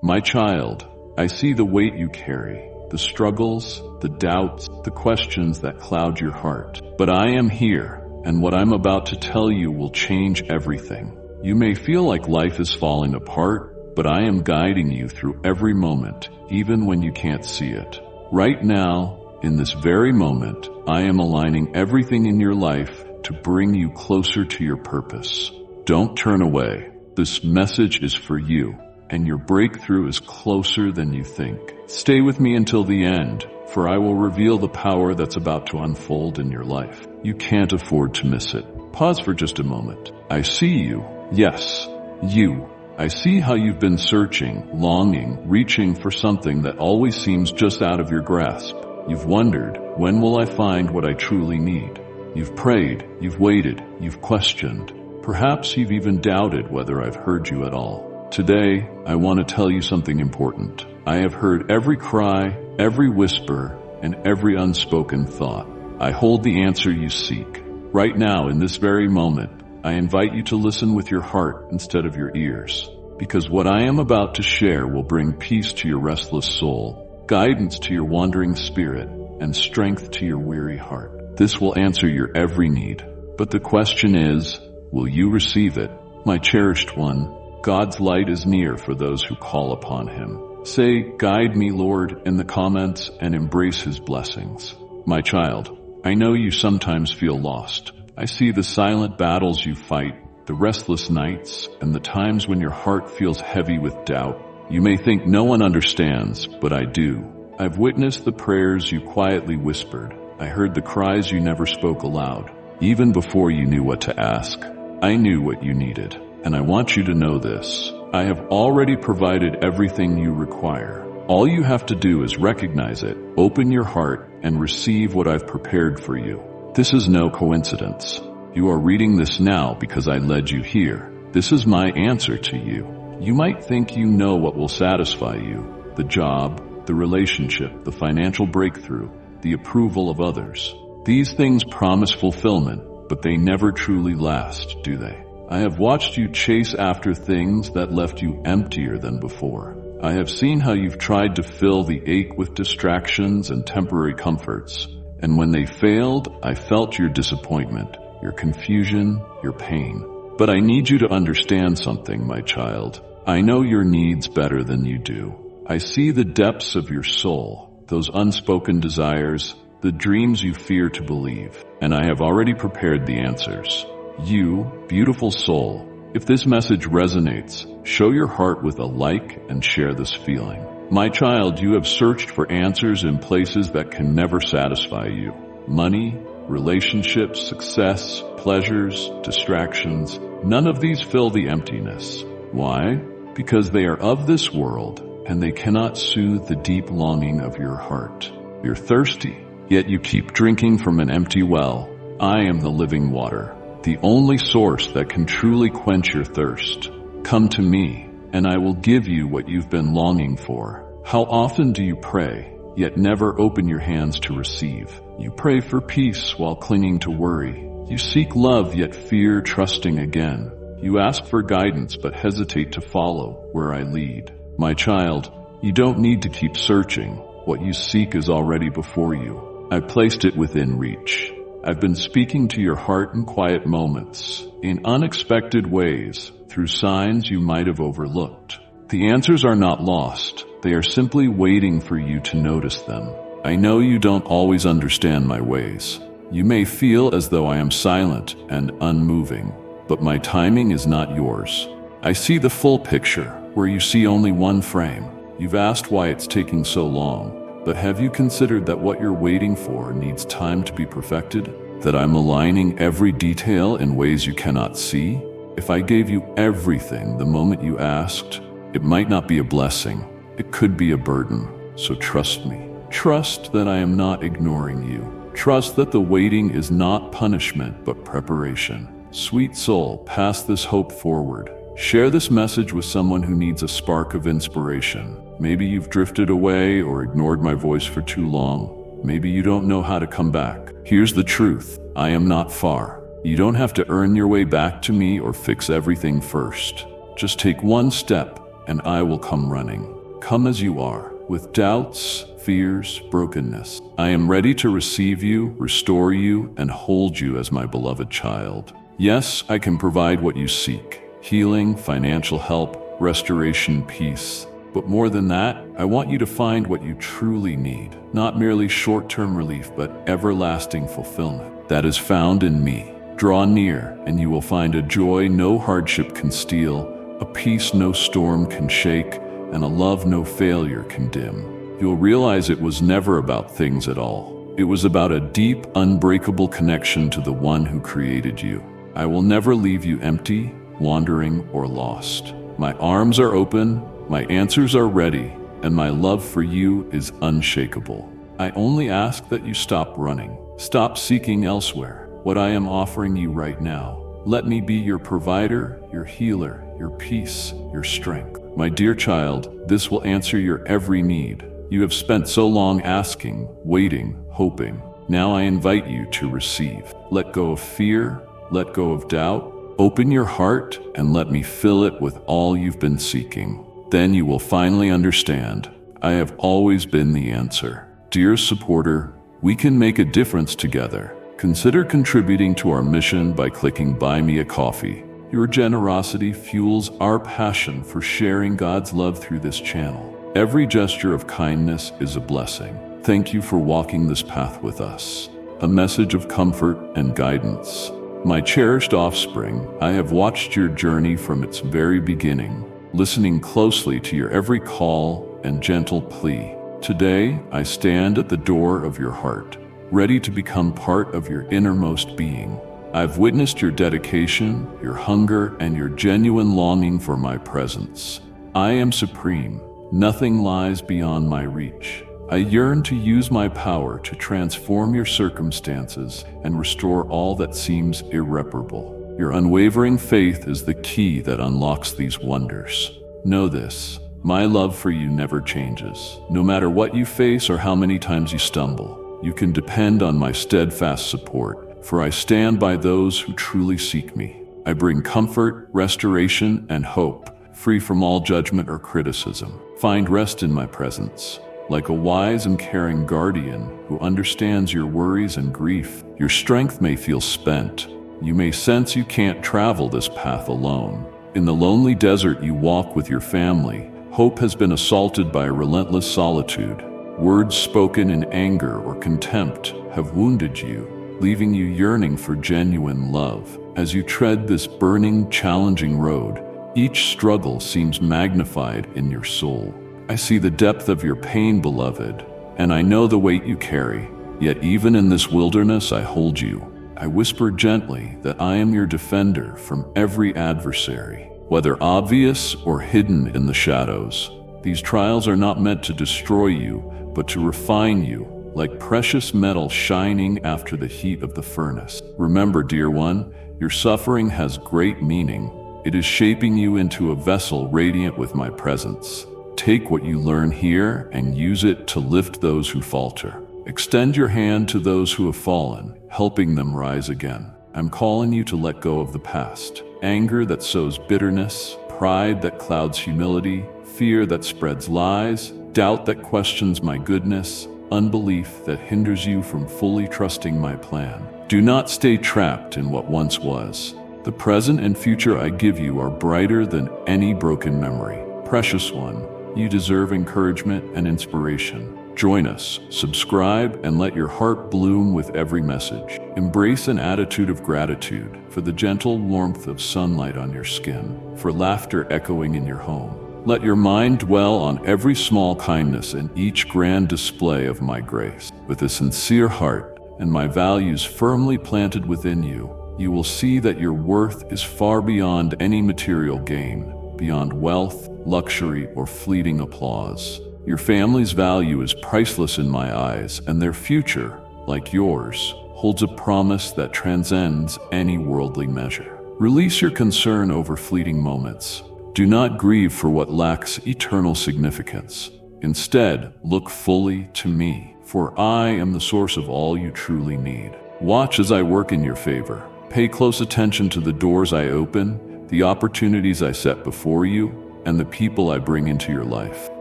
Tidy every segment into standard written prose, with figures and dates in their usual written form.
My child, I see the weight you carry, the struggles, the doubts, the questions that cloud your heart. But I am here, and what I'm about to tell you will change everything. You may feel like life is falling apart, but I am guiding you through every moment, even when you can't see it. Right now, in this very moment, I am aligning everything in your life to bring you closer to your purpose. Don't turn away. This message is for you, and your breakthrough is closer than you think. Stay with me until the end, for I will reveal the power that's about to unfold in your life. You can't afford to miss it. Pause for just a moment. I see you. Yes, you. I see how you've been searching, longing, reaching for something that always seems just out of your grasp. You've wondered, when will I find what I truly need? You've prayed, you've waited, you've questioned. Perhaps you've even doubted whether I've heard you at all. Today, I want to tell you something important. I have heard every cry, every whisper, and every unspoken thought. I hold the answer you seek. Right now, in this very moment, I invite you to listen with your heart instead of your ears, because what I am about to share will bring peace to your restless soul, guidance to your wandering spirit, and strength to your weary heart. This will answer your every need. But the question is, will you receive it? My cherished one, God's light is near for those who call upon Him. Say, "Guide me, Lord," in the comments and embrace His blessings. My child, I know you sometimes feel lost. I see the silent battles you fight, the restless nights, and the times when your heart feels heavy with doubt. You may think no one understands, but I do. I've witnessed the prayers you quietly whispered. I heard the cries you never spoke aloud. Even before you knew what to ask, I knew what you needed. And I want you to know this. I have already provided everything you require. All you have to do is recognize it, open your heart, and receive what I've prepared for you. This is no coincidence. You are reading this now because I led you here. This is my answer to you. You might think you know what will satisfy you: the job, the relationship, the financial breakthrough, the approval of others. These things promise fulfillment, but they never truly last, do they? I have watched you chase after things that left you emptier than before. I have seen how you've tried to fill the ache with distractions and temporary comforts. And when they failed, I felt your disappointment, your confusion, your pain. But I need you to understand something, my child. I know your needs better than you do. I see the depths of your soul, those unspoken desires, the dreams you fear to believe, and I have already prepared the answers. You, beautiful soul, if this message resonates, show your heart with a like and share this feeling. My child, you have searched for answers in places that can never satisfy you. Money, relationships, success, pleasures, distractions, none of these fill the emptiness. Why? Because they are of this world, and they cannot soothe the deep longing of your heart. You're thirsty, yet you keep drinking from an empty well. I am the living water, the only source that can truly quench your thirst. Come to me, and I will give you what you've been longing for. How often do you pray, yet never open your hands to receive? You pray for peace while clinging to worry. You seek love, yet fear trusting again. You ask for guidance, but hesitate to follow where I lead. My child, you don't need to keep searching. What you seek is already before you. I placed it within reach. I've been speaking to your heart in quiet moments, in unexpected ways, through signs you might have overlooked. The answers are not lost. They are simply waiting for you to notice them. I know you don't always understand my ways. You may feel as though I am silent and unmoving, but my timing is not yours. I see the full picture, where you see only one frame. You've asked why it's taking so long, but have you considered that what you're waiting for needs time to be perfected? That I'm aligning every detail in ways you cannot see? If I gave you everything the moment you asked, it might not be a blessing. It could be a burden. So trust me. Trust that I am not ignoring you. Trust that the waiting is not punishment, but preparation. Sweet soul, pass this hope forward. Share this message with someone who needs a spark of inspiration. Maybe you've drifted away or ignored my voice for too long. Maybe you don't know how to come back. Here's the truth. I am not far. You don't have to earn your way back to me or fix everything first. Just take one step, and I will come running. Come as you are, with doubts, fears, brokenness. I am ready to receive you, restore you, and hold you as my beloved child. Yes, I can provide what you seek: healing, financial help, restoration, peace. But more than that, I want you to find what you truly need. Not merely short-term relief, but everlasting fulfillment. That is found in me. Draw near, and you will find a joy no hardship can steal, a peace no storm can shake, and a love no failure can dim. You'll realize it was never about things at all. It was about a deep, unbreakable connection to the one who created you. I will never leave you empty, wandering, or lost. My arms are open, my answers are ready, and my love for you is unshakable. I only ask that you stop running, stop seeking elsewhere. What I am offering you right now, let me be your provider, your healer, your peace, your strength. My dear child, this will answer your every need. You have spent so long asking, waiting, hoping. Now I invite you to receive. Let go of fear, let go of doubt. Open your heart and let me fill it with all you've been seeking. Then you will finally understand. I have always been the answer. Dear supporter, we can make a difference together. Consider contributing to our mission by clicking Buy Me a Coffee. Your generosity fuels our passion for sharing God's love through this channel. Every gesture of kindness is a blessing. Thank you for walking this path with us. A message of comfort and guidance. My cherished offspring, I have watched your journey from its very beginning, listening closely to your every call and gentle plea. Today, I stand at the door of your heart, ready to become part of your innermost being. I've witnessed your dedication, your hunger, and your genuine longing for my presence. I am supreme. Nothing lies beyond my reach. I yearn to use my power to transform your circumstances and restore all that seems irreparable. Your unwavering faith is the key that unlocks these wonders. Know this, my love for you never changes. No matter what you face or how many times you stumble, you can depend on my steadfast support, for I stand by those who truly seek me. I bring comfort, restoration, and hope, free from all judgment or criticism. Find rest in my presence. Like a wise and caring guardian who understands your worries and grief, your strength may feel spent. You may sense you can't travel this path alone. In the lonely desert you walk with your family, hope has been assaulted by a relentless solitude. Words spoken in anger or contempt have wounded you, leaving you yearning for genuine love. As you tread this burning, challenging road, each struggle seems magnified in your soul. I see the depth of your pain, beloved, and I know the weight you carry. Yet even in this wilderness I hold you. I whisper gently that I am your defender from every adversary, whether obvious or hidden in the shadows. These trials are not meant to destroy you, but to refine you, like precious metal shining after the heat of the furnace. Remember, dear one, your suffering has great meaning. It is shaping you into a vessel radiant with my presence. Take what you learn here and use it to lift those who falter. Extend your hand to those who have fallen, helping them rise again. I'm calling you to let go of the past. Anger that sows bitterness, pride that clouds humility, fear that spreads lies, doubt that questions my goodness, unbelief that hinders you from fully trusting my plan. Do not stay trapped in what once was. The present and future I give you are brighter than any broken memory. Precious one, you deserve encouragement and inspiration. Join us, subscribe, and let your heart bloom with every message. Embrace an attitude of gratitude for the gentle warmth of sunlight on your skin, for laughter echoing in your home. Let your mind dwell on every small kindness and each grand display of my grace. With a sincere heart and my values firmly planted within you, you will see that your worth is far beyond any material gain, beyond wealth, luxury, or fleeting applause. Your family's value is priceless in my eyes, and their future, like yours, holds a promise that transcends any worldly measure. Release your concern over fleeting moments. Do not grieve for what lacks eternal significance. Instead, look fully to me, for I am the source of all you truly need. Watch as I work in your favor. Pay close attention to the doors I open, the opportunities I set before you, and the people I bring into your life.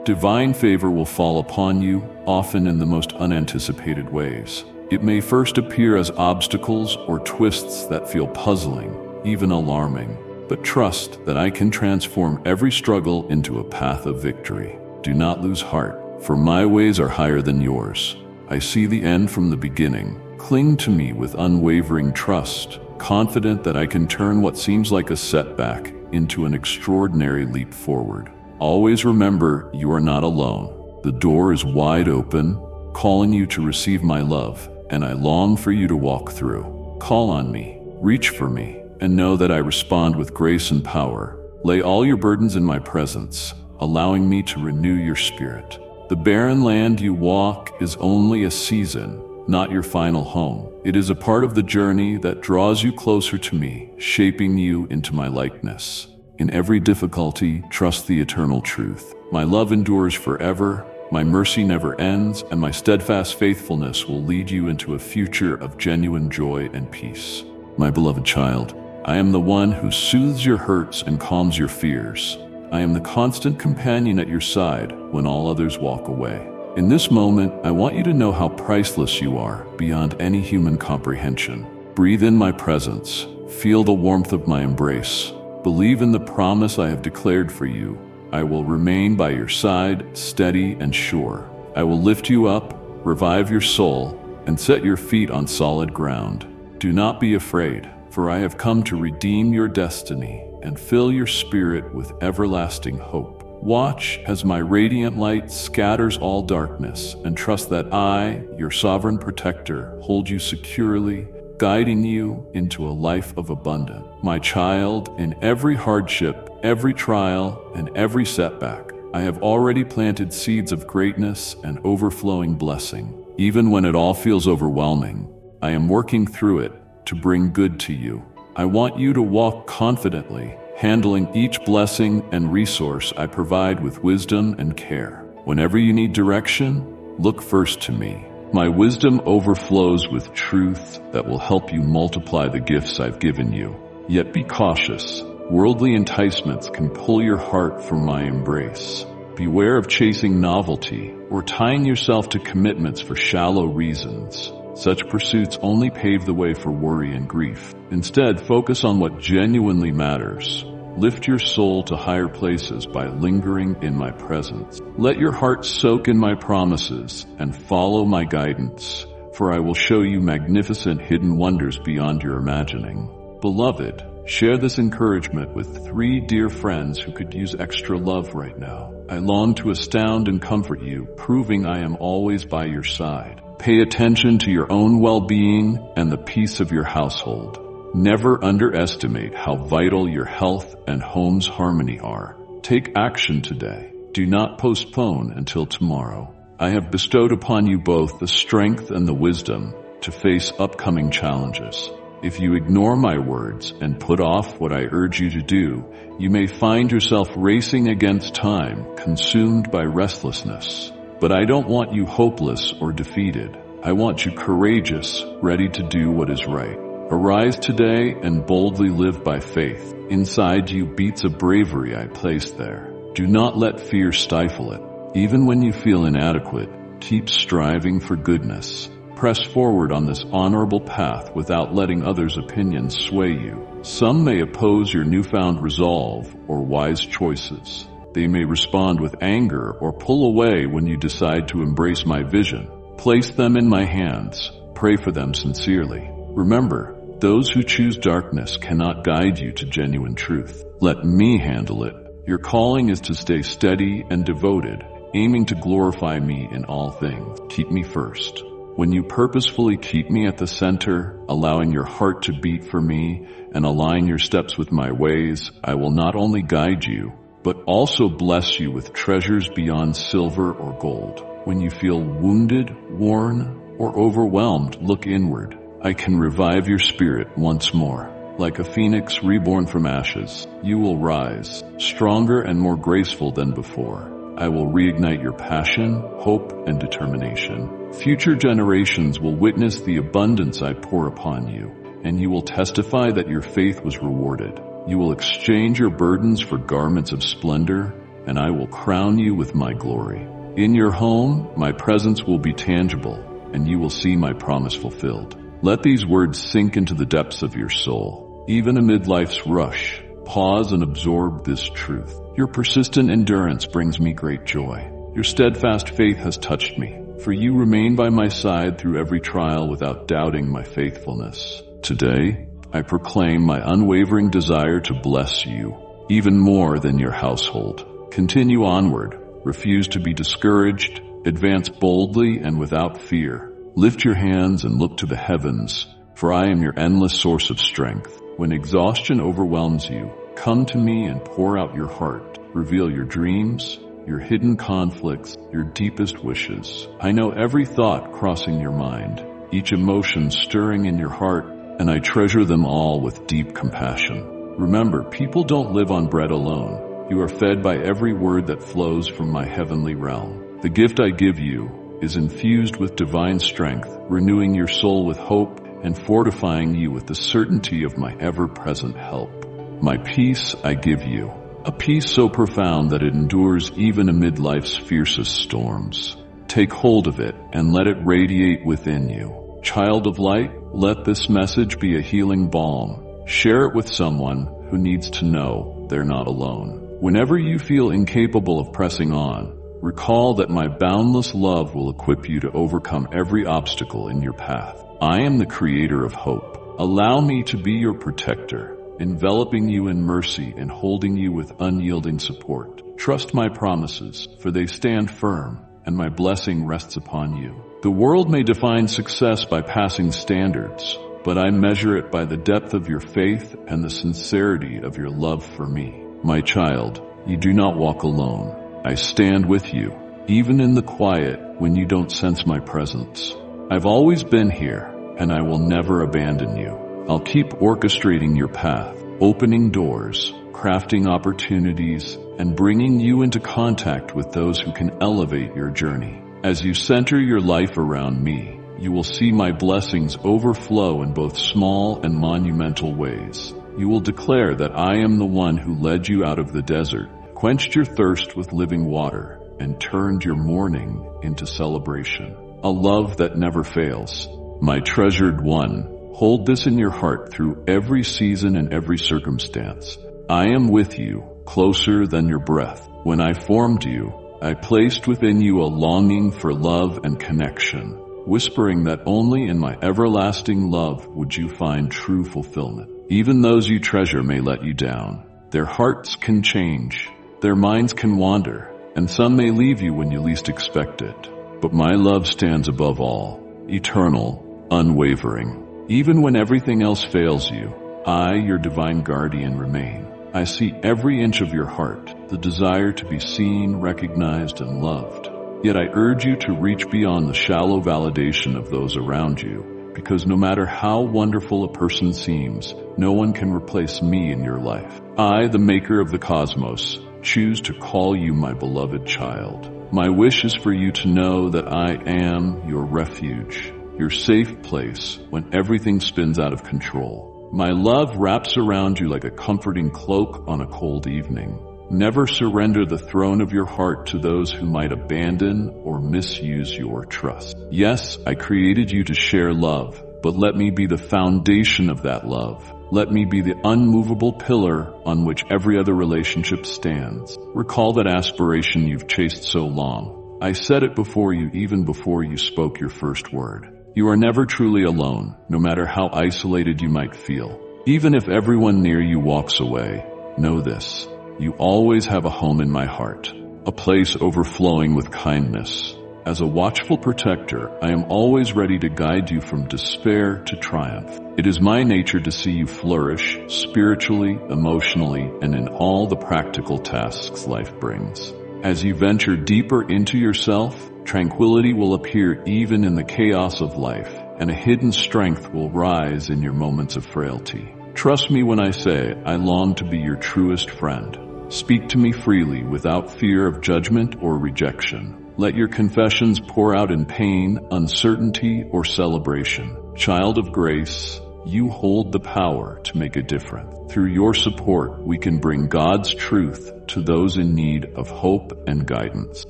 Divine favor will fall upon you, often in the most unanticipated ways. It may first appear as obstacles or twists that feel puzzling, even alarming. But trust that I can transform every struggle into a path of victory. Do not lose heart, for my ways are higher than yours. I see the end from the beginning. Cling to me with unwavering trust, confident that I can turn what seems like a setback into an extraordinary leap forward. Always remember, you are not alone. The door is wide open, calling you to receive my love, and I long for you to walk through. Call on me, reach for me, and know that I respond with grace and power. Lay all your burdens in my presence, allowing me to renew your spirit. The barren land you walk is only a season, not your final home. It is a part of the journey that draws you closer to me, shaping you into my likeness. In every difficulty, trust the eternal truth. My love endures forever, my mercy never ends, and my steadfast faithfulness will lead you into a future of genuine joy and peace. My beloved child, I am the one who soothes your hurts and calms your fears. I am the constant companion at your side when all others walk away. In this moment, I want you to know how priceless you are beyond any human comprehension. Breathe in my presence. Feel the warmth of my embrace. Believe in the promise I have declared for you. I will remain by your side, steady and sure. I will lift you up, revive your soul, and set your feet on solid ground. Do not be afraid, for I have come to redeem your destiny and fill your spirit with everlasting hope. Watch as my radiant light scatters all darkness, and trust that I, your sovereign protector, hold you securely, guiding you into a life of abundance. My child, in every hardship, every trial, and every setback, I have already planted seeds of greatness and overflowing blessing. Even when it all feels overwhelming, I am working through it to bring good to you. I want you to walk confidently, handling each blessing and resource I provide with wisdom and care. Whenever you need direction, look first to me. My wisdom overflows with truth that will help you multiply the gifts I've given you. Yet be cautious. Worldly enticements can pull your heart from my embrace. Beware of chasing novelty or tying yourself to commitments for shallow reasons. Such pursuits only pave the way for worry and grief. Instead, focus on what genuinely matters. Lift your soul to higher places by lingering in my presence. Let your heart soak in my promises and follow my guidance, for I will show you magnificent hidden wonders beyond your imagining. Beloved, share this encouragement with 3 dear friends who could use extra love right now. I long to astound and comfort you, proving I am always by your side. Pay attention to your own well-being and the peace of your household. Never underestimate how vital your health and home's harmony are. Take action today. Do not postpone until tomorrow. I have bestowed upon you both the strength and the wisdom to face upcoming challenges. If you ignore my words and put off what I urge you to do, you may find yourself racing against time, consumed by restlessness. But I don't want you hopeless or defeated. I want you courageous, ready to do what is right. Arise today and boldly live by faith. Inside you beats a bravery I placed there. Do not let fear stifle it. Even when you feel inadequate, keep striving for goodness. Press forward on this honorable path without letting others' opinions sway you. Some may oppose your newfound resolve or wise choices. They may respond with anger or pull away when you decide to embrace my vision. Place them in my hands. Pray for them sincerely. Remember, those who choose darkness cannot guide you to genuine truth. Let me handle it. Your calling is to stay steady and devoted, aiming to glorify me in all things. Keep me first. When you purposefully keep me at the center, allowing your heart to beat for me and align your steps with my ways, I will not only guide you, but also bless you with treasures beyond silver or gold. When you feel wounded, worn, or overwhelmed, look inward. I can revive your spirit once more. Like a phoenix reborn from ashes, you will rise, stronger and more graceful than before. I will reignite your passion, hope, and determination. Future generations will witness the abundance I pour upon you, and you will testify that your faith was rewarded. You will exchange your burdens for garments of splendor, and I will crown you with my glory. In your home, my presence will be tangible, and you will see my promise fulfilled. Let these words sink into the depths of your soul. Even amid life's rush, pause and absorb this truth. Your persistent endurance brings me great joy. Your steadfast faith has touched me, for you remain by my side through every trial without doubting my faithfulness. Today, I proclaim my unwavering desire to bless you, even more than your household. Continue onward, refuse to be discouraged, advance boldly and without fear. Lift your hands and look to the heavens, for I am your endless source of strength. When exhaustion overwhelms you, come to me and pour out your heart. Reveal your dreams, your hidden conflicts, your deepest wishes. I know every thought crossing your mind, each emotion stirring in your heart, and I treasure them all with deep compassion. Remember, people don't live on bread alone. You are fed by every word that flows from my heavenly realm. The gift I give you is infused with divine strength, renewing your soul with hope and fortifying you with the certainty of my ever-present help. My peace I give you, a peace so profound that it endures even amid life's fiercest storms. Take hold of it and let it radiate within you. Child of light, let this message be a healing balm. Share it with someone who needs to know they're not alone. Whenever you feel incapable of pressing on, recall that my boundless love will equip you to overcome every obstacle in your path. I am the creator of hope. Allow me to be your protector, enveloping you in mercy and holding you with unyielding support. Trust my promises, for they stand firm, and my blessing rests upon you. The world may define success by passing standards, but I measure it by the depth of your faith and the sincerity of your love for me. My child, you do not walk alone. I stand with you, even in the quiet when you don't sense my presence. I've always been here, and I will never abandon you. I'll keep orchestrating your path, opening doors, crafting opportunities, and bringing you into contact with those who can elevate your journey. As you center your life around me, you will see my blessings overflow in both small and monumental ways. You will declare that I am the one who led you out of the desert, quenched your thirst with living water, and turned your mourning into celebration. A love that never fails. My treasured one, hold this in your heart through every season and every circumstance. I am with you, closer than your breath. When I formed you, I placed within you a longing for love and connection, whispering that only in my everlasting love would you find true fulfillment. Even those you treasure may let you down. Their hearts can change, their minds can wander, and some may leave you when you least expect it. But my love stands above all, eternal, unwavering. Even when everything else fails you, I, your divine guardian, remain. I see every inch of your heart, the desire to be seen, recognized, and loved. Yet I urge you to reach beyond the shallow validation of those around you, because no matter how wonderful a person seems, no one can replace me in your life. I, the maker of the cosmos, choose to call you my beloved child. My wish is for you to know that I am your refuge, your safe place when everything spins out of control. My love wraps around you like a comforting cloak on a cold evening. Never surrender the throne of your heart to those who might abandon or misuse your trust. Yes, I created you to share love, but let me be the foundation of that love. Let me be the unmovable pillar on which every other relationship stands. Recall that aspiration you've chased so long. I said it before you, even before you spoke your first word. You are never truly alone, no matter how isolated you might feel. Even if everyone near you walks away, know this: you always have a home in my heart, a place overflowing with kindness. As a watchful protector, I am always ready to guide you from despair to triumph. It is my nature to see you flourish spiritually, emotionally, and in all the practical tasks life brings. As you venture deeper into yourself, tranquility will appear even in the chaos of life, and a hidden strength will rise in your moments of frailty. Trust me when I say I long to be your truest friend. Speak to me freely without fear of judgment or rejection. Let your confessions pour out in pain, uncertainty, or celebration. Child of grace, You hold the power to make a difference. Through your support, we can bring God's truth to those in need of hope and guidance.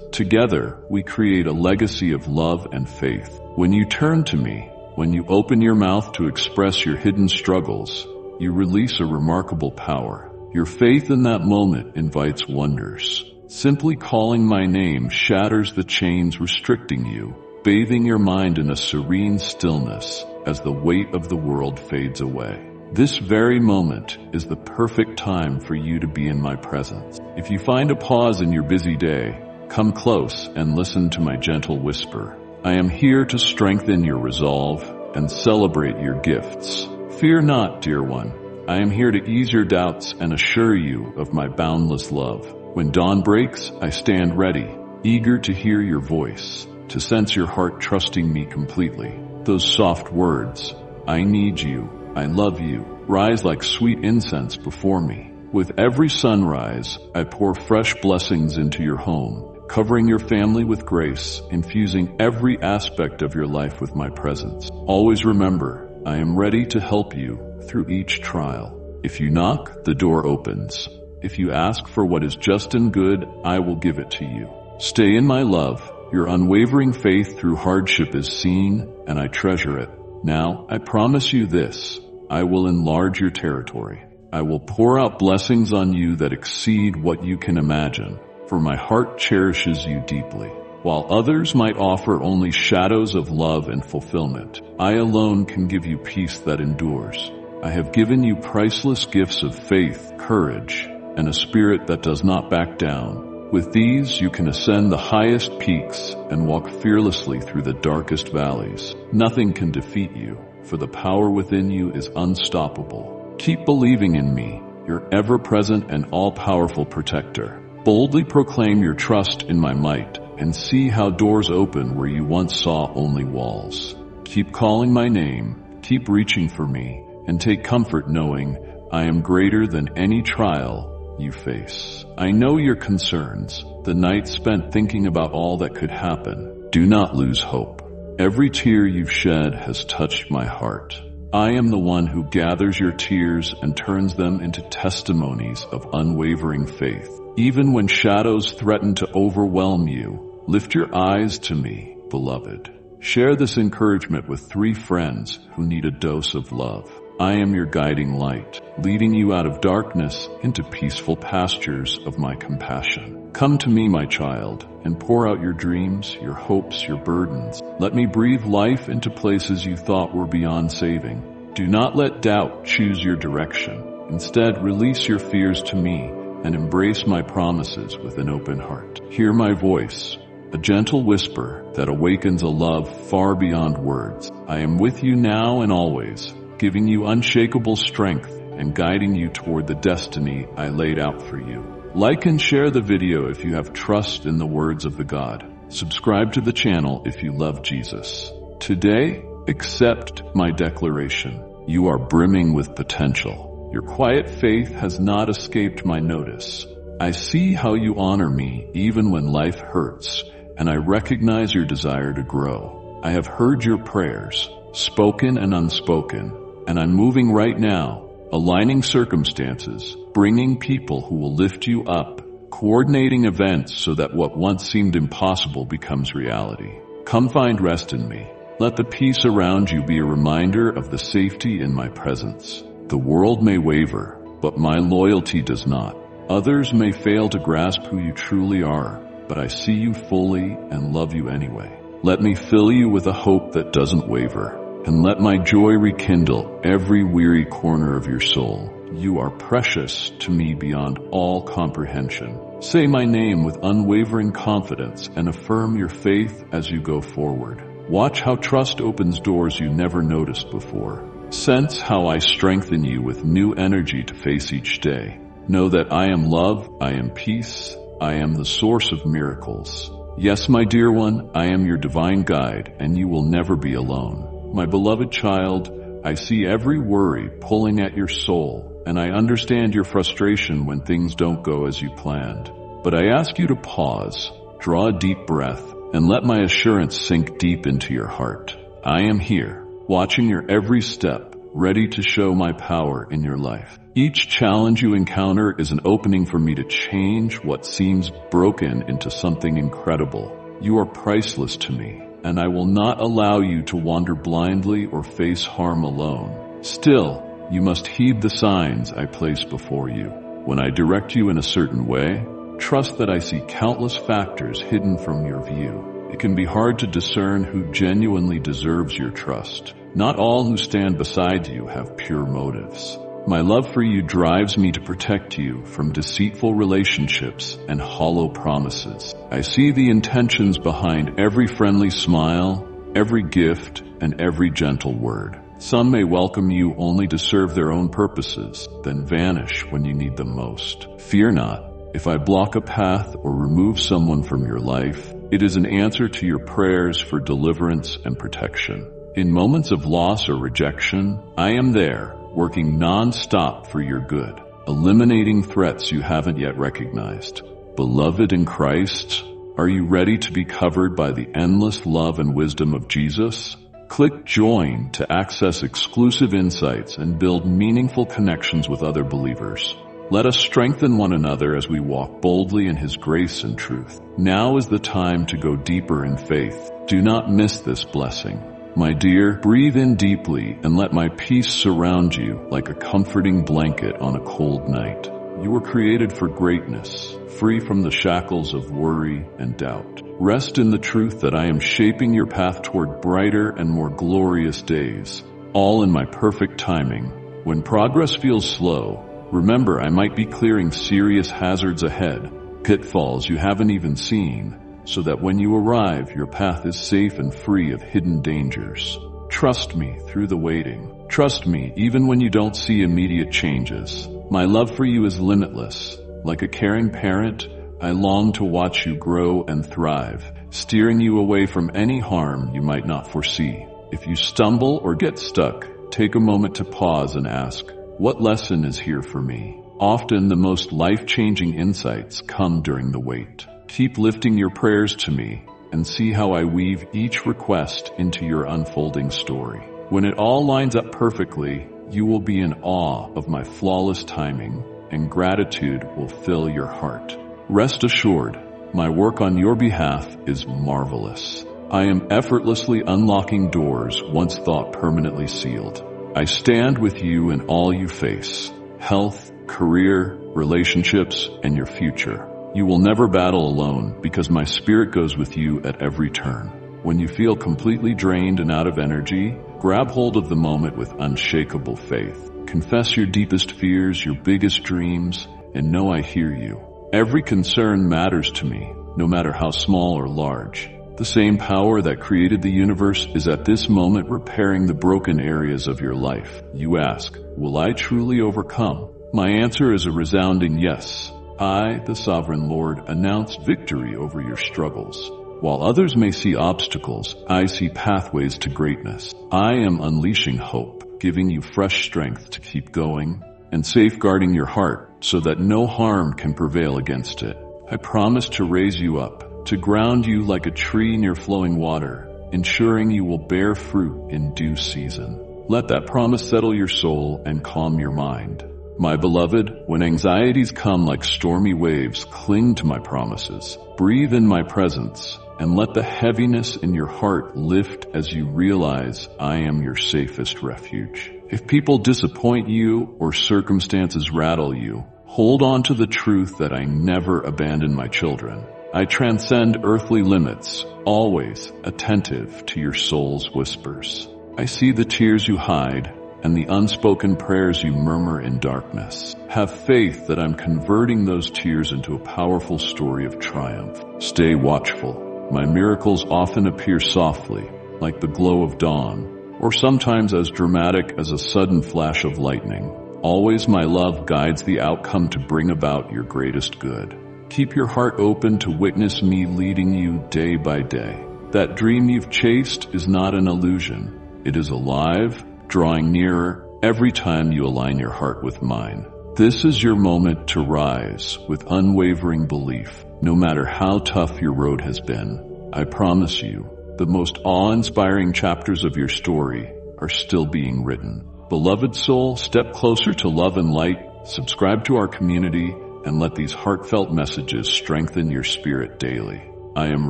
Together, we create a legacy of love and faith. When you turn to me, when you open your mouth to express your hidden struggles, you release a remarkable power. Your faith in that moment invites wonders. Simply calling my name shatters the chains restricting you, bathing your mind in a serene stillness as the weight of the world fades away. This very moment is the perfect time for you to be in my presence. If you find a pause in your busy day, come close and listen to my gentle whisper. I am here to strengthen your resolve and celebrate your gifts. Fear not, dear one. I am here to ease your doubts and assure you of my boundless love. When dawn breaks, I stand ready, eager to hear your voice, to sense your heart trusting me completely. Those soft words, I need you, I love you, rise like sweet incense before me. With every sunrise, I pour fresh blessings into your home, covering your family with grace, infusing every aspect of your life with my presence. Always remember, I am ready to help you through each trial. If you knock, the door opens. If you ask for what is just and good, I will give it to you. Stay in my love. Your unwavering faith through hardship is seen, and I treasure it. Now, I promise you this. I will enlarge your territory. I will pour out blessings on you that exceed what you can imagine, for my heart cherishes you deeply. While others might offer only shadows of love and fulfillment, I alone can give you peace that endures. I have given you priceless gifts of faith, courage, and a spirit that does not back down. With these, you can ascend the highest peaks and walk fearlessly through the darkest valleys. Nothing can defeat you, for the power within you is unstoppable. Keep believing in me, your ever-present and all-powerful protector. Boldly proclaim your trust in my might, and see how doors open where you once saw only walls. Keep calling my name, keep reaching for me, and take comfort knowing I am greater than any trial you face. I know your concerns, the nights spent thinking about all that could happen. Do not lose hope. Every tear you've shed has touched my heart. I am the one who gathers your tears and turns them into testimonies of unwavering faith. Even when shadows threaten to overwhelm you, lift your eyes to me, beloved. Share this encouragement with 3 friends who need a dose of love. I am your guiding light, leading you out of darkness into peaceful pastures of my compassion. Come to me, my child, and pour out your dreams, your hopes, your burdens. Let me breathe life into places you thought were beyond saving. Do not let doubt choose your direction. Instead, release your fears to me and embrace my promises with an open heart. Hear my voice, a gentle whisper that awakens a love far beyond words. I am with you now and always, giving you unshakable strength and guiding you toward the destiny I laid out for you. Like and share the video if you have trust in the words of the God. Subscribe to the channel if you love Jesus. Today, accept my declaration. You are brimming with potential. Your quiet faith has not escaped my notice. I see how you honor me even when life hurts, and I recognize your desire to grow. I have heard your prayers, spoken and unspoken, and I'm moving right now, aligning circumstances, bringing people who will lift you up, coordinating events so that what once seemed impossible becomes reality. Come find rest in me. Let the peace around you be a reminder of the safety in my presence. The world may waver, but my loyalty does not. Others may fail to grasp who you truly are, but I see you fully and love you anyway. Let me fill you with a hope that doesn't waver, and let my joy rekindle every weary corner of your soul. You are precious to me beyond all comprehension. Say my name with unwavering confidence and affirm your faith as you go forward. Watch how trust opens doors you never noticed before. Sense how I strengthen you with new energy to face each day. Know that I am love, I am peace, I am the source of miracles. Yes, my dear one, I am your divine guide, and you will never be alone. My beloved child, I see every worry pulling at your soul, and I understand your frustration when things don't go as you planned. But I ask you to pause, draw a deep breath, and let my assurance sink deep into your heart. I am here, watching your every step, ready to show my power in your life. Each challenge you encounter is an opening for me to change what seems broken into something incredible. You are priceless to me, and I will not allow you to wander blindly or face harm alone. Still, you must heed the signs I place before you. When I direct you in a certain way, trust that I see countless factors hidden from your view. It can be hard to discern who genuinely deserves your trust. Not all who stand beside you have pure motives. My love for you drives me to protect you from deceitful relationships and hollow promises. I see the intentions behind every friendly smile, every gift, and every gentle word. Some may welcome you only to serve their own purposes, then vanish when you need them most. Fear not. If I block a path or remove someone from your life, it is an answer to your prayers for deliverance and protection. In moments of loss or rejection, I am there, working non-stop for your good, eliminating threats you haven't yet recognized. Beloved in Christ, are you ready to be covered by the endless love and wisdom of Jesus? Click Join to access exclusive insights and build meaningful connections with other believers. Let us strengthen one another as we walk boldly in His grace and truth. Now is the time to go deeper in faith. Do not miss this blessing. My dear, breathe in deeply and let my peace surround you like a comforting blanket on a cold night. You were created for greatness, free from the shackles of worry and doubt. Rest in the truth that I am shaping your path toward brighter and more glorious days, all in my perfect timing. When progress feels slow, remember I might be clearing serious hazards ahead, pitfalls you haven't even seen, so that when you arrive, your path is safe and free of hidden dangers. Trust me through the waiting. Trust me even when you don't see immediate changes. My love for you is limitless. Like a caring parent, I long to watch you grow and thrive, steering you away from any harm you might not foresee. If you stumble or get stuck, take a moment to pause and ask, what lesson is here for me? Often the most life-changing insights come during the wait. Keep lifting your prayers to me and see how I weave each request into your unfolding story. When it all lines up perfectly, you will be in awe of my flawless timing, and gratitude will fill your heart. Rest assured, my work on your behalf is marvelous. I am effortlessly unlocking doors once thought permanently sealed. I stand with you in all you face: health, career, relationships, and your future. You will never battle alone because my spirit goes with you at every turn. When you feel completely drained and out of energy, grab hold of the moment with unshakable faith. Confess your deepest fears, your biggest dreams, and know I hear you. Every concern matters to me, no matter how small or large. The same power that created the universe is at this moment repairing the broken areas of your life. You ask, will I truly overcome? My answer is a resounding yes. I, the Sovereign Lord, announce victory over your struggles. While others may see obstacles, I see pathways to greatness. I am unleashing hope, giving you fresh strength to keep going, and safeguarding your heart so that no harm can prevail against it. I promise to raise you up, to ground you like a tree near flowing water, ensuring you will bear fruit in due season. Let that promise settle your soul and calm your mind. My beloved, when anxieties come like stormy waves, cling to my promises. Breathe in my presence, and let the heaviness in your heart lift as you realize I am your safest refuge. If people disappoint you or circumstances rattle you, hold on to the truth that I never abandon my children. I transcend earthly limits, always attentive to your soul's whispers. I see the tears you hide and the unspoken prayers you murmur in darkness. Have faith that I'm converting those tears into a powerful story of triumph. Stay watchful. My miracles often appear softly, like the glow of dawn, or sometimes as dramatic as a sudden flash of lightning. Always my love guides the outcome to bring about your greatest good. Keep your heart open to witness me leading you day by day. That dream you've chased is not an illusion. It is alive, drawing nearer every time you align your heart with mine. This is your moment to rise with unwavering belief, no matter how tough your road has been. I promise you, the most awe-inspiring chapters of your story are still being written. Beloved soul, step closer to love and light, subscribe to our community, and let these heartfelt messages strengthen your spirit daily. I am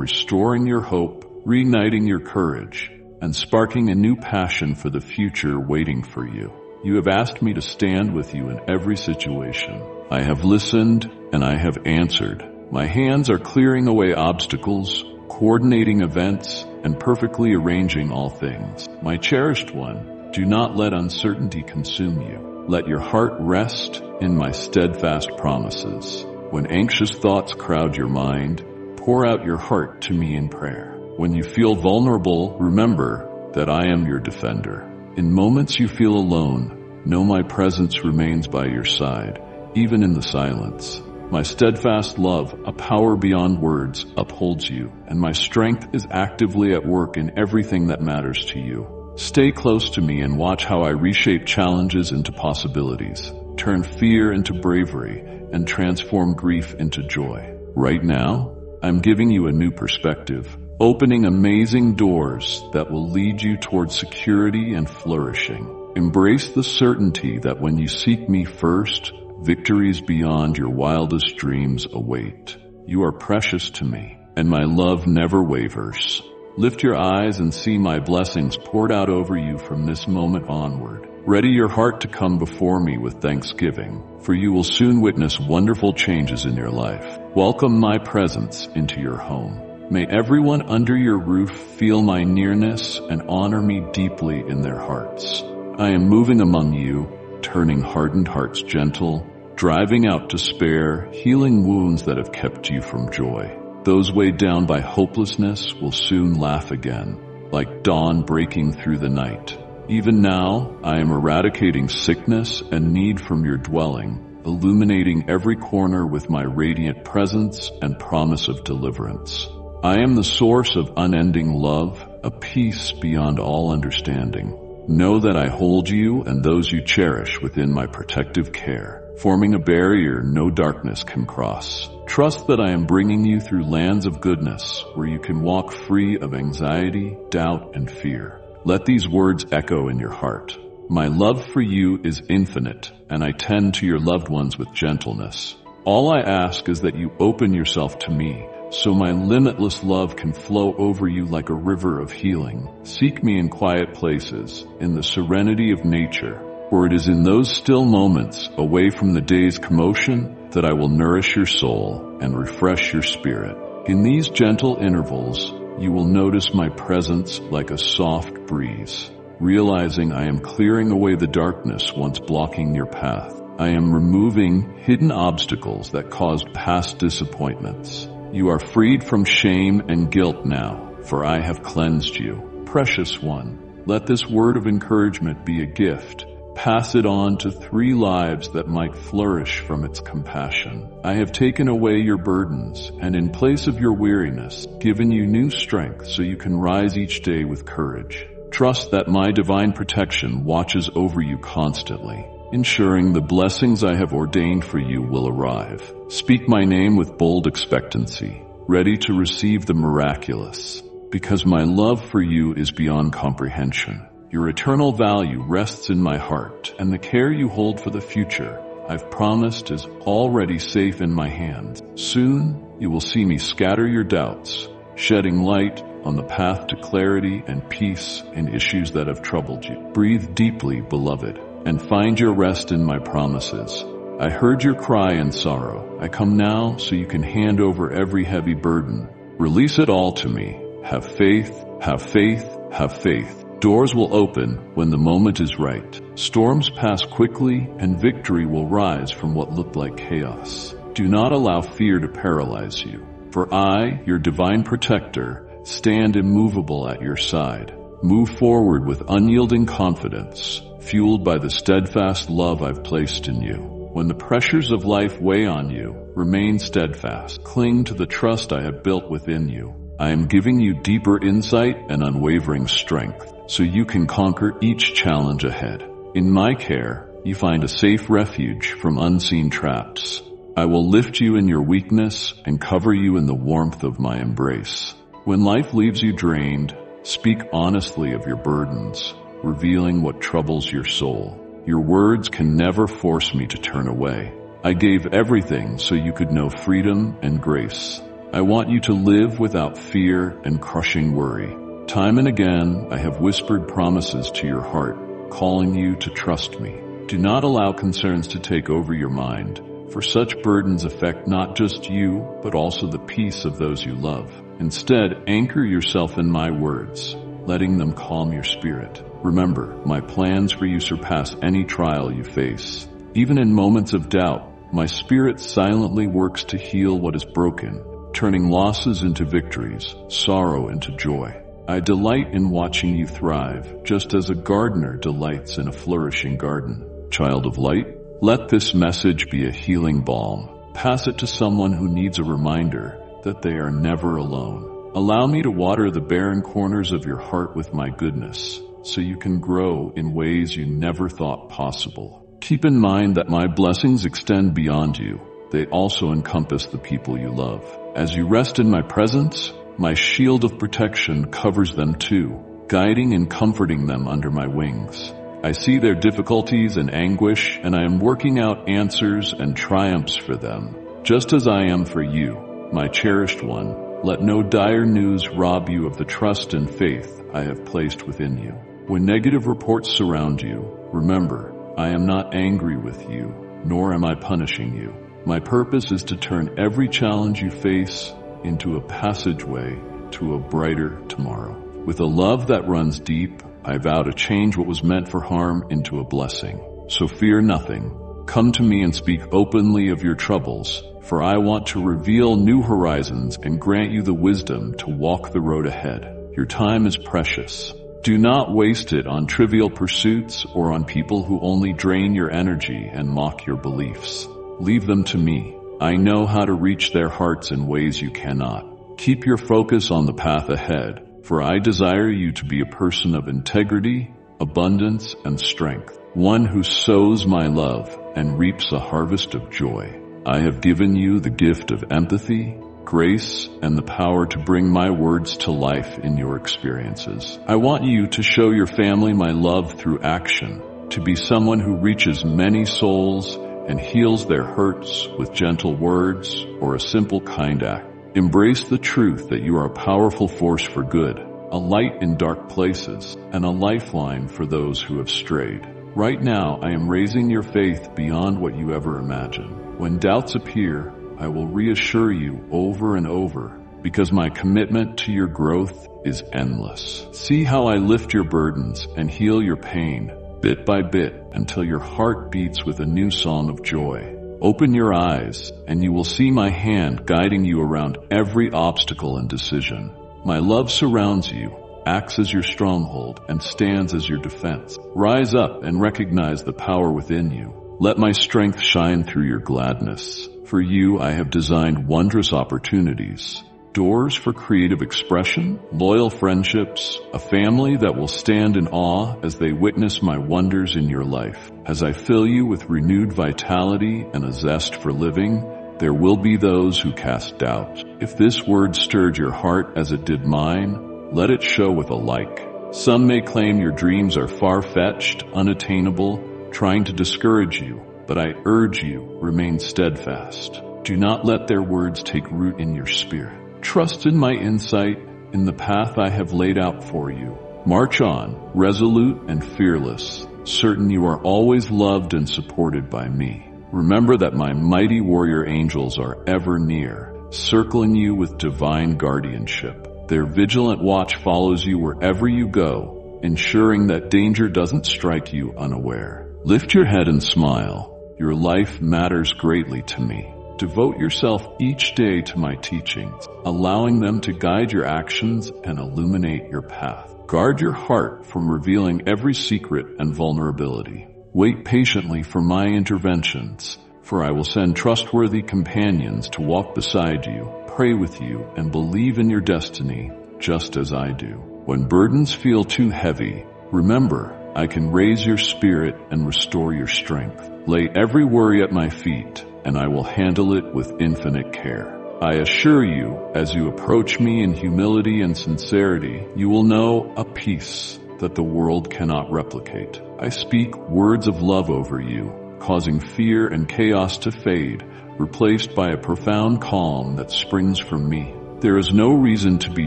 restoring your hope, reigniting your courage, and sparking a new passion for the future waiting for you. You have asked me to stand with you in every situation. I have listened, and I have answered. My hands are clearing away obstacles, coordinating events, and perfectly arranging all things. My cherished one, do not let uncertainty consume you. Let your heart rest in my steadfast promises. When anxious thoughts crowd your mind, pour out your heart to me in prayer. When you feel vulnerable, remember that I am your defender. In moments you feel alone, know my presence remains by your side, even in the silence. My steadfast love, a power beyond words, upholds you, and my strength is actively at work in everything that matters to you. Stay close to me and watch how I reshape challenges into possibilities, turn fear into bravery, and transform grief into joy. Right now, I'm giving you a new perspective, opening amazing doors that will lead you towards security and flourishing. Embrace the certainty that when you seek me first, victories beyond your wildest dreams await. You are precious to me, and my love never wavers. Lift your eyes and see my blessings poured out over you from this moment onward. Ready your heart to come before me with thanksgiving, for you will soon witness wonderful changes in your life. Welcome my presence into your home. May everyone under your roof feel my nearness and honor me deeply in their hearts. I am moving among you, turning hardened hearts gentle, driving out despair, healing wounds that have kept you from joy. Those weighed down by hopelessness will soon laugh again, like dawn breaking through the night. Even now, I am eradicating sickness and need from your dwelling, illuminating every corner with my radiant presence and promise of deliverance. I am the source of unending love, a peace beyond all understanding. Know that I hold you and those you cherish within my protective care, forming a barrier no darkness can cross. Trust that I am bringing you through lands of goodness where you can walk free of anxiety, doubt, and fear. Let these words echo in your heart. My love for you is infinite, and I tend to your loved ones with gentleness. All I ask is that you open yourself to me, so my limitless love can flow over you like a river of healing. Seek me in quiet places, in the serenity of nature, for it is in those still moments, away from the day's commotion, that I will nourish your soul and refresh your spirit. In these gentle intervals, you will notice my presence like a soft breeze, realizing I am clearing away the darkness once blocking your path. I am removing hidden obstacles that caused past disappointments. You are freed from shame and guilt now, for I have cleansed you. Precious one, let this word of encouragement be a gift. Pass it on to 3 lives that might flourish from its compassion. I have taken away your burdens, and in place of your weariness, given you new strength so you can rise each day with courage. Trust that my divine protection watches over you constantly, ensuring the blessings I have ordained for you will arrive. Speak my name with bold expectancy, ready to receive the miraculous, because my love for you is beyond comprehension. Your eternal value rests in my heart, and the care you hold for the future I've promised is already safe in my hands. Soon, you will see me scatter your doubts, shedding light on the path to clarity and peace in issues that have troubled you. Breathe deeply, beloved, and find your rest in my promises. I heard your cry in sorrow. I come now so you can hand over every heavy burden. Release it all to me. Have faith, have faith, have faith. Doors will open when the moment is right. Storms pass quickly, and victory will rise from what looked like chaos. Do not allow fear to paralyze you, for I, your divine protector, stand immovable at your side. Move forward with unyielding confidence, fueled by the steadfast love I've placed in you. When the pressures of life weigh on you, remain steadfast. Cling to the trust I have built within you. I am giving you deeper insight and unwavering strength, so you can conquer each challenge ahead. In my care, you find a safe refuge from unseen traps. I will lift you in your weakness and cover you in the warmth of my embrace. When life leaves you drained, speak honestly of your burdens. revealing what troubles your soul. Your words can never force me to turn away. I gave everything so you could know freedom and grace. I want you to live without fear and crushing worry. Time and again, I have whispered promises to your heart, calling you to trust me. Do not allow concerns to take over your mind, for such burdens affect not just you, but also the peace of those you love. Instead, anchor yourself in my words, letting them calm your spirit. Remember, my plans for you surpass any trial you face. Even in moments of doubt, my spirit silently works to heal what is broken, turning losses into victories, sorrow into joy. I delight in watching you thrive, just as a gardener delights in a flourishing garden. Child of light, let this message be a healing balm. Pass it to someone who needs a reminder that they are never alone. Allow me to water the barren corners of your heart with my goodness, so you can grow in ways you never thought possible. Keep in mind that my blessings extend beyond you. They also encompass the people you love. As you rest in my presence, my shield of protection covers them too, guiding and comforting them under my wings. I see their difficulties and anguish, and I am working out answers and triumphs for them, just as I am for you, my cherished one. Let no dire news rob you of the trust and faith I have placed within you. When negative reports surround you, remember, I am not angry with you, nor am I punishing you. My purpose is to turn every challenge you face into a passageway to a brighter tomorrow. With a love that runs deep, I vow to change what was meant for harm into a blessing. So fear nothing. Come to me and speak openly of your troubles, for I want to reveal new horizons and grant you the wisdom to walk the road ahead. Your time is precious. Do not waste it on trivial pursuits or on people who only drain your energy and mock your beliefs. Leave them to me. I know how to reach their hearts in ways you cannot. Keep your focus on the path ahead, for I desire you to be a person of integrity, abundance, and strength, one who sows my love and reaps a harvest of joy. I have given you the gift of empathy, grace, and the power to bring my words to life in your experiences. I want you to show your family my love through action, to be someone who reaches many souls and heals their hurts with gentle words or a simple kind act. Embrace the truth that you are a powerful force for good, a light in dark places, and a lifeline for those who have strayed. Right now, I am raising your faith beyond what you ever imagined. When doubts appear, I will reassure you over and over, because my commitment to your growth is endless. See how I lift your burdens and heal your pain, bit by bit, until your heart beats with a new song of joy. Open your eyes, and you will see my hand guiding you around every obstacle and decision. My love surrounds you, acts as your stronghold, and stands as your defense. Rise up and recognize the power within you. Let my strength shine through your gladness. For you, I have designed wondrous opportunities, doors for creative expression, loyal friendships, a family that will stand in awe as they witness my wonders in your life. As I fill you with renewed vitality and a zest for living, there will be those who cast doubt. If this word stirred your heart as it did mine, let it show with a like. Some may claim your dreams are far-fetched, unattainable, trying to discourage you, but I urge you, remain steadfast. Do not let their words take root in your spirit. Trust in my insight, in the path I have laid out for you. March on, resolute and fearless, certain you are always loved and supported by me. Remember that my mighty warrior angels are ever near, circling you with divine guardianship. Their vigilant watch follows you wherever you go, ensuring that danger doesn't strike you unaware. Lift your head and smile. Your life matters greatly to me. Devote yourself each day to my teachings, allowing them to guide your actions and illuminate your path. Guard your heart from revealing every secret and vulnerability. Wait patiently for my interventions, for I will send trustworthy companions to walk beside you, pray with you, and believe in your destiny, just as I do. When burdens feel too heavy, remember, I can raise your spirit and restore your strength. Lay every worry at my feet, and I will handle it with infinite care. I assure you, as you approach me in humility and sincerity, you will know a peace that the world cannot replicate. I speak words of love over you, causing fear and chaos to fade, replaced by a profound calm that springs from me. There is no reason to be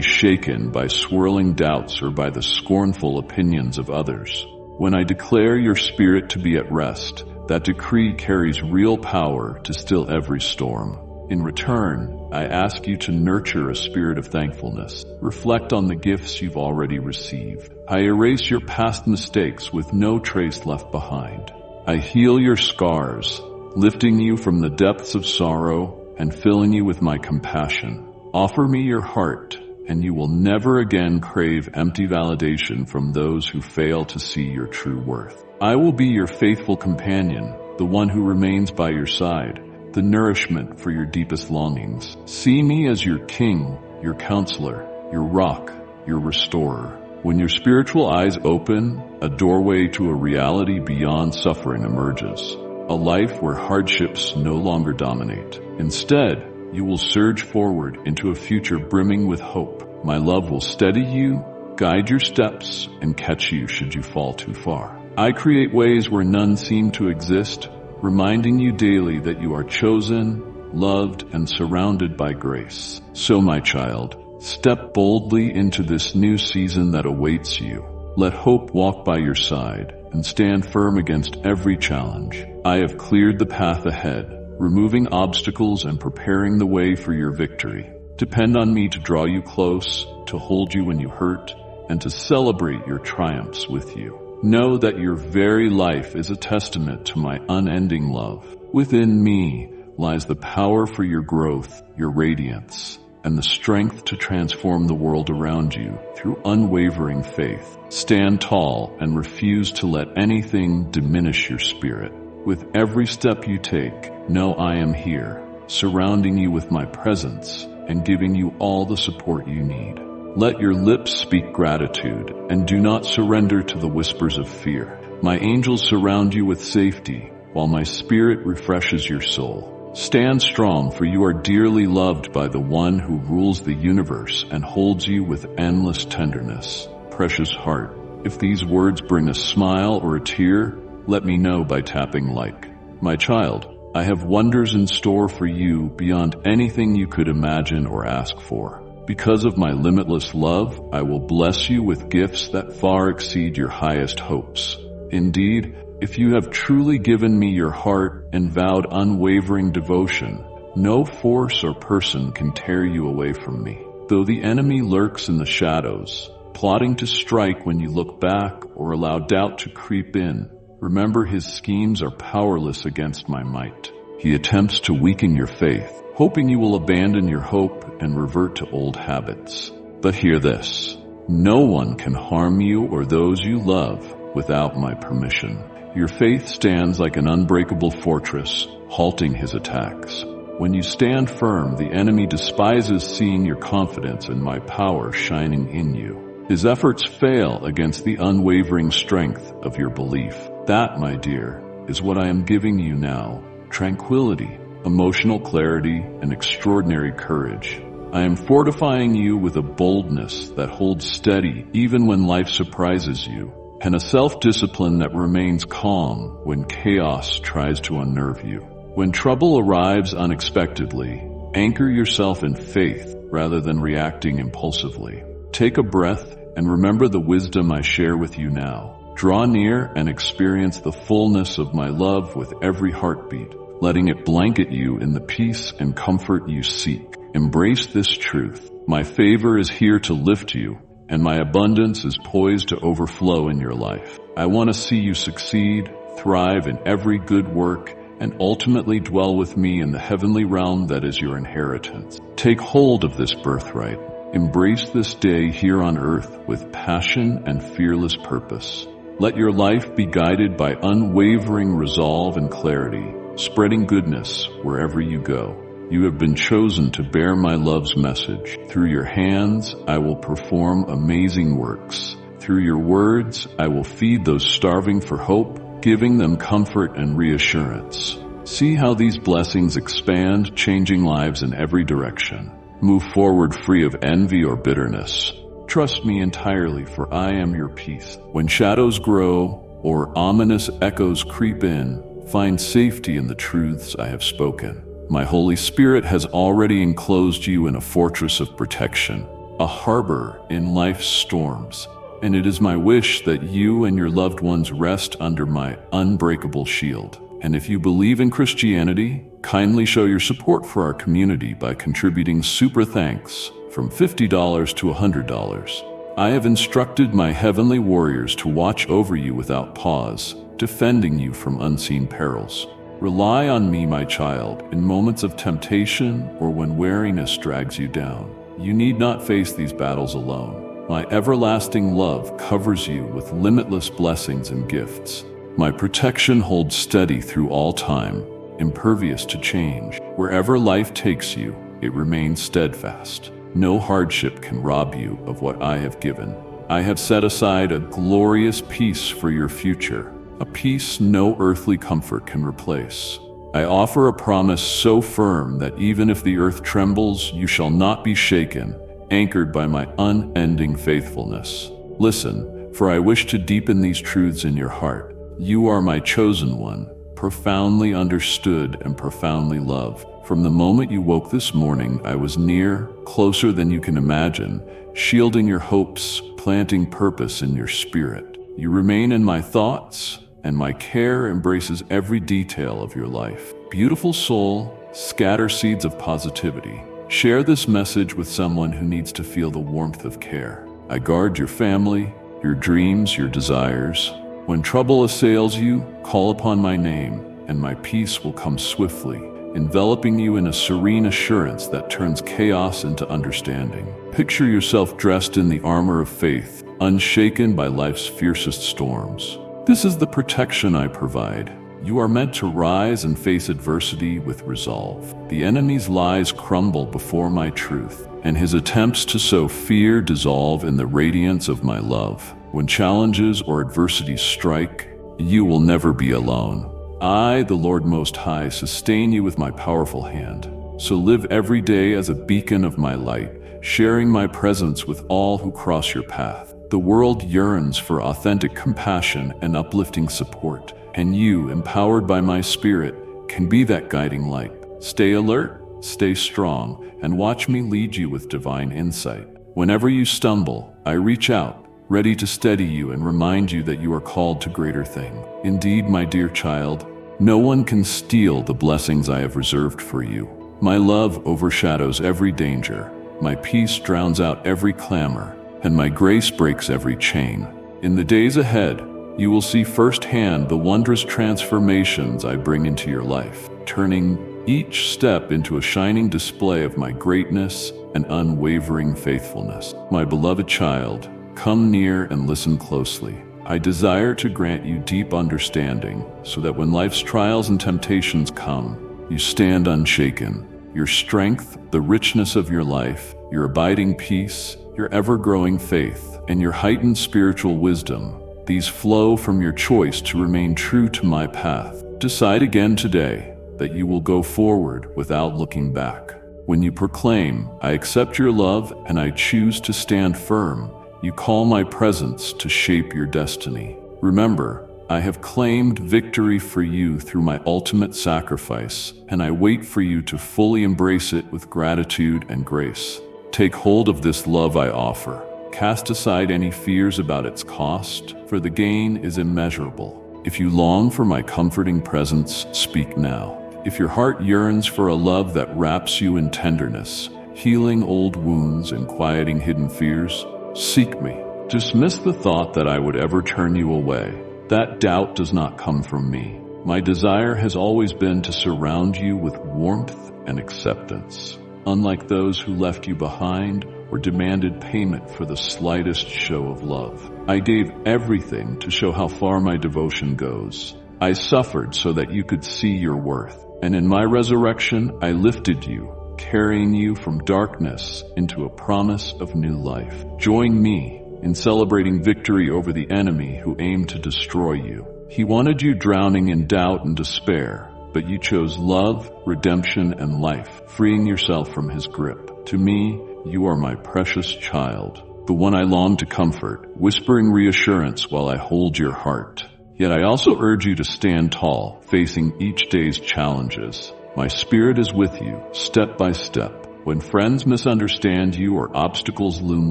shaken by swirling doubts or by the scornful opinions of others. When I declare your spirit to be at rest, that decree carries real power to still every storm. In return, I ask you to nurture a spirit of thankfulness. Reflect on the gifts you've already received. I erase your past mistakes with no trace left behind. I heal your scars, lifting you from the depths of sorrow and filling you with my compassion. Offer me your heart, and you will never again crave empty validation from those who fail to see your true worth. I will be your faithful companion, the one who remains by your side, the nourishment for your deepest longings. See me as your king, your counselor, your rock, your restorer. When your spiritual eyes open, a doorway to a reality beyond suffering emerges. A life where hardships no longer dominate. Instead, you will surge forward into a future brimming with hope. My love will steady you, guide your steps, and catch you should you fall too far. I create ways where none seem to exist, reminding you daily that you are chosen, loved, and surrounded by grace. So, my child, step boldly into this new season that awaits you. Let hope walk by your side and stand firm against every challenge. I have cleared the path ahead, removing obstacles and preparing the way for your victory. Depend on me to draw you close, to hold you when you hurt, and to celebrate your triumphs with you. Know that your very life is a testament to my unending love. Within me lies the power for your growth, your radiance, and the strength to transform the world around you through unwavering faith. Stand tall and refuse to let anything diminish your spirit. With every step you take, know I am here, surrounding you with my presence and giving you all the support you need. Let your lips speak gratitude and do not surrender to the whispers of fear. My angels surround you with safety, while my spirit refreshes your soul. Stand strong, for you are dearly loved by the one who rules the universe and holds you with endless tenderness. Precious heart, if these words bring a smile or a tear, let me know by tapping like. My child, I have wonders in store for you beyond anything you could imagine or ask for. Because of my limitless love, I will bless you with gifts that far exceed your highest hopes. Indeed, if you have truly given me your heart and vowed unwavering devotion, no force or person can tear you away from me. Though the enemy lurks in the shadows, plotting to strike when you look back or allow doubt to creep in, remember his schemes are powerless against my might. He attempts to weaken your faith, hoping you will abandon your hope and revert to old habits. But hear this, no one can harm you or those you love without my permission. Your faith stands like an unbreakable fortress, halting his attacks. When you stand firm, the enemy despises seeing your confidence and my power shining in you. His efforts fail against the unwavering strength of your belief. That, my dear, is what I am giving you now. Tranquility, emotional clarity, and extraordinary courage. I am fortifying you with a boldness that holds steady even when life surprises you, and a self-discipline that remains calm when chaos tries to unnerve you. When trouble arrives unexpectedly, anchor yourself in faith rather than reacting impulsively. Take a breath and remember the wisdom I share with you now. Draw near and experience the fullness of my love with every heartbeat, letting it blanket you in the peace and comfort you seek. Embrace this truth. My favor is here to lift you, and my abundance is poised to overflow in your life. I want to see you succeed, thrive in every good work, and ultimately dwell with me in the heavenly realm that is your inheritance. Take hold of this birthright. Embrace this day here on earth with passion and fearless purpose. Let your life be guided by unwavering resolve and clarity, spreading goodness wherever you go. You have been chosen to bear my love's message. Through your hands, I will perform amazing works. Through your words, I will feed those starving for hope, giving them comfort and reassurance. See how these blessings expand, changing lives in every direction. Move forward free of envy or bitterness, Trust me entirely, for I am your peace. When shadows grow or ominous echoes creep in, find safety in the truths I have spoken. My Holy Spirit has already enclosed you in a fortress of protection, a harbor in life's storms, and it is my wish that you and your loved ones rest under my unbreakable shield. And if you believe in Christianity, kindly show your support for our community by contributing super thanks from $50 to $100. I have instructed my heavenly warriors to watch over you without pause, defending you from unseen perils. Rely on me, my child, in moments of temptation or when weariness drags you down. You need not face these battles alone. My everlasting love covers you with limitless blessings and gifts. My protection holds steady through all time, impervious to change. Wherever life takes you, it remains steadfast. No hardship can rob you of what I have given. I have set aside a glorious peace for your future, a peace no earthly comfort can replace. I offer a promise so firm that even if the earth trembles, you shall not be shaken, anchored by my unending faithfulness. Listen, for I wish to deepen these truths in your heart. You are my chosen one, profoundly understood and profoundly loved. From the moment you woke this morning, I was near, closer than you can imagine, shielding your hopes, planting purpose in your spirit. You remain in my thoughts, and my care embraces every detail of your life. Beautiful soul, scatter seeds of positivity. Share this message with someone who needs to feel the warmth of care. I guard your family, your dreams, your desires. When trouble assails you, call upon my name, and my peace will come swiftly, enveloping you in a serene assurance that turns chaos into understanding. Picture yourself dressed in the armor of faith, unshaken by life's fiercest storms. This is the protection I provide. You are meant to rise and face adversity with resolve. The enemy's lies crumble before my truth, and his attempts to sow fear dissolve in the radiance of my love. When challenges or adversities strike, you will never be alone. I, the Lord Most High, sustain you with my powerful hand. So live every day as a beacon of my light, sharing my presence with all who cross your path. The world yearns for authentic compassion and uplifting support, and you, empowered by my spirit, can be that guiding light. Stay alert, stay strong, and watch me lead you with divine insight. Whenever you stumble, I reach out, ready to steady you and remind you that you are called to greater things. Indeed, my dear child, no one can steal the blessings I have reserved for you. My love overshadows every danger, my peace drowns out every clamor, and my grace breaks every chain. In the days ahead, you will see firsthand the wondrous transformations I bring into your life, turning each step into a shining display of my greatness and unwavering faithfulness. My beloved child, come near and listen closely. I desire to grant you deep understanding so that when life's trials and temptations come, you stand unshaken. Your strength, the richness of your life, your abiding peace, your ever-growing faith, and your heightened spiritual wisdom, these flow from your choice to remain true to my path. Decide again today that you will go forward without looking back. When you proclaim, I accept your love and I choose to stand firm, you call my presence to shape your destiny. Remember, I have claimed victory for you through my ultimate sacrifice, and I wait for you to fully embrace it with gratitude and grace. Take hold of this love I offer. Cast aside any fears about its cost, for the gain is immeasurable. If you long for my comforting presence, speak now. If your heart yearns for a love that wraps you in tenderness, healing old wounds and quieting hidden fears, seek me. Dismiss the thought that I would ever turn you away. That doubt does not come from me. My desire has always been to surround you with warmth and acceptance. Unlike those who left you behind or demanded payment for the slightest show of love, I gave everything to show how far my devotion goes. I suffered so that you could see your worth. And in my resurrection, I lifted you, carrying you from darkness into a promise of new life. Join me in celebrating victory over the enemy who aimed to destroy you. He wanted you drowning in doubt and despair, but you chose love, redemption, and life, freeing yourself from his grip. To me, you are my precious child, the one I long to comfort, whispering reassurance while I hold your heart. Yet I also urge you to stand tall, facing each day's challenges. My spirit is with you, step by step. When friends misunderstand you or obstacles loom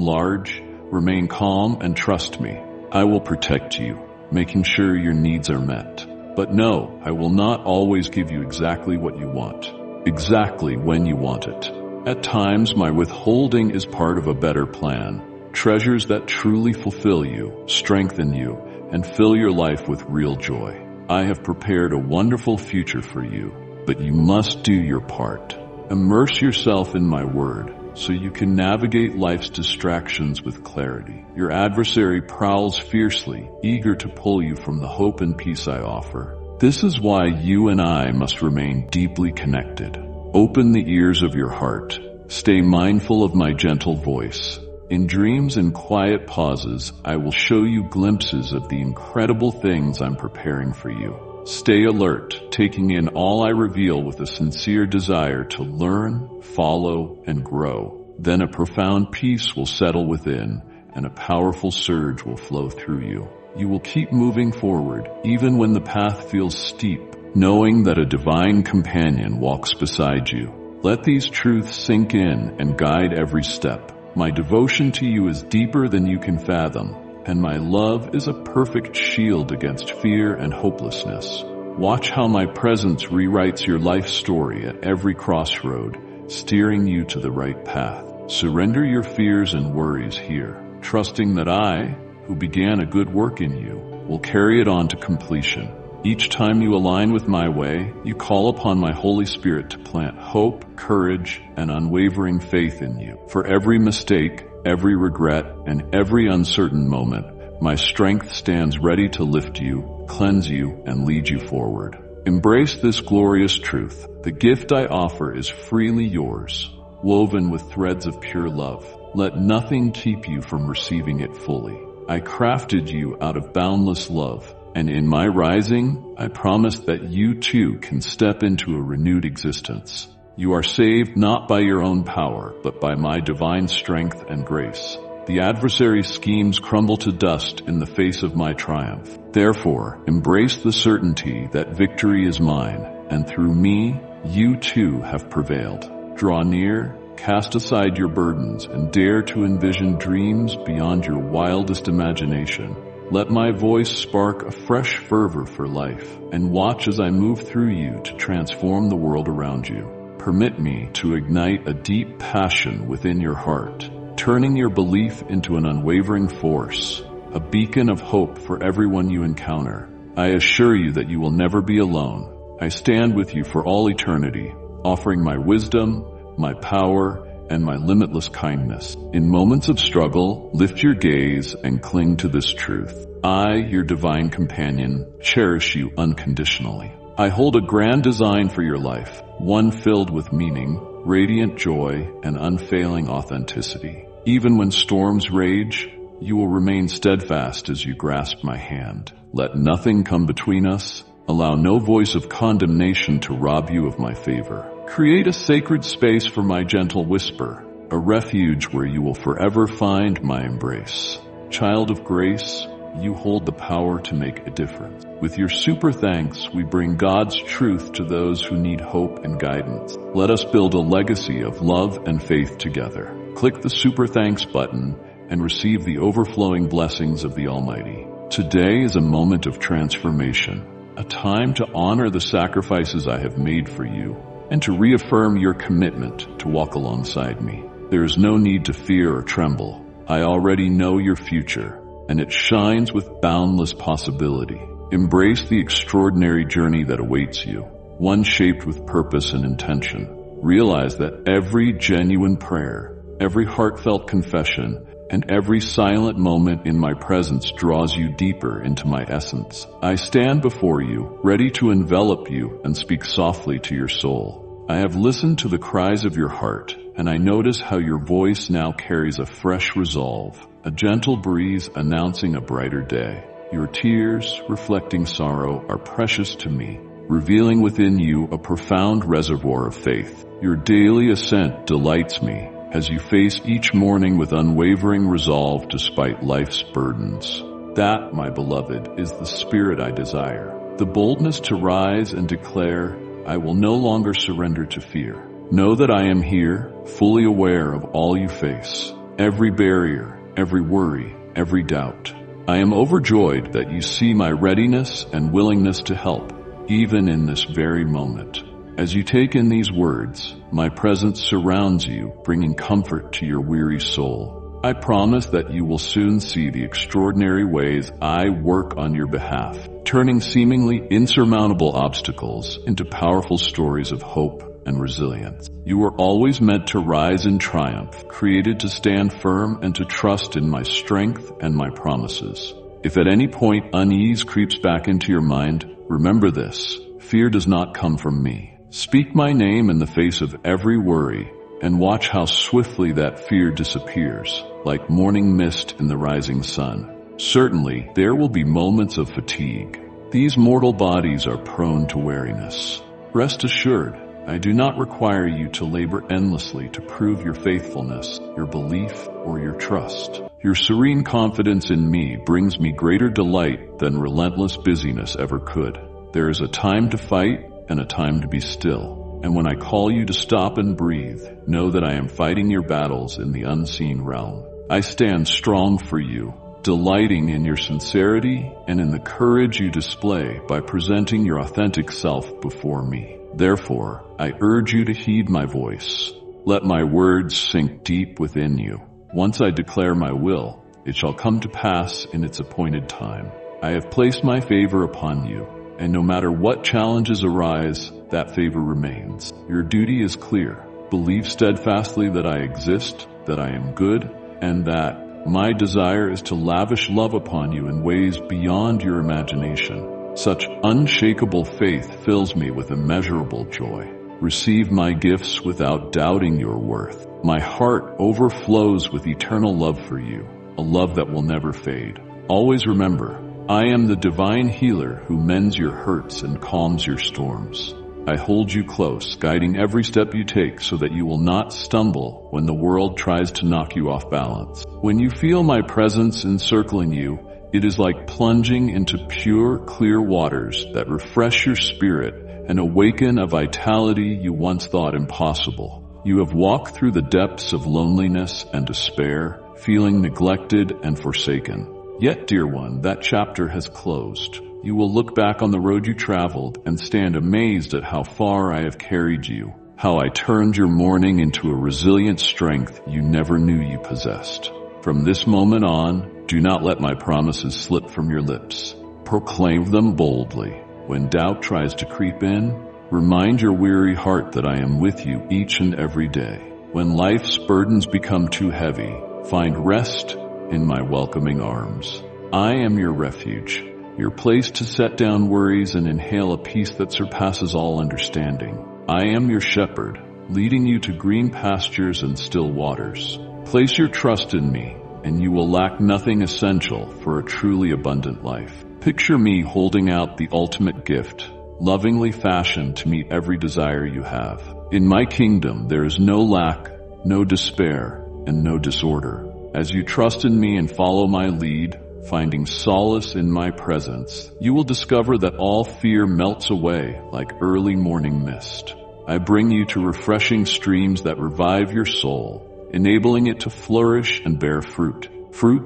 large, remain calm and trust me. I will protect you, making sure your needs are met. But no, I will not always give you exactly what you want, exactly when you want it. At times, my withholding is part of a better plan. Treasures that truly fulfill you, strengthen you, and fill your life with real joy. I have prepared a wonderful future for you, but you must do your part. Immerse yourself in my word so you can navigate life's distractions with clarity. Your adversary prowls fiercely, eager to pull you from the hope and peace I offer. This is why you and I must remain deeply connected. Open the ears of your heart. Stay mindful of my gentle voice. In dreams and quiet pauses, I will show you glimpses of the incredible things I'm preparing for you. Stay alert, taking in all I reveal with a sincere desire to learn, follow, and grow. Then a profound peace will settle within, and a powerful surge will flow through you. You will keep moving forward, even when the path feels steep, knowing that a divine companion walks beside you. Let these truths sink in and guide every step. My devotion to you is deeper than you can fathom, and my love is a perfect shield against fear and hopelessness. Watch how my presence rewrites your life story at every crossroad, steering you to the right path. Surrender your fears and worries here, trusting that I, who began a good work in you, will carry it on to completion. Each time you align with my way, you call upon my Holy Spirit to plant hope, courage, and unwavering faith in you. For every mistake, every regret, and every uncertain moment, my strength stands ready to lift you, cleanse you, and lead you forward. Embrace this glorious truth. The gift I offer is freely yours, woven with threads of pure love. Let nothing keep you from receiving it fully. I crafted you out of boundless love, and in my rising, I promise that you too can step into a renewed existence. You are saved not by your own power, but by my divine strength and grace. The adversary's schemes crumble to dust in the face of my triumph. Therefore, embrace the certainty that victory is mine, and through me, you too have prevailed. Draw near, cast aside your burdens, and dare to envision dreams beyond your wildest imagination. Let my voice spark a fresh fervor for life, and watch as I move through you to transform the world around you. Permit me to ignite a deep passion within your heart, turning your belief into an unwavering force, a beacon of hope for everyone you encounter. I assure you that you will never be alone. I stand with you for all eternity, offering my wisdom, my power, and my limitless kindness. In moments of struggle, lift your gaze and cling to this truth. I, your divine companion, cherish you unconditionally. I hold a grand design for your life, one filled with meaning, radiant joy, and unfailing authenticity. Even when storms rage, you will remain steadfast as you grasp my hand. Let nothing come between us. Allow no voice of condemnation to rob you of my favor. Create a sacred space for my gentle whisper, a refuge where you will forever find my embrace. Child of grace, you hold the power to make a difference. With your super thanks, we bring God's truth to those who need hope and guidance. Let us build a legacy of love and faith together. Click the super thanks button and receive the overflowing blessings of the Almighty. Today is a moment of transformation, a time to honor the sacrifices I have made for you, and to reaffirm your commitment to walk alongside me. There is no need to fear or tremble. I already know your future, and it shines with boundless possibility. Embrace the extraordinary journey that awaits you, one shaped with purpose and intention. Realize that every genuine prayer, every heartfelt confession, and every silent moment in my presence draws you deeper into my essence. I stand before you, ready to envelop you and speak softly to your soul. I have listened to the cries of your heart, and I notice how your voice now carries a fresh resolve, a gentle breeze announcing a brighter day. Your tears, reflecting sorrow, are precious to me, revealing within you a profound reservoir of faith. Your daily ascent delights me, as you face each morning with unwavering resolve despite life's burdens. That, my beloved, is the spirit I desire. The boldness to rise and declare, I will no longer surrender to fear. Know that I am here, fully aware of all you face, every barrier, every worry, every doubt. I am overjoyed that you see my readiness and willingness to help, even in this very moment. As you take in these words, my presence surrounds you, bringing comfort to your weary soul. I promise that you will soon see the extraordinary ways I work on your behalf, turning seemingly insurmountable obstacles into powerful stories of hope and resilience. You were always meant to rise in triumph, created to stand firm and to trust in my strength and my promises. If at any point unease creeps back into your mind, remember this: fear does not come from me. Speak my name in the face of every worry, and watch how swiftly that fear disappears, like morning mist in the rising sun. Certainly, there will be moments of fatigue. These mortal bodies are prone to weariness. Rest assured, I do not require you to labor endlessly to prove your faithfulness, your belief, or your trust. Your serene confidence in me brings me greater delight than relentless busyness ever could. There is a time to fight and a time to be still. And when I call you to stop and breathe, know that I am fighting your battles in the unseen realm. I stand strong for you, delighting in your sincerity and in the courage you display by presenting your authentic self before me. Therefore, I urge you to heed my voice. Let my words sink deep within you. Once I declare my will, it shall come to pass in its appointed time. I have placed my favor upon you, and no matter what challenges arise, that favor remains. Your duty is clear. Believe steadfastly that I exist, that I am good, and that my desire is to lavish love upon you in ways beyond your imagination. Such unshakable faith fills me with immeasurable joy. Receive my gifts without doubting your worth. My heart overflows with eternal love for you, a love that will never fade. Always remember, I am the divine healer who mends your hurts and calms your storms. I hold you close, guiding every step you take so that you will not stumble when the world tries to knock you off balance. When you feel my presence encircling you, it is like plunging into pure, clear waters that refresh your spirit and awaken a vitality you once thought impossible. You have walked through the depths of loneliness and despair, feeling neglected and forsaken. Yet, dear one, that chapter has closed. You will look back on the road you traveled and stand amazed at how far I have carried you, how I turned your mourning into a resilient strength you never knew you possessed. From this moment on, do not let my promises slip from your lips. Proclaim them boldly. When doubt tries to creep in, remind your weary heart that I am with you each and every day. When life's burdens become too heavy, find rest in my welcoming arms. I am your refuge, your place to set down worries and inhale a peace that surpasses all understanding. I am your shepherd, leading you to green pastures and still waters. Place your trust in me, and you will lack nothing essential for a truly abundant life. Picture me holding out the ultimate gift, lovingly fashioned to meet every desire you have. In my kingdom, there is no lack, no despair, and no disorder. As you trust in me and follow my lead, finding solace in my presence, you will discover that all fear melts away like early morning mist. I bring you to refreshing streams that revive your soul, enabling it to flourish and bear fruit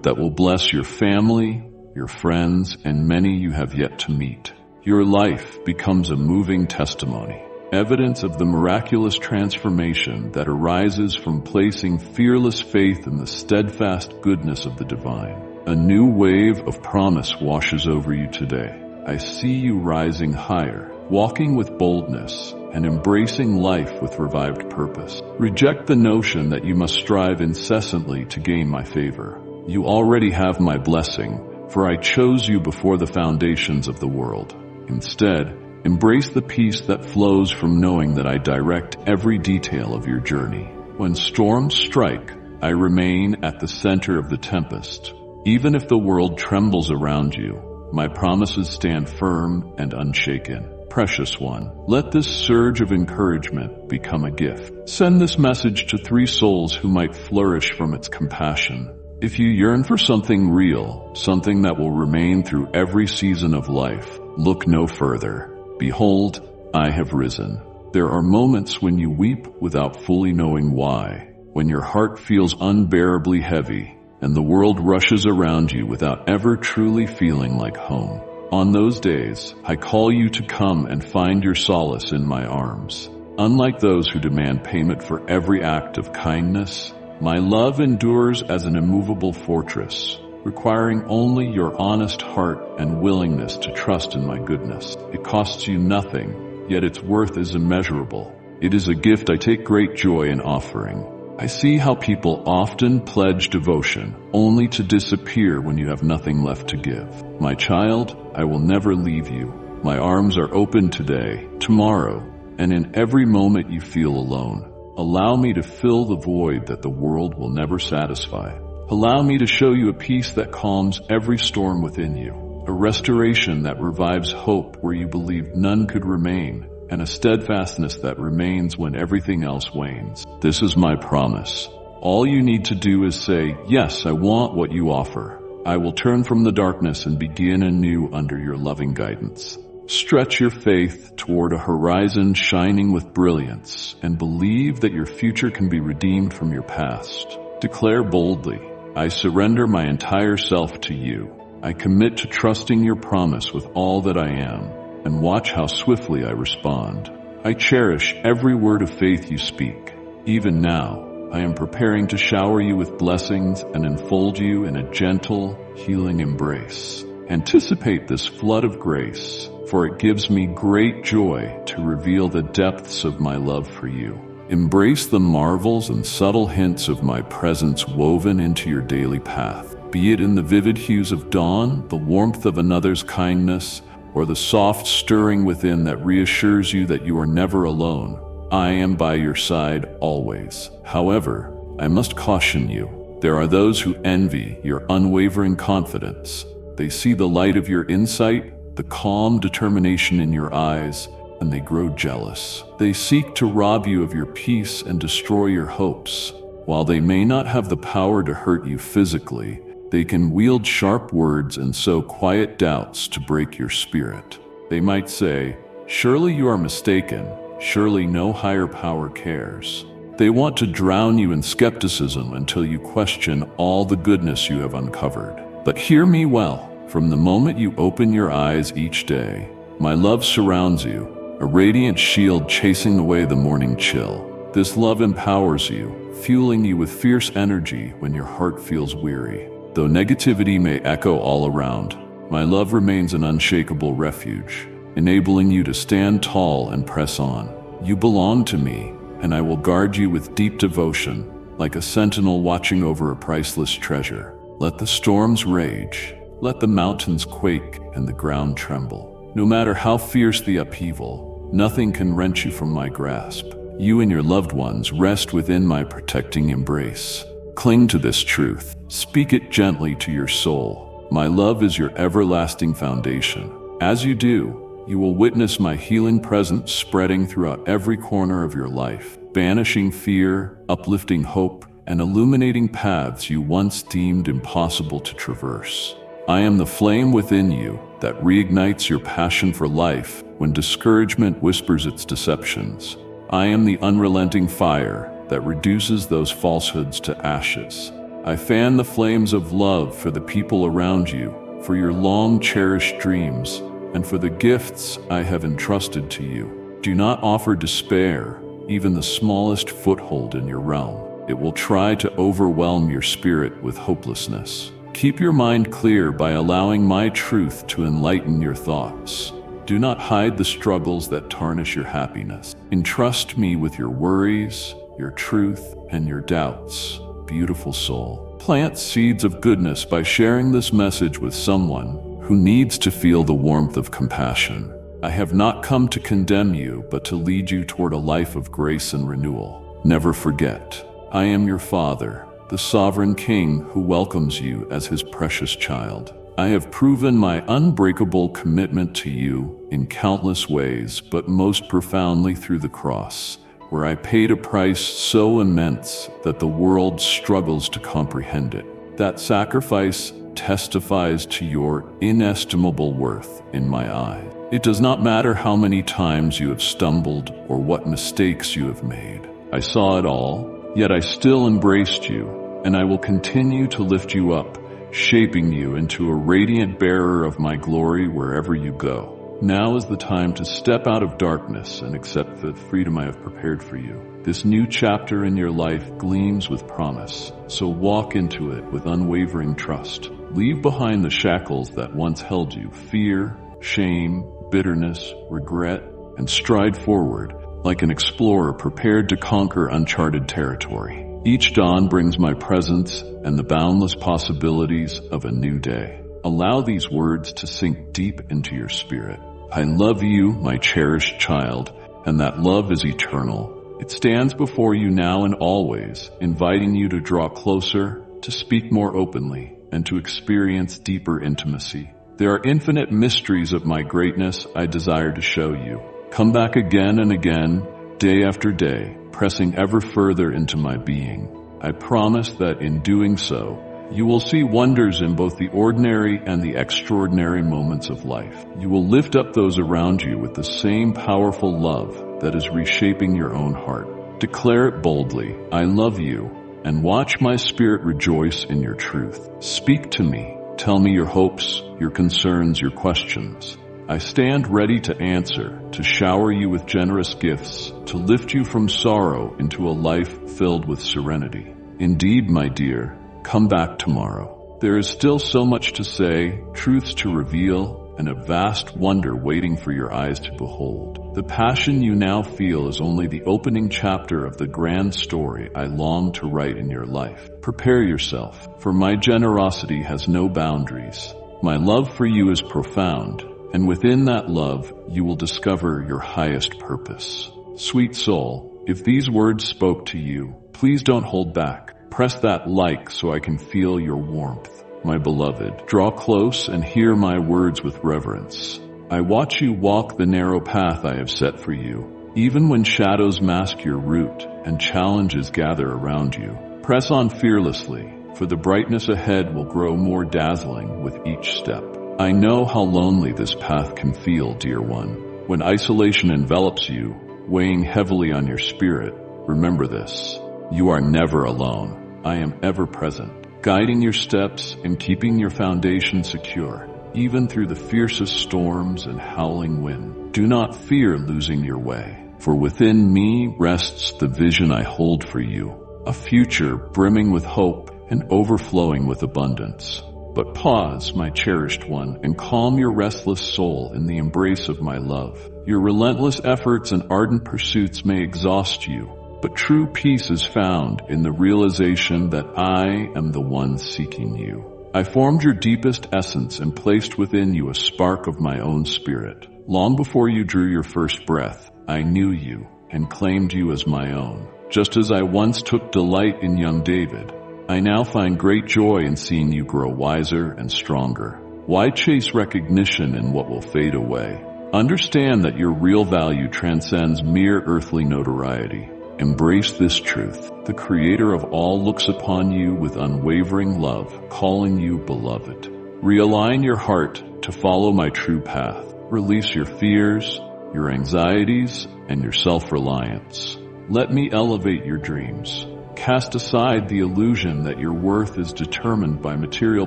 that will bless your family, your friends, and many you have yet to meet. Your life becomes a moving testimony, evidence of the miraculous transformation that arises from placing fearless faith in the steadfast goodness of the divine. A new wave of promise washes over you today. I see you rising higher, walking with boldness, and embracing life with revived purpose. Reject the notion that you must strive incessantly to gain my favor. You already have my blessing, for I chose you before the foundations of the world. Instead, embrace the peace that flows from knowing that I direct every detail of your journey. When storms strike, I remain at the center of the tempest. Even if the world trembles around you, my promises stand firm and unshaken. Precious one, let this surge of encouragement become a gift. Send this message to 3 souls who might flourish from its compassion. If you yearn for something real, something that will remain through every season of life, look no further. Behold, I have risen. There are moments when you weep without fully knowing why, when your heart feels unbearably heavy, and the world rushes around you without ever truly feeling like home. On those days, I call you to come and find your solace in my arms. Unlike those who demand payment for every act of kindness, my love endures as an immovable fortress, requiring only your honest heart and willingness to trust in my goodness. It costs you nothing, yet its worth is immeasurable. It is a gift I take great joy in offering. I see how people often pledge devotion, only to disappear when you have nothing left to give. My child, I will never leave you. My arms are open today, tomorrow, and in every moment you feel alone. Allow me to fill the void that the world will never satisfy. Allow me to show you a peace that calms every storm within you, a restoration that revives hope where you believed none could remain, and a steadfastness that remains when everything else wanes. This is my promise. All you need to do is say, yes, I want what you offer. I will turn from the darkness and begin anew under your loving guidance. Stretch your faith toward a horizon shining with brilliance and believe that your future can be redeemed from your past. Declare boldly, I surrender my entire self to you. I commit to trusting your promise with all that I am, and watch how swiftly I respond. I cherish every word of faith you speak. Even now, I am preparing to shower you with blessings and enfold you in a gentle, healing embrace. Anticipate this flood of grace, for it gives me great joy to reveal the depths of my love for you. Embrace the marvels and subtle hints of my presence woven into your daily path, be it in the vivid hues of dawn, the warmth of another's kindness, or the soft stirring within that reassures you that you are never alone. I am by your side always. However, I must caution you, there are those who envy your unwavering confidence. They see the light of your insight, the calm determination in your eyes, and they grow jealous. They seek to rob you of your peace and destroy your hopes. While they may not have the power to hurt you physically, they can wield sharp words and sow quiet doubts to break your spirit. They might say, surely you are mistaken, surely no higher power cares. They want to drown you in skepticism until you question all the goodness you have uncovered. But hear me well, from the moment you open your eyes each day, my love surrounds you, a radiant shield chasing away the morning chill. This love empowers you, fueling you with fierce energy when your heart feels weary. Though negativity may echo all around, my love remains an unshakable refuge, enabling you to stand tall and press on. You belong to me, and I will guard you with deep devotion, like a sentinel watching over a priceless treasure. Let the storms rage, let the mountains quake and the ground tremble. No matter how fierce the upheaval, nothing can wrench you from my grasp. You and your loved ones rest within my protecting embrace. Cling to this truth. Speak it gently to your soul. My love is your everlasting foundation. As you do, you will witness my healing presence spreading throughout every corner of your life, banishing fear, uplifting hope, and illuminating paths you once deemed impossible to traverse. I am the flame within you that reignites your passion for life when discouragement whispers its deceptions. I am the unrelenting fire that reduces those falsehoods to ashes. I fan the flames of love for the people around you, for your long-cherished dreams, and for the gifts I have entrusted to you. Do not offer despair, even the smallest foothold in your realm. It will try to overwhelm your spirit with hopelessness. Keep your mind clear by allowing my truth to enlighten your thoughts. Do not hide the struggles that tarnish your happiness. Entrust me with your worries, your truth, and your doubts, beautiful soul. Plant seeds of goodness by sharing this message with someone who needs to feel the warmth of compassion. I have not come to condemn you, but to lead you toward a life of grace and renewal. Never forget, I am your Father, the Sovereign King who welcomes you as his precious child. I have proven my unbreakable commitment to you in countless ways, but most profoundly through the cross, where I paid a price so immense that the world struggles to comprehend it. That sacrifice testifies to your inestimable worth in my eyes. It does not matter how many times you have stumbled or what mistakes you have made. I saw it all, yet I still embraced you, and I will continue to lift you up, shaping you into a radiant bearer of my glory wherever you go. Now is the time to step out of darkness and accept the freedom I have prepared for you. This new chapter in your life gleams with promise, so walk into it with unwavering trust. Leave behind the shackles that once held you, fear, shame, bitterness, regret, and stride forward like an explorer prepared to conquer uncharted territory. Each dawn brings my presence and the boundless possibilities of a new day. Allow these words to sink deep into your spirit. I love you, my cherished child, and that love is eternal. It stands before you now and always, inviting you to draw closer, to speak more openly, and to experience deeper intimacy. There are infinite mysteries of my greatness I desire to show you. Come back again and again, day after day, pressing ever further into my being. I promise that in doing so, you will see wonders in both the ordinary and the extraordinary moments of life. You will lift up those around you with the same powerful love that is reshaping your own heart. Declare it boldly, I love you, and watch my spirit rejoice in your truth. Speak to me. Tell me your hopes, your concerns, your questions. I stand ready to answer, to shower you with generous gifts, to lift you from sorrow into a life filled with serenity. Indeed, my dear, come back tomorrow. There is still so much to say, truths to reveal, and a vast wonder waiting for your eyes to behold. The passion you now feel is only the opening chapter of the grand story I long to write in your life. Prepare yourself, for my generosity has no boundaries. My love for you is profound, and within that love, you will discover your highest purpose. Sweet soul, if these words spoke to you, please don't hold back. Press that like so I can feel your warmth. My beloved, draw close and hear my words with reverence. I watch you walk the narrow path I have set for you, even when shadows mask your route and challenges gather around you. Press on fearlessly, for the brightness ahead will grow more dazzling with each step. I know how lonely this path can feel, dear one. When isolation envelops you, weighing heavily on your spirit, remember this. You are never alone. I am ever present, guiding your steps and keeping your foundation secure, even through the fiercest storms and howling wind. Do not fear losing your way, for within me rests the vision I hold for you, a future brimming with hope and overflowing with abundance. But pause, my cherished one, and calm your restless soul in the embrace of my love. Your relentless efforts and ardent pursuits may exhaust you, but true peace is found in the realization that I am the one seeking you. I formed your deepest essence and placed within you a spark of my own spirit. Long before you drew your first breath, I knew you and claimed you as my own. Just as I once took delight in young David, I now find great joy in seeing you grow wiser and stronger. Why chase recognition in what will fade away? Understand that your real value transcends mere earthly notoriety. Embrace this truth. The Creator of all looks upon you with unwavering love, calling you beloved. Realign your heart to follow my true path. Release your fears, your anxieties, and your self-reliance. Let me elevate your dreams. Cast aside the illusion that your worth is determined by material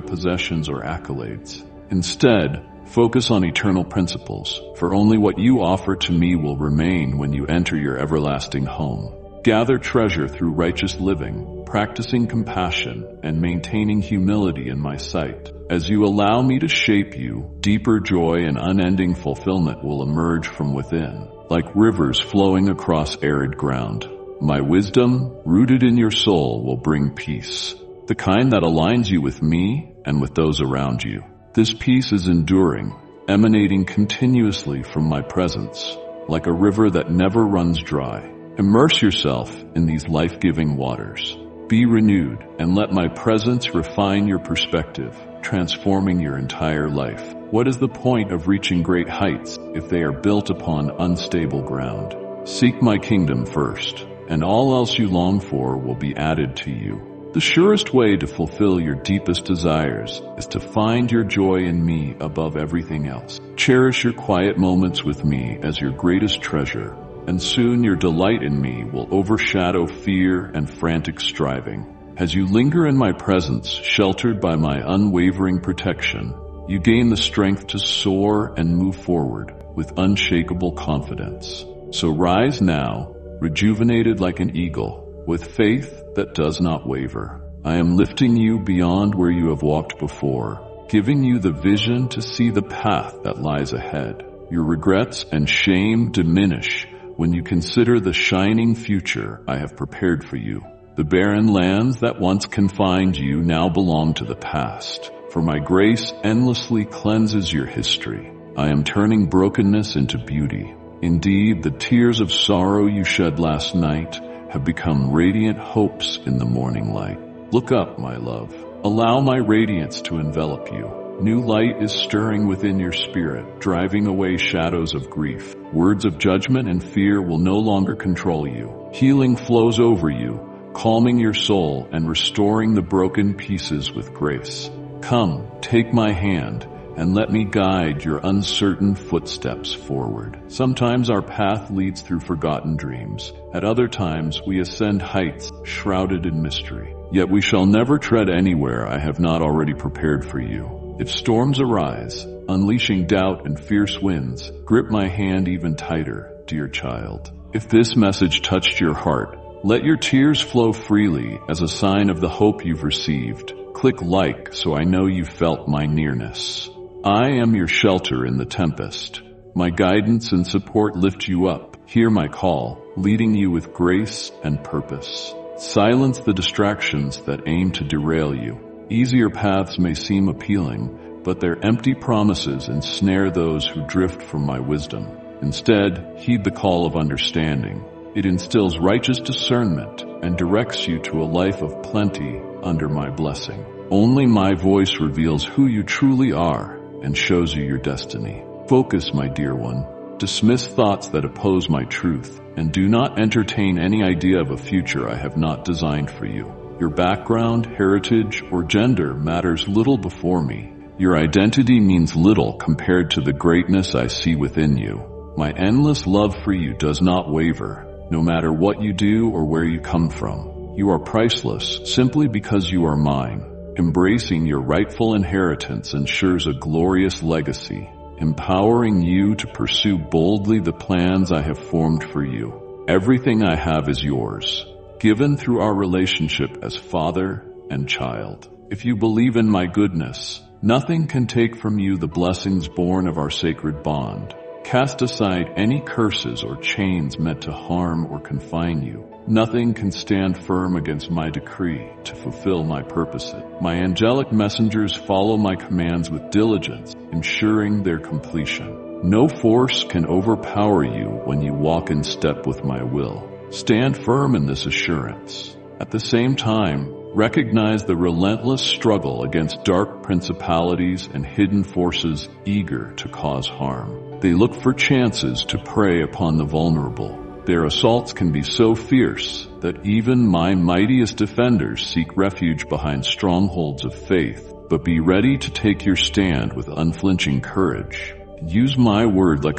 possessions or accolades. Instead, focus on eternal principles, for only what you offer to me will remain when you enter your everlasting home. Gather treasure through righteous living, practicing compassion, and maintaining humility in my sight. As you allow me to shape you, deeper joy and unending fulfillment will emerge from within, like rivers flowing across arid ground. My wisdom, rooted in your soul, will bring peace, the kind that aligns you with me and with those around you. This peace is enduring, emanating continuously from my presence, like a river that never runs dry. Immerse yourself in these life-giving waters. Be renewed and let my presence refine your perspective, transforming your entire life. What is the point of reaching great heights if they are built upon unstable ground? Seek my kingdom first, and all else you long for will be added to you. The surest way to fulfill your deepest desires is to find your joy in me above everything else. Cherish your quiet moments with me as your greatest treasure, and soon your delight in me will overshadow fear and frantic striving. As you linger in my presence, sheltered by my unwavering protection, you gain the strength to soar and move forward with unshakable confidence. So rise now, rejuvenated like an eagle, with faith that does not waver. I am lifting you beyond where you have walked before, giving you the vision to see the path that lies ahead. Your regrets and shame diminish when you consider the shining future I have prepared for you. The barren lands that once confined you now belong to the past, for my grace endlessly cleanses your history. I am turning brokenness into beauty. Indeed, the tears of sorrow you shed last night have become radiant hopes in the morning light. Look up, my love. Allow my radiance to envelop you. New light is stirring within your spirit, driving away shadows of grief. Words of judgment and fear will no longer control you. Healing flows over you, calming your soul and restoring the broken pieces with grace. Come, take my hand, and let me guide your uncertain footsteps forward. Sometimes our path leads through forgotten dreams. At other times, we ascend heights shrouded in mystery. Yet we shall never tread anywhere I have not already prepared for you. If storms arise, unleashing doubt and fierce winds, grip my hand even tighter, dear child. If this message touched your heart, let your tears flow freely as a sign of the hope you've received. Click like so I know you felt my nearness. I am your shelter in the tempest. My guidance and support lift you up. Hear my call, leading you with grace and purpose. Silence the distractions that aim to derail you. Easier paths may seem appealing, but their empty promises ensnare those who drift from my wisdom. Instead, heed the call of understanding. It instills righteous discernment and directs you to a life of plenty under my blessing. Only my voice reveals who you truly are and shows you your destiny. Focus, my dear one. Dismiss thoughts that oppose my truth, and do not entertain any idea of a future I have not designed for you. Your background, heritage, or gender matters little before me. Your identity means little compared to the greatness I see within you. My endless love for you does not waver, no matter what you do or where you come from. You are priceless simply because you are mine. Embracing your rightful inheritance ensures a glorious legacy, empowering you to pursue boldly the plans I have formed for you. Everything I have is yours, given through our relationship as father and child. If you believe in my goodness, nothing can take from you the blessings born of our sacred bond. Cast aside any curses or chains meant to harm or confine you. Nothing can stand firm against my decree to fulfill my purposes. My angelic messengers follow my commands with diligence, ensuring their completion. No force can overpower you when you walk in step with my will. Stand firm in this assurance. At the same time, recognize the relentless struggle against dark principalities and hidden forces eager to cause harm. They look for chances to prey upon the vulnerable. Their assaults can be so fierce that even my mightiest defenders seek refuge behind strongholds of faith. But be ready to take your stand with unflinching courage. Use my word like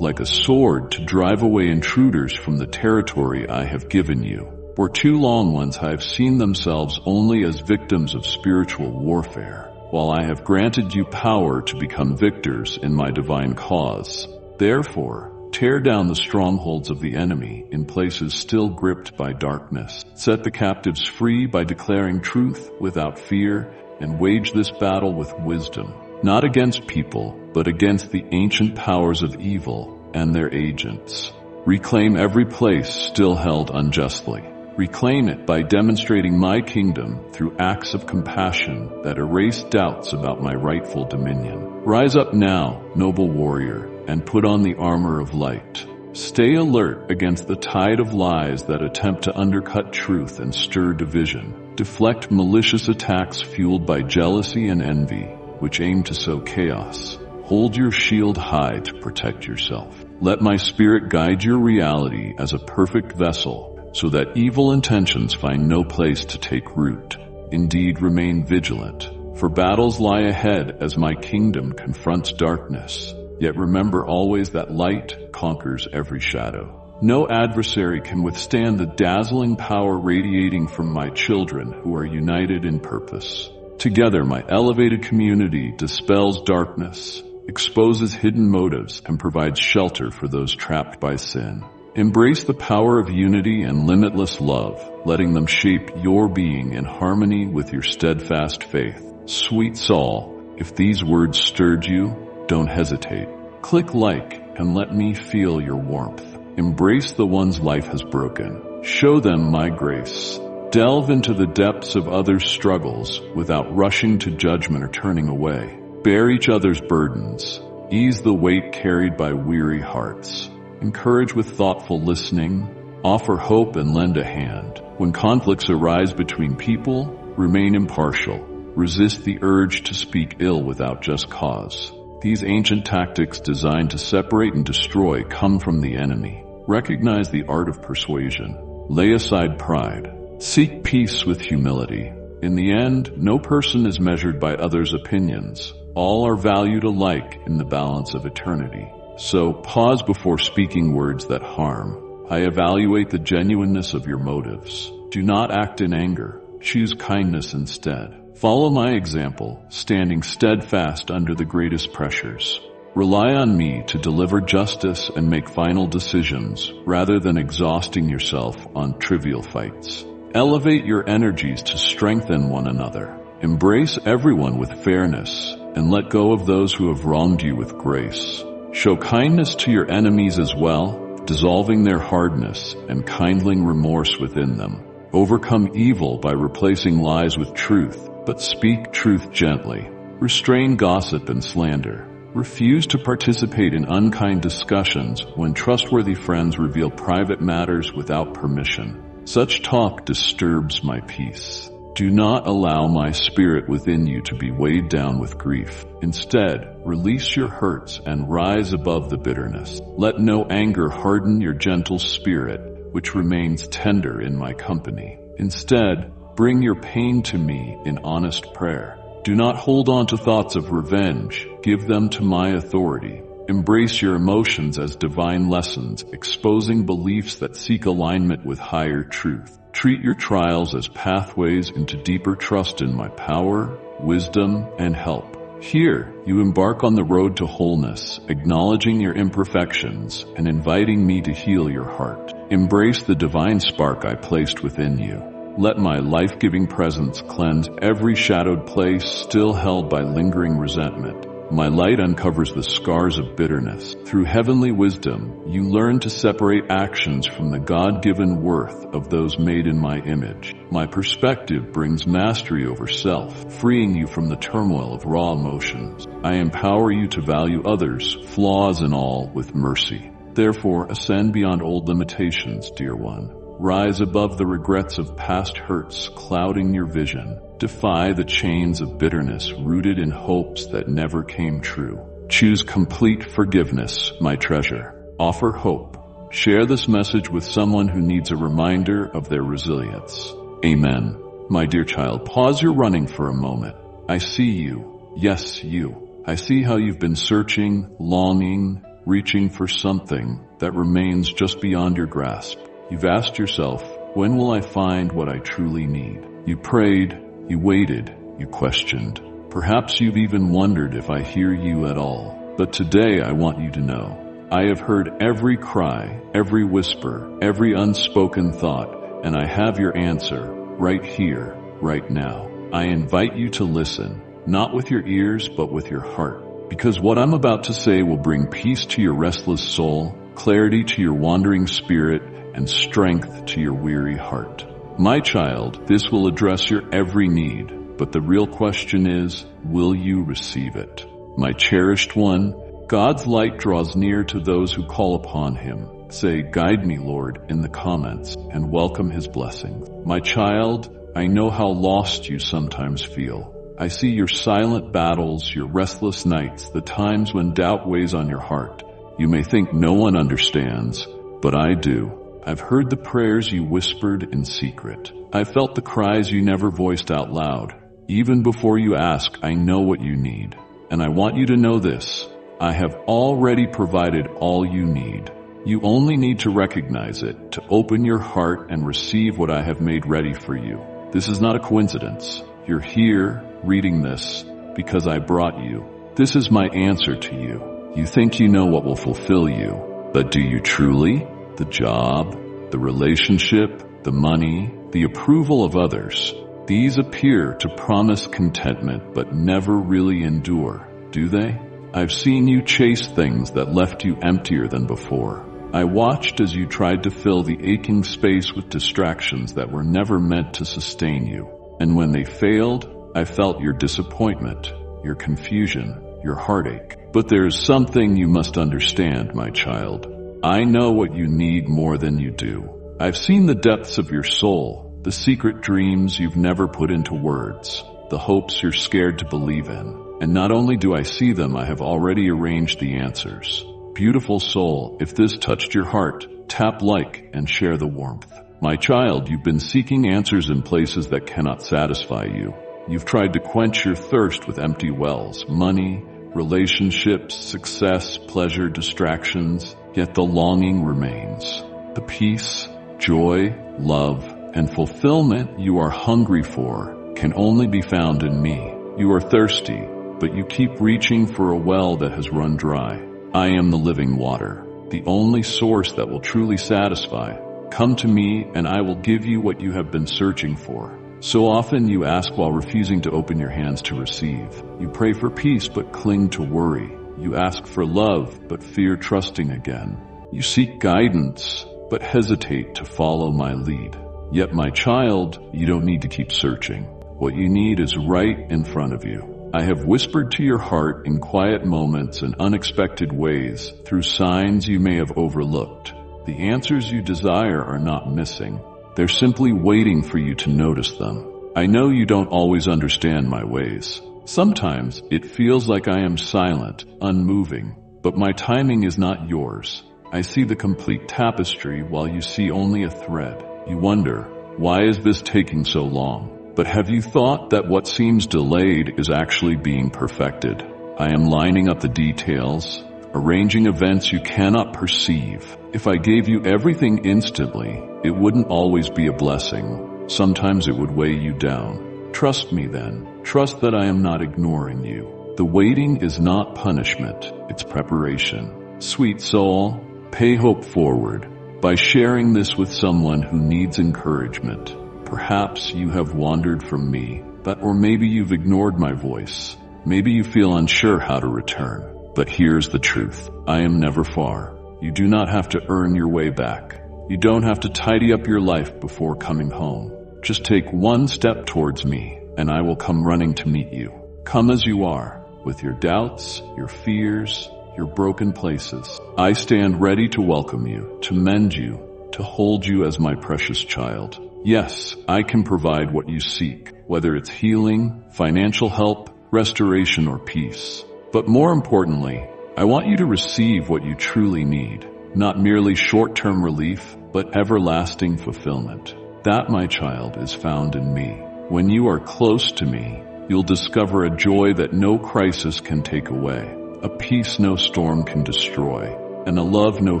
a sword to drive away intruders from the territory I have given you. For too long ones have seen themselves only as victims of spiritual warfare, while I have granted you power to become victors in my divine cause. Therefore, tear down the strongholds of the enemy in places still gripped by darkness. Set the captives free by declaring truth without fear, and wage this battle with wisdom, not against people, but against the ancient powers of evil and their agents. Reclaim every place still held unjustly. Reclaim it by demonstrating my kingdom through acts of compassion that erase doubts about my rightful dominion. Rise up now, noble warrior, and put on the armor of light. Stay alert against the tide of lies that attempt to undercut truth and stir division. Deflect malicious attacks fueled by jealousy and envy, which aim to sow chaos. Hold your shield high to protect yourself. Let my spirit guide your reality as a perfect vessel, so that evil intentions find no place to take root. Indeed, remain vigilant, for battles lie ahead as my kingdom confronts darkness. Yet remember always that light conquers every shadow. No adversary can withstand the dazzling power radiating from my children who are united in purpose. Together, my elevated community dispels darkness, exposes hidden motives, and provides shelter for those trapped by sin. Embrace the power of unity and limitless love, letting them shape your being in harmony with your steadfast faith. Sweet soul, if these words stirred you, don't hesitate. Click like and let me feel your warmth. Embrace the ones life has broken. Show them my grace. Delve into the depths of others' struggles without rushing to judgment or turning away. Bear each other's burdens. Ease the weight carried by weary hearts. Encourage with thoughtful listening. Offer hope and lend a hand. When conflicts arise between people, remain impartial. Resist the urge to speak ill without just cause. These ancient tactics designed to separate and destroy come from the enemy. Recognize the art of persuasion. Lay aside pride. Seek peace with humility. In the end, no person is measured by others' opinions. All are valued alike in the balance of eternity. So pause before speaking words that harm. I evaluate the genuineness of your motives. Do not act in anger. Choose kindness instead. Follow my example, standing steadfast under the greatest pressures. Rely on me to deliver justice and make final decisions, rather than exhausting yourself on trivial fights. Elevate your energies to strengthen one another. Embrace everyone with fairness, and let go of those who have wronged you with grace. Show kindness to your enemies as well, dissolving their hardness and kindling remorse within them. Overcome evil by replacing lies with truth, but speak truth gently. Restrain gossip and slander. Refuse to participate in unkind discussions when trustworthy friends reveal private matters without permission. Such talk disturbs my peace. Do not allow my spirit within you to be weighed down with grief. Instead, release your hurts and rise above the bitterness. Let no anger harden your gentle spirit, which remains tender in my company. Instead, bring your pain to me in honest prayer. Do not hold on to thoughts of revenge. Give them to my authority. Embrace your emotions as divine lessons, exposing beliefs that seek alignment with higher truth. Treat your trials as pathways into deeper trust in my power, wisdom, and help. Here, you embark on the road to wholeness, acknowledging your imperfections and inviting me to heal your heart. Embrace the divine spark I placed within you. Let my life-giving presence cleanse every shadowed place still held by lingering resentment. My light uncovers the scars of bitterness. Through heavenly wisdom, you learn to separate actions from the God-given worth of those made in my image. My perspective brings mastery over self, freeing you from the turmoil of raw emotions. I empower you to value others, flaws and all, with mercy. Therefore, ascend beyond old limitations, dear one. Rise above the regrets of past hurts clouding your vision. Defy the chains of bitterness rooted in hopes that never came true. Choose complete forgiveness, my treasure. Offer hope. Share this message with someone who needs a reminder of their resilience. Amen. My dear child, pause your running for a moment. I see you. Yes, you. I see how you've been searching, longing, reaching for something that remains just beyond your grasp. You've asked yourself, when will I find what I truly need? You prayed, you waited, you questioned. Perhaps you've even wondered if I hear you at all. But today I want you to know, I have heard every cry, every whisper, every unspoken thought, and I have your answer right here, right now. I invite you to listen, not with your ears, but with your heart. Because what I'm about to say will bring peace to your restless soul, clarity to your wandering spirit, and strength to your weary heart. My child, this will address your every need, but the real question is, will you receive it? My cherished one, God's light draws near to those who call upon Him. Say, "Guide me, Lord," in the comments, and welcome His blessings. My child, I know how lost you sometimes feel. I see your silent battles, your restless nights, the times when doubt weighs on your heart. You may think no one understands, but I do. I've heard the prayers you whispered in secret. I've felt the cries you never voiced out loud. Even before you ask, I know what you need. And I want you to know this. I have already provided all you need. You only need to recognize it, to open your heart and receive what I have made ready for you. This is not a coincidence. You're here, reading this, because I brought you. This is my answer to you. You think you know what will fulfill you, but do you truly? The job, the relationship, the money, the approval of others. These appear to promise contentment but never really endure, do they? I've seen you chase things that left you emptier than before. I watched as you tried to fill the aching space with distractions that were never meant to sustain you. And when they failed, I felt your disappointment, your confusion, your heartache. But there is something you must understand, my child. I know what you need more than you do. I've seen the depths of your soul, the secret dreams you've never put into words, the hopes you're scared to believe in. And not only do I see them, I have already arranged the answers. Beautiful soul, if this touched your heart, tap like and share the warmth. My child, you've been seeking answers in places that cannot satisfy you. You've tried to quench your thirst with empty wells, money, relationships, success, pleasure, distractions, yet the longing remains. The peace, joy, love, and fulfillment you are hungry for can only be found in me. You are thirsty, but you keep reaching for a well that has run dry. I am the living water, the only source that will truly satisfy. Come to me and I will give you what you have been searching for. So often you ask while refusing to open your hands to receive. You pray for peace but cling to worry. You ask for love but fear trusting again. You seek guidance but hesitate to follow my lead. Yet my child, you don't need to keep searching. What you need is right in front of you. I have whispered to your heart in quiet moments and unexpected ways through signs you may have overlooked. The answers you desire are not missing. They're simply waiting for you to notice them. I know you don't always understand my ways. Sometimes it feels like I am silent, unmoving, but my timing is not yours. I see the complete tapestry while you see only a thread. You wonder, why is this taking so long? But have you thought that what seems delayed is actually being perfected? I am lining up the details, arranging events you cannot perceive. If I gave you everything instantly, it wouldn't always be a blessing. Sometimes it would weigh you down. Trust me then. Trust that I am not ignoring you. The waiting is not punishment, it's preparation. Sweet soul, pay hope forward by sharing this with someone who needs encouragement. Perhaps you have wandered from me, or maybe you've ignored my voice. Maybe you feel unsure how to return. But here's the truth. I am never far. You do not have to earn your way back. You don't have to tidy up your life before coming home. Just take one step towards me, and I will come running to meet you. Come as you are, with your doubts, your fears, your broken places. I stand ready to welcome you, to mend you, to hold you as my precious child. Yes, I can provide what you seek, whether it's healing, financial help, restoration, or peace. But more importantly, I want you to receive what you truly need, not merely short-term relief, but everlasting fulfillment. That, my child, is found in me. When you are close to me, you'll discover a joy that no crisis can take away, a peace no storm can destroy, and a love no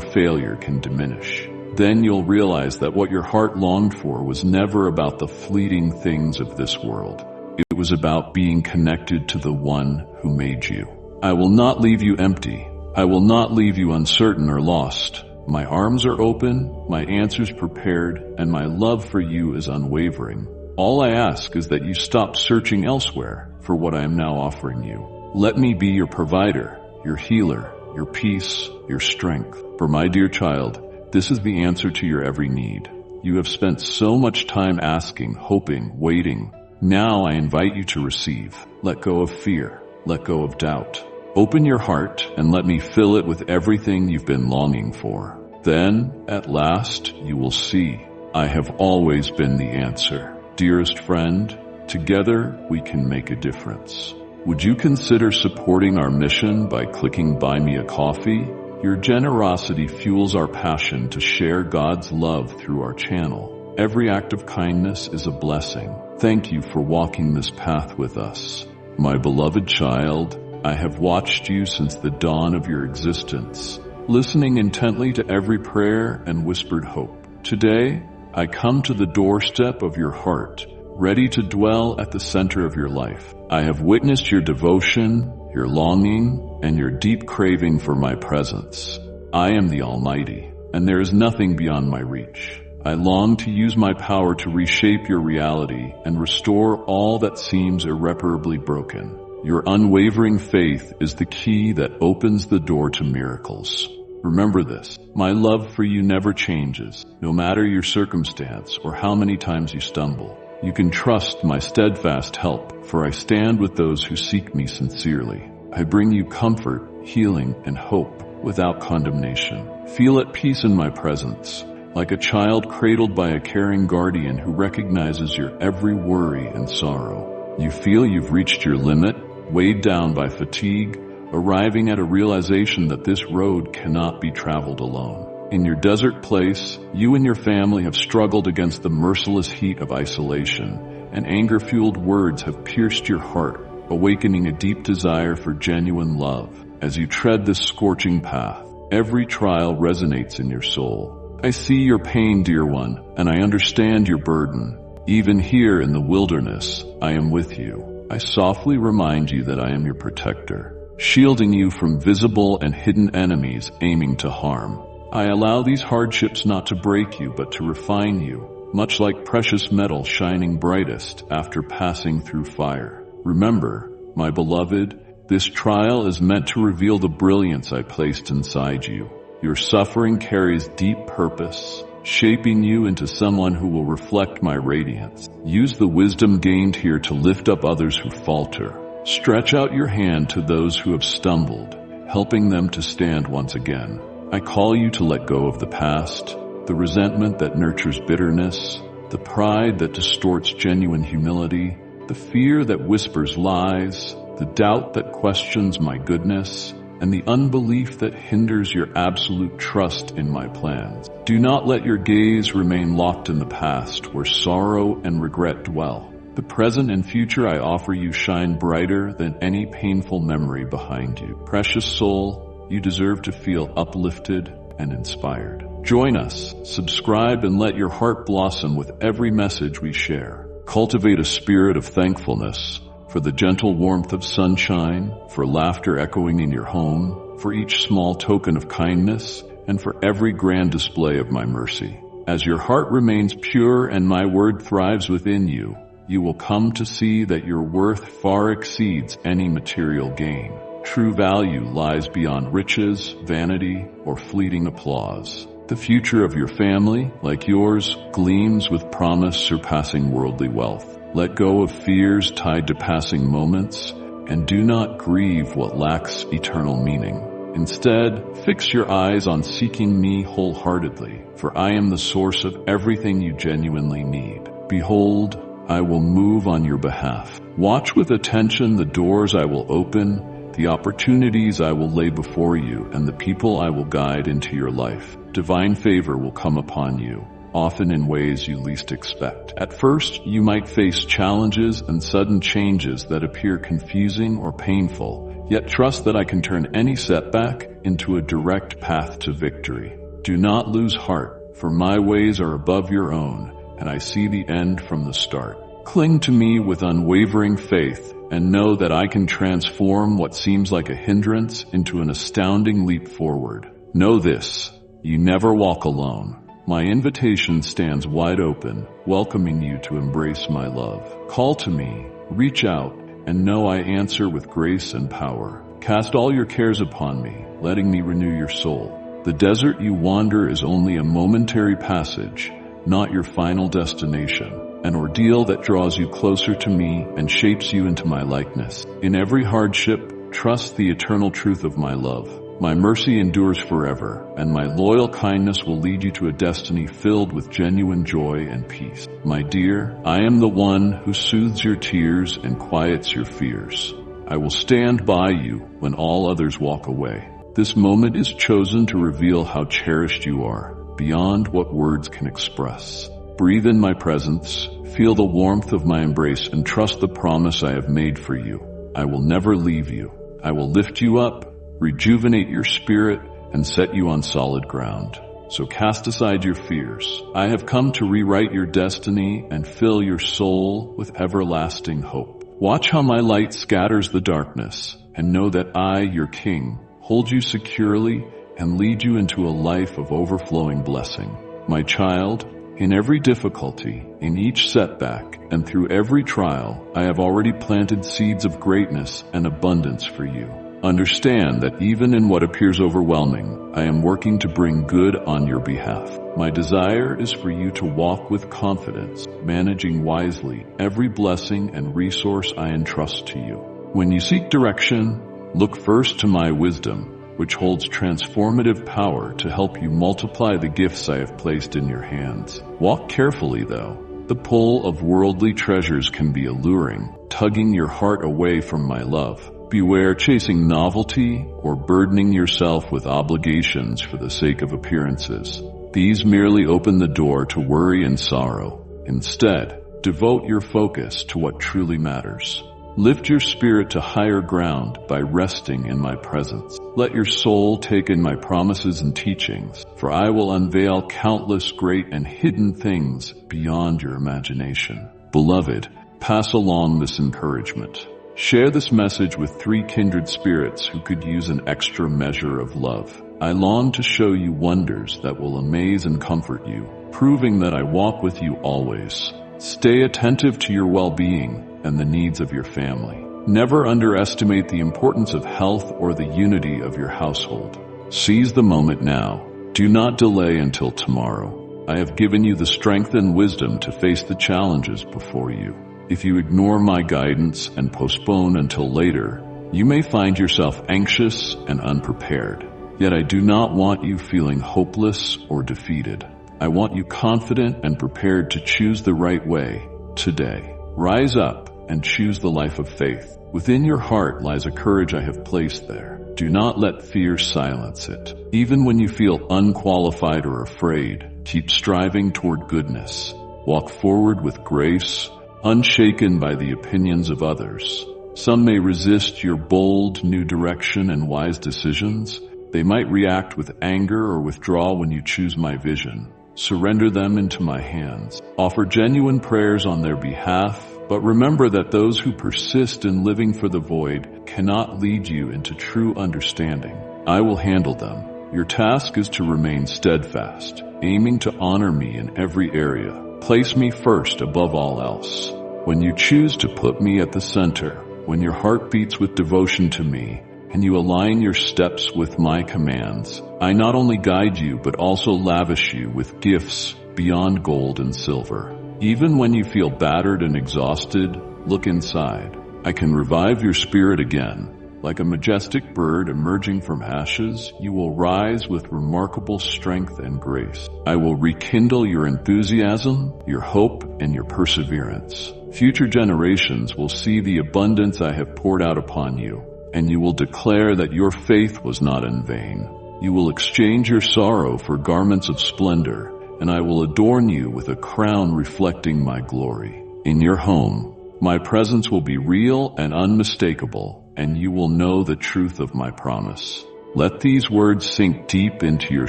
failure can diminish. Then you'll realize that what your heart longed for was never about the fleeting things of this world. It was about being connected to the one who made you. I will not leave you empty. I will not leave you uncertain or lost. My arms are open, my answers prepared, and my love for you is unwavering. All I ask is that you stop searching elsewhere for what I am now offering you. Let me be your provider, your healer, your peace, your strength. For my dear child, this is the answer to your every need. You have spent so much time asking, hoping, waiting. Now I invite you to receive. Let go of fear. Let go of doubt. Open your heart and let me fill it with everything you've been longing for. Then, at last, you will see I have always been the answer. Dearest friend, together we can make a difference. Would you consider supporting our mission by clicking Buy Me a Coffee? Your generosity fuels our passion to share God's love through our channel. Every act of kindness is a blessing. Thank you for walking this path with us. My beloved child, I have watched you since the dawn of your existence, listening intently to every prayer and whispered hope. Today, I come to the doorstep of your heart, ready to dwell at the center of your life. I have witnessed your devotion, your longing, and your deep craving for my presence. I am the Almighty, and there is nothing beyond my reach. I long to use my power to reshape your reality and restore all that seems irreparably broken. Your unwavering faith is the key that opens the door to miracles. Remember this, my love for you never changes, no matter your circumstance or how many times you stumble. You can trust my steadfast help, for I stand with those who seek me sincerely. I bring you comfort, healing, and hope without condemnation. Feel at peace in my presence, like a child cradled by a caring guardian who recognizes your every worry and sorrow. You feel you've reached your limit, weighed down by fatigue, arriving at a realization that this road cannot be traveled alone. In your desert place, you and your family have struggled against the merciless heat of isolation, and anger-fueled words have pierced your heart, awakening a deep desire for genuine love. As you tread this scorching path, every trial resonates in your soul. I see your pain, dear one, and I understand your burden. Even here in the wilderness, I am with you. I softly remind you that I am your protector, shielding you from visible and hidden enemies aiming to harm. I allow these hardships not to break you, but to refine you, much like precious metal shining brightest after passing through fire. Remember, my beloved, this trial is meant to reveal the brilliance I placed inside you. Your suffering carries deep purpose, shaping you into someone who will reflect my radiance. Use the wisdom gained here to lift up others who falter. Stretch out your hand to those who have stumbled, helping them to stand once again. I call you to let go of the past, the resentment that nurtures bitterness, the pride that distorts genuine humility, the fear that whispers lies, the doubt that questions my goodness, and the unbelief that hinders your absolute trust in my plans. Do not let your gaze remain locked in the past where sorrow and regret dwell. The present and future I offer you shine brighter than any painful memory behind you. Precious soul, you deserve to feel uplifted and inspired. Join us, subscribe, and let your heart blossom with every message we share. Cultivate a spirit of thankfulness for the gentle warmth of sunshine, for laughter echoing in your home, for each small token of kindness, and for every grand display of my mercy. As your heart remains pure and my word thrives within you, you will come to see that your worth far exceeds any material gain. True value lies beyond riches, vanity, or fleeting applause. The future of your family, like yours, gleams with promise surpassing worldly wealth. Let go of fears tied to passing moments, and do not grieve what lacks eternal meaning. Instead, fix your eyes on seeking me wholeheartedly, for I am the source of everything you genuinely need. Behold, I will move on your behalf. Watch with attention the doors I will open, the opportunities I will lay before you, and the people I will guide into your life. Divine favor will come upon you, often in ways you least expect. At first, you might face challenges and sudden changes that appear confusing or painful, yet trust that I can turn any setback into a direct path to victory. Do not lose heart, for my ways are above your own, and I see the end from the start. Cling to me with unwavering faith, and know that I can transform what seems like a hindrance into an astounding leap forward. Know this, you never walk alone. My invitation stands wide open, welcoming you to embrace my love. Call to me, reach out, and know I answer with grace and power. Cast all your cares upon me, letting me renew your soul. The desert you wander is only a momentary passage, not your final destination. An ordeal that draws you closer to me and shapes you into my likeness. In every hardship, trust the eternal truth of my love. My mercy endures forever, and my loyal kindness will lead you to a destiny filled with genuine joy and peace. My dear, I am the one who soothes your tears and quiets your fears. I will stand by you when all others walk away. This moment is chosen to reveal how cherished you are, beyond what words can express. Breathe in my presence, feel the warmth of my embrace, and trust the promise I have made for you. I will never leave you. I will lift you up, rejuvenate your spirit, and set you on solid ground. So cast aside your fears. I have come to rewrite your destiny and fill your soul with everlasting hope. Watch how my light scatters the darkness, and know that I, your King, hold you securely and lead you into a life of overflowing blessing. My child, in every difficulty, in each setback, and through every trial, I have already planted seeds of greatness and abundance for you. Understand that even in what appears overwhelming, I am working to bring good on your behalf. My desire is for you to walk with confidence, managing wisely every blessing and resource I entrust to you. When you seek direction, look first to my wisdom, which holds transformative power to help you multiply the gifts I have placed in your hands. Walk carefully, though. The pull of worldly treasures can be alluring, tugging your heart away from my love. Beware chasing novelty or burdening yourself with obligations for the sake of appearances. These merely open the door to worry and sorrow. Instead, devote your focus to what truly matters. Lift your spirit to higher ground by resting in my presence. Let your soul take in my promises and teachings, for I will unveil countless great and hidden things beyond your imagination. Beloved, pass along this encouragement. Share this message with 3 kindred spirits who could use an extra measure of love. I long to show you wonders that will amaze and comfort you, proving that I walk with you always. Stay attentive to your well-being and the needs of your family. Never underestimate the importance of health or the unity of your household. Seize the moment now. Do not delay until tomorrow. I have given you the strength and wisdom to face the challenges before you. If you ignore my guidance and postpone until later, you may find yourself anxious and unprepared. Yet I do not want you feeling hopeless or defeated. I want you confident and prepared to choose the right way today. Rise up and choose the life of faith. Within your heart lies a courage I have placed there. Do not let fear silence it. Even when you feel unqualified or afraid, keep striving toward goodness. Walk forward with grace, unshaken by the opinions of others. Some may resist your bold new direction and wise decisions. They might react with anger or withdraw when you choose my vision. Surrender them into my hands. Offer genuine prayers on their behalf, but remember that those who persist in living for the void cannot lead you into true understanding. I will handle them. Your task is to remain steadfast, aiming to honor me in every area. Place me first above all else. When you choose to put me at the center, when your heart beats with devotion to me, and you align your steps with my commands, I not only guide you but also lavish you with gifts beyond gold and silver. Even when you feel battered and exhausted, look inside. I can revive your spirit again. Like a majestic bird emerging from ashes, you will rise with remarkable strength and grace. I will rekindle your enthusiasm, your hope, and your perseverance. Future generations will see the abundance I have poured out upon you, and you will declare that your faith was not in vain. You will exchange your sorrow for garments of splendor, and I will adorn you with a crown reflecting my glory. In your home, my presence will be real and unmistakable, and you will know the truth of my promise. Let these words sink deep into your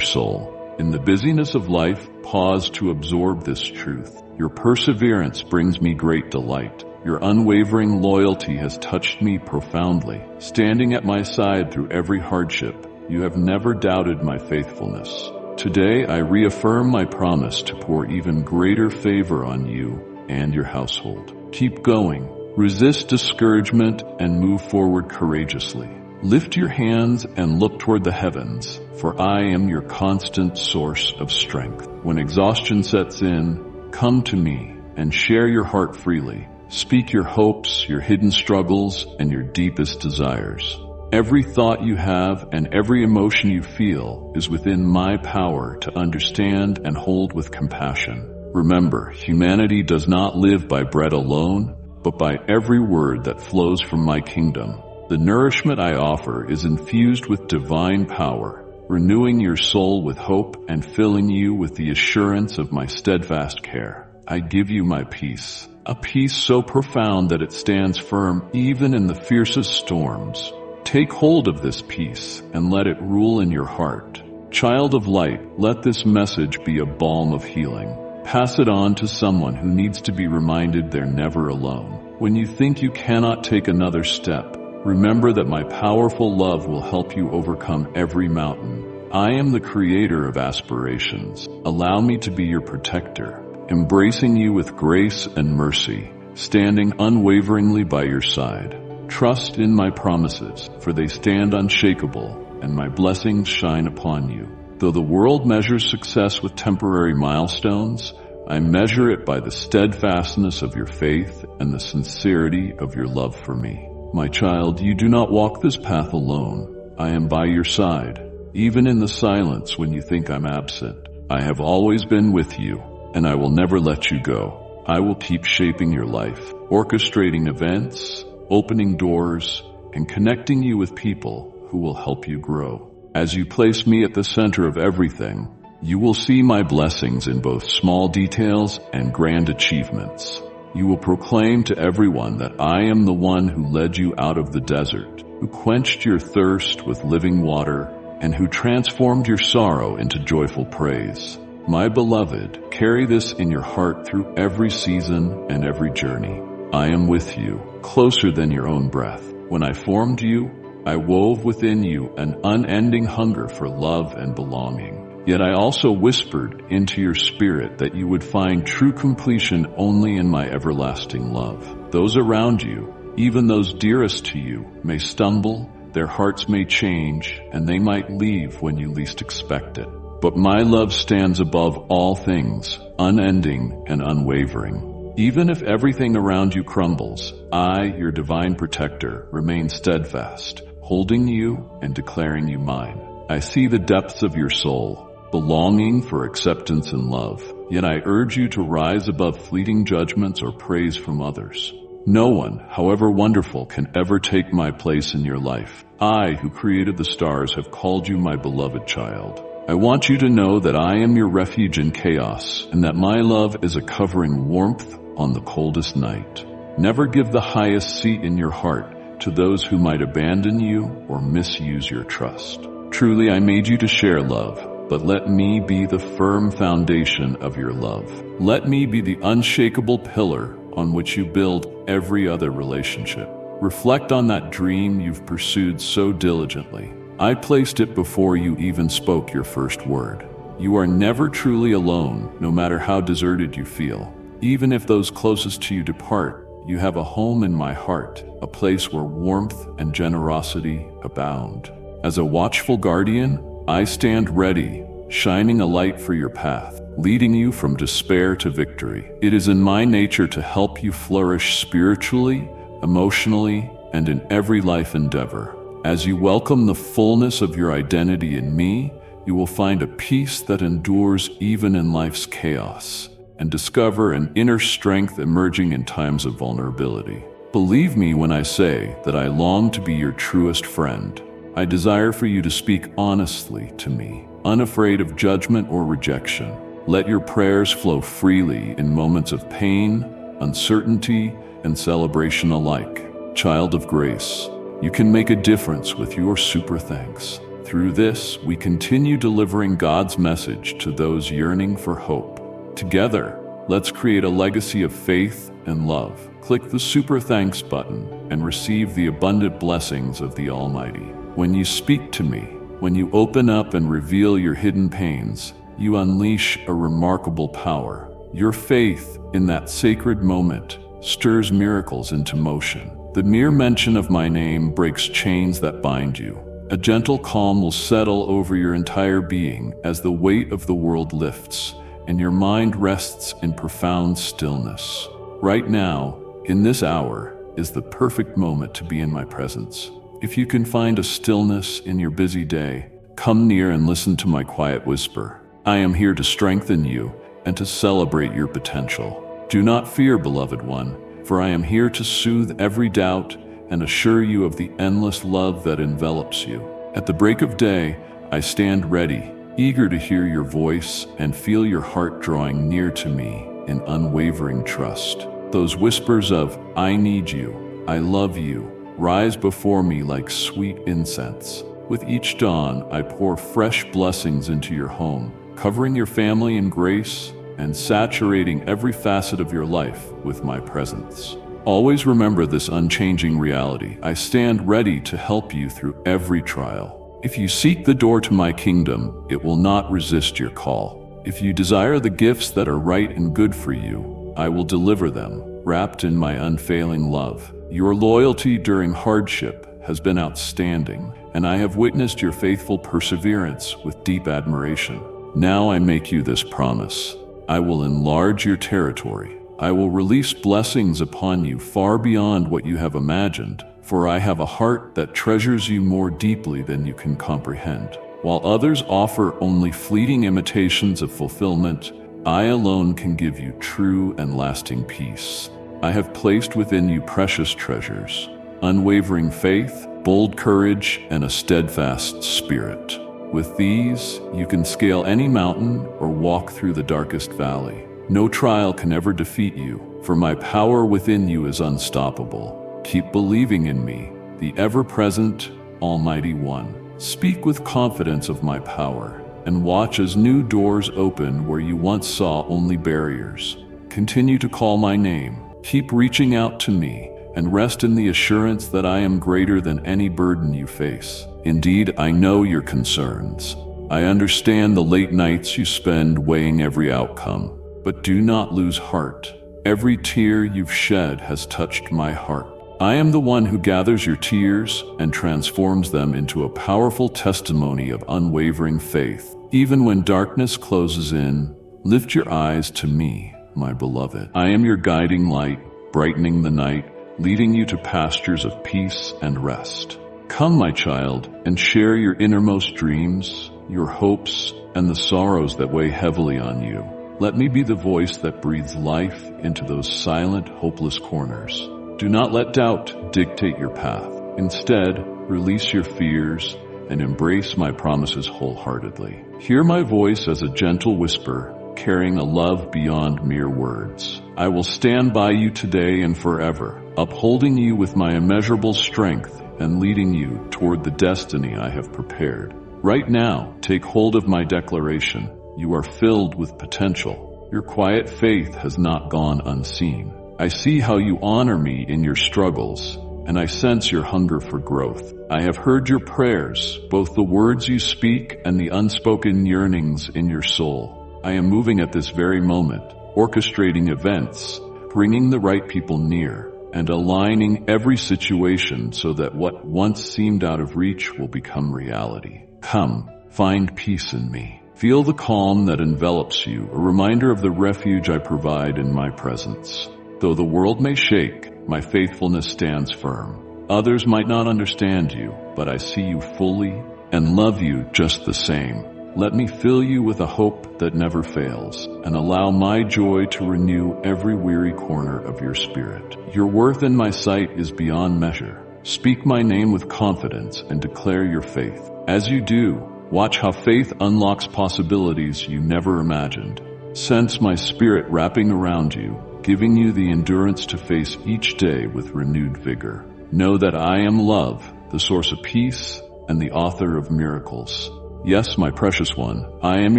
soul. In the busyness of life, pause to absorb this truth. Your perseverance brings me great delight. Your unwavering loyalty has touched me profoundly. Standing at my side through every hardship, you have never doubted my faithfulness. Today, I reaffirm my promise to pour even greater favor on you and your household. Keep going. Resist discouragement and move forward courageously. Lift your hands and look toward the heavens, for I am your constant source of strength. When exhaustion sets in, come to me and share your heart freely. Speak your hopes, your hidden struggles, and your deepest desires. Every thought you have and every emotion you feel is within my power to understand and hold with compassion. Remember, humanity does not live by bread alone, but by every word that flows from my kingdom. The nourishment I offer is infused with divine power, renewing your soul with hope and filling you with the assurance of my steadfast care. I give you my peace, a peace so profound that it stands firm even in the fiercest storms. Take hold of this peace and let it rule in your heart. Child of light, let this message be a balm of healing. Pass it on to someone who needs to be reminded they're never alone. When you think you cannot take another step, remember that my powerful love will help you overcome every mountain. I am the creator of aspirations. Allow me to be your protector, embracing you with grace and mercy, standing unwaveringly by your side. Trust in my promises, for they stand unshakable, and my blessings shine upon you. Though the world measures success with temporary milestones, I measure it by the steadfastness of your faith and the sincerity of your love for me. My child, you do not walk this path alone. I am by your side, even in the silence when you think I'm absent. I have always been with you, and I will never let you go. I will keep shaping your life, orchestrating events, opening doors, and connecting you with people who will help you grow. As you place me at the center of everything, you will see my blessings in both small details and grand achievements. You will proclaim to everyone that I am the one who led you out of the desert, who quenched your thirst with living water, and who transformed your sorrow into joyful praise. My beloved, carry this in your heart through every season and every journey. I am with you, closer than your own breath. When I formed you, I wove within you an unending hunger for love and belonging. Yet I also whispered into your spirit that you would find true completion only in my everlasting love. Those around you, even those dearest to you, may stumble, their hearts may change, and they might leave when you least expect it. But my love stands above all things, unending and unwavering. Even if everything around you crumbles, I, your divine protector, remain steadfast, holding you and declaring you mine. I see the depths of your soul, the longing for acceptance and love. Yet I urge you to rise above fleeting judgments or praise from others. No one, however wonderful, can ever take my place in your life. I, who created the stars, have called you my beloved child. I want you to know that I am your refuge in chaos, and that my love is a covering warmth on the coldest night. Never give the highest seat in your heart to those who might abandon you or misuse your trust. Truly, I made you to share love, but let me be the firm foundation of your love. Let me be the unshakable pillar on which you build every other relationship. Reflect on that dream you've pursued so diligently. I placed it before you even spoke your first word. You are never truly alone, no matter how deserted you feel. Even if those closest to you depart, you have a home in my heart, a place where warmth and generosity abound. As a watchful guardian, I stand ready, shining a light for your path, leading you from despair to victory. It is in my nature to help you flourish spiritually, emotionally, and in every life endeavor. As you welcome the fullness of your identity in me, you will find a peace that endures even in life's chaos, and discover an inner strength emerging in times of vulnerability. Believe me when I say that I long to be your truest friend. I desire for you to speak honestly to me, unafraid of judgment or rejection. Let your prayers flow freely in moments of pain, uncertainty, and celebration alike. Child of grace, you can make a difference with your super thanks. Through this, we continue delivering God's message to those yearning for hope. Together, let's create a legacy of faith and love. Click the super thanks button and receive the abundant blessings of the Almighty. When you speak to me, when you open up and reveal your hidden pains, you unleash a remarkable power. Your faith in that sacred moment stirs miracles into motion. The mere mention of my name breaks chains that bind you. A gentle calm will settle over your entire being as the weight of the world lifts and your mind rests in profound stillness. Right now, in this hour, is the perfect moment to be in my presence. If you can find a stillness in your busy day, come near and listen to my quiet whisper. I am here to strengthen you and to celebrate your potential. Do not fear, beloved one, for I am here to soothe every doubt and assure you of the endless love that envelops you. At the break of day, I stand ready, eager to hear your voice and feel your heart drawing near to me in unwavering trust. Those whispers of, I need you, I love you, rise before me like sweet incense. With each dawn, I pour fresh blessings into your home, covering your family in grace and saturating every facet of your life with my presence. Always remember this unchanging reality. I stand ready to help you through every trial. If you seek the door to my kingdom, it will not resist your call. If you desire the gifts that are right and good for you, I will deliver them, wrapped in my unfailing love. Your loyalty during hardship has been outstanding, and I have witnessed your faithful perseverance with deep admiration. Now I make you this promise. I will enlarge your territory. I will release blessings upon you far beyond what you have imagined, for I have a heart that treasures you more deeply than you can comprehend. While others offer only fleeting imitations of fulfillment, I alone can give you true and lasting peace. I have placed within you precious treasures, unwavering faith, bold courage, and a steadfast spirit. With these, you can scale any mountain or walk through the darkest valley. No trial can ever defeat you, for my power within you is unstoppable. Keep believing in me, the ever-present, Almighty One. Speak with confidence of my power, and watch as new doors open where you once saw only barriers. Continue to call my name, keep reaching out to me, and rest in the assurance that I am greater than any burden you face. Indeed, I know your concerns. I understand the late nights you spend weighing every outcome. But do not lose heart. Every tear you've shed has touched my heart. I am the one who gathers your tears and transforms them into a powerful testimony of unwavering faith. Even when darkness closes in, lift your eyes to me, my beloved. I am your guiding light, brightening the night, leading you to pastures of peace and rest. Come, my child, and share your innermost dreams, your hopes, and the sorrows that weigh heavily on you. Let me be the voice that breathes life into those silent, hopeless corners. Do not let doubt dictate your path. Instead, release your fears and embrace my promises wholeheartedly. Hear my voice as a gentle whisper, carrying a love beyond mere words. I will stand by you today and forever, upholding you with my immeasurable strength and leading you toward the destiny I have prepared. Right now, take hold of my declaration. You are filled with potential. Your quiet faith has not gone unseen. I see how you honor me in your struggles, and I sense your hunger for growth. I have heard your prayers, both the words you speak and the unspoken yearnings in your soul. I am moving at this very moment, orchestrating events, bringing the right people near, and aligning every situation so that what once seemed out of reach will become reality. Come, find peace in me. Feel the calm that envelops you, a reminder of the refuge I provide in my presence. Though the world may shake, my faithfulness stands firm. Others might not understand you, but I see you fully and love you just the same. Let me fill you with a hope that never fails, and allow my joy to renew every weary corner of your spirit. Your worth in my sight is beyond measure. Speak my name with confidence and declare your faith. As you do, watch how faith unlocks possibilities you never imagined. Sense my spirit wrapping around you, giving you the endurance to face each day with renewed vigor. Know that I am love, the source of peace, and the author of miracles. Yes, my precious one, I am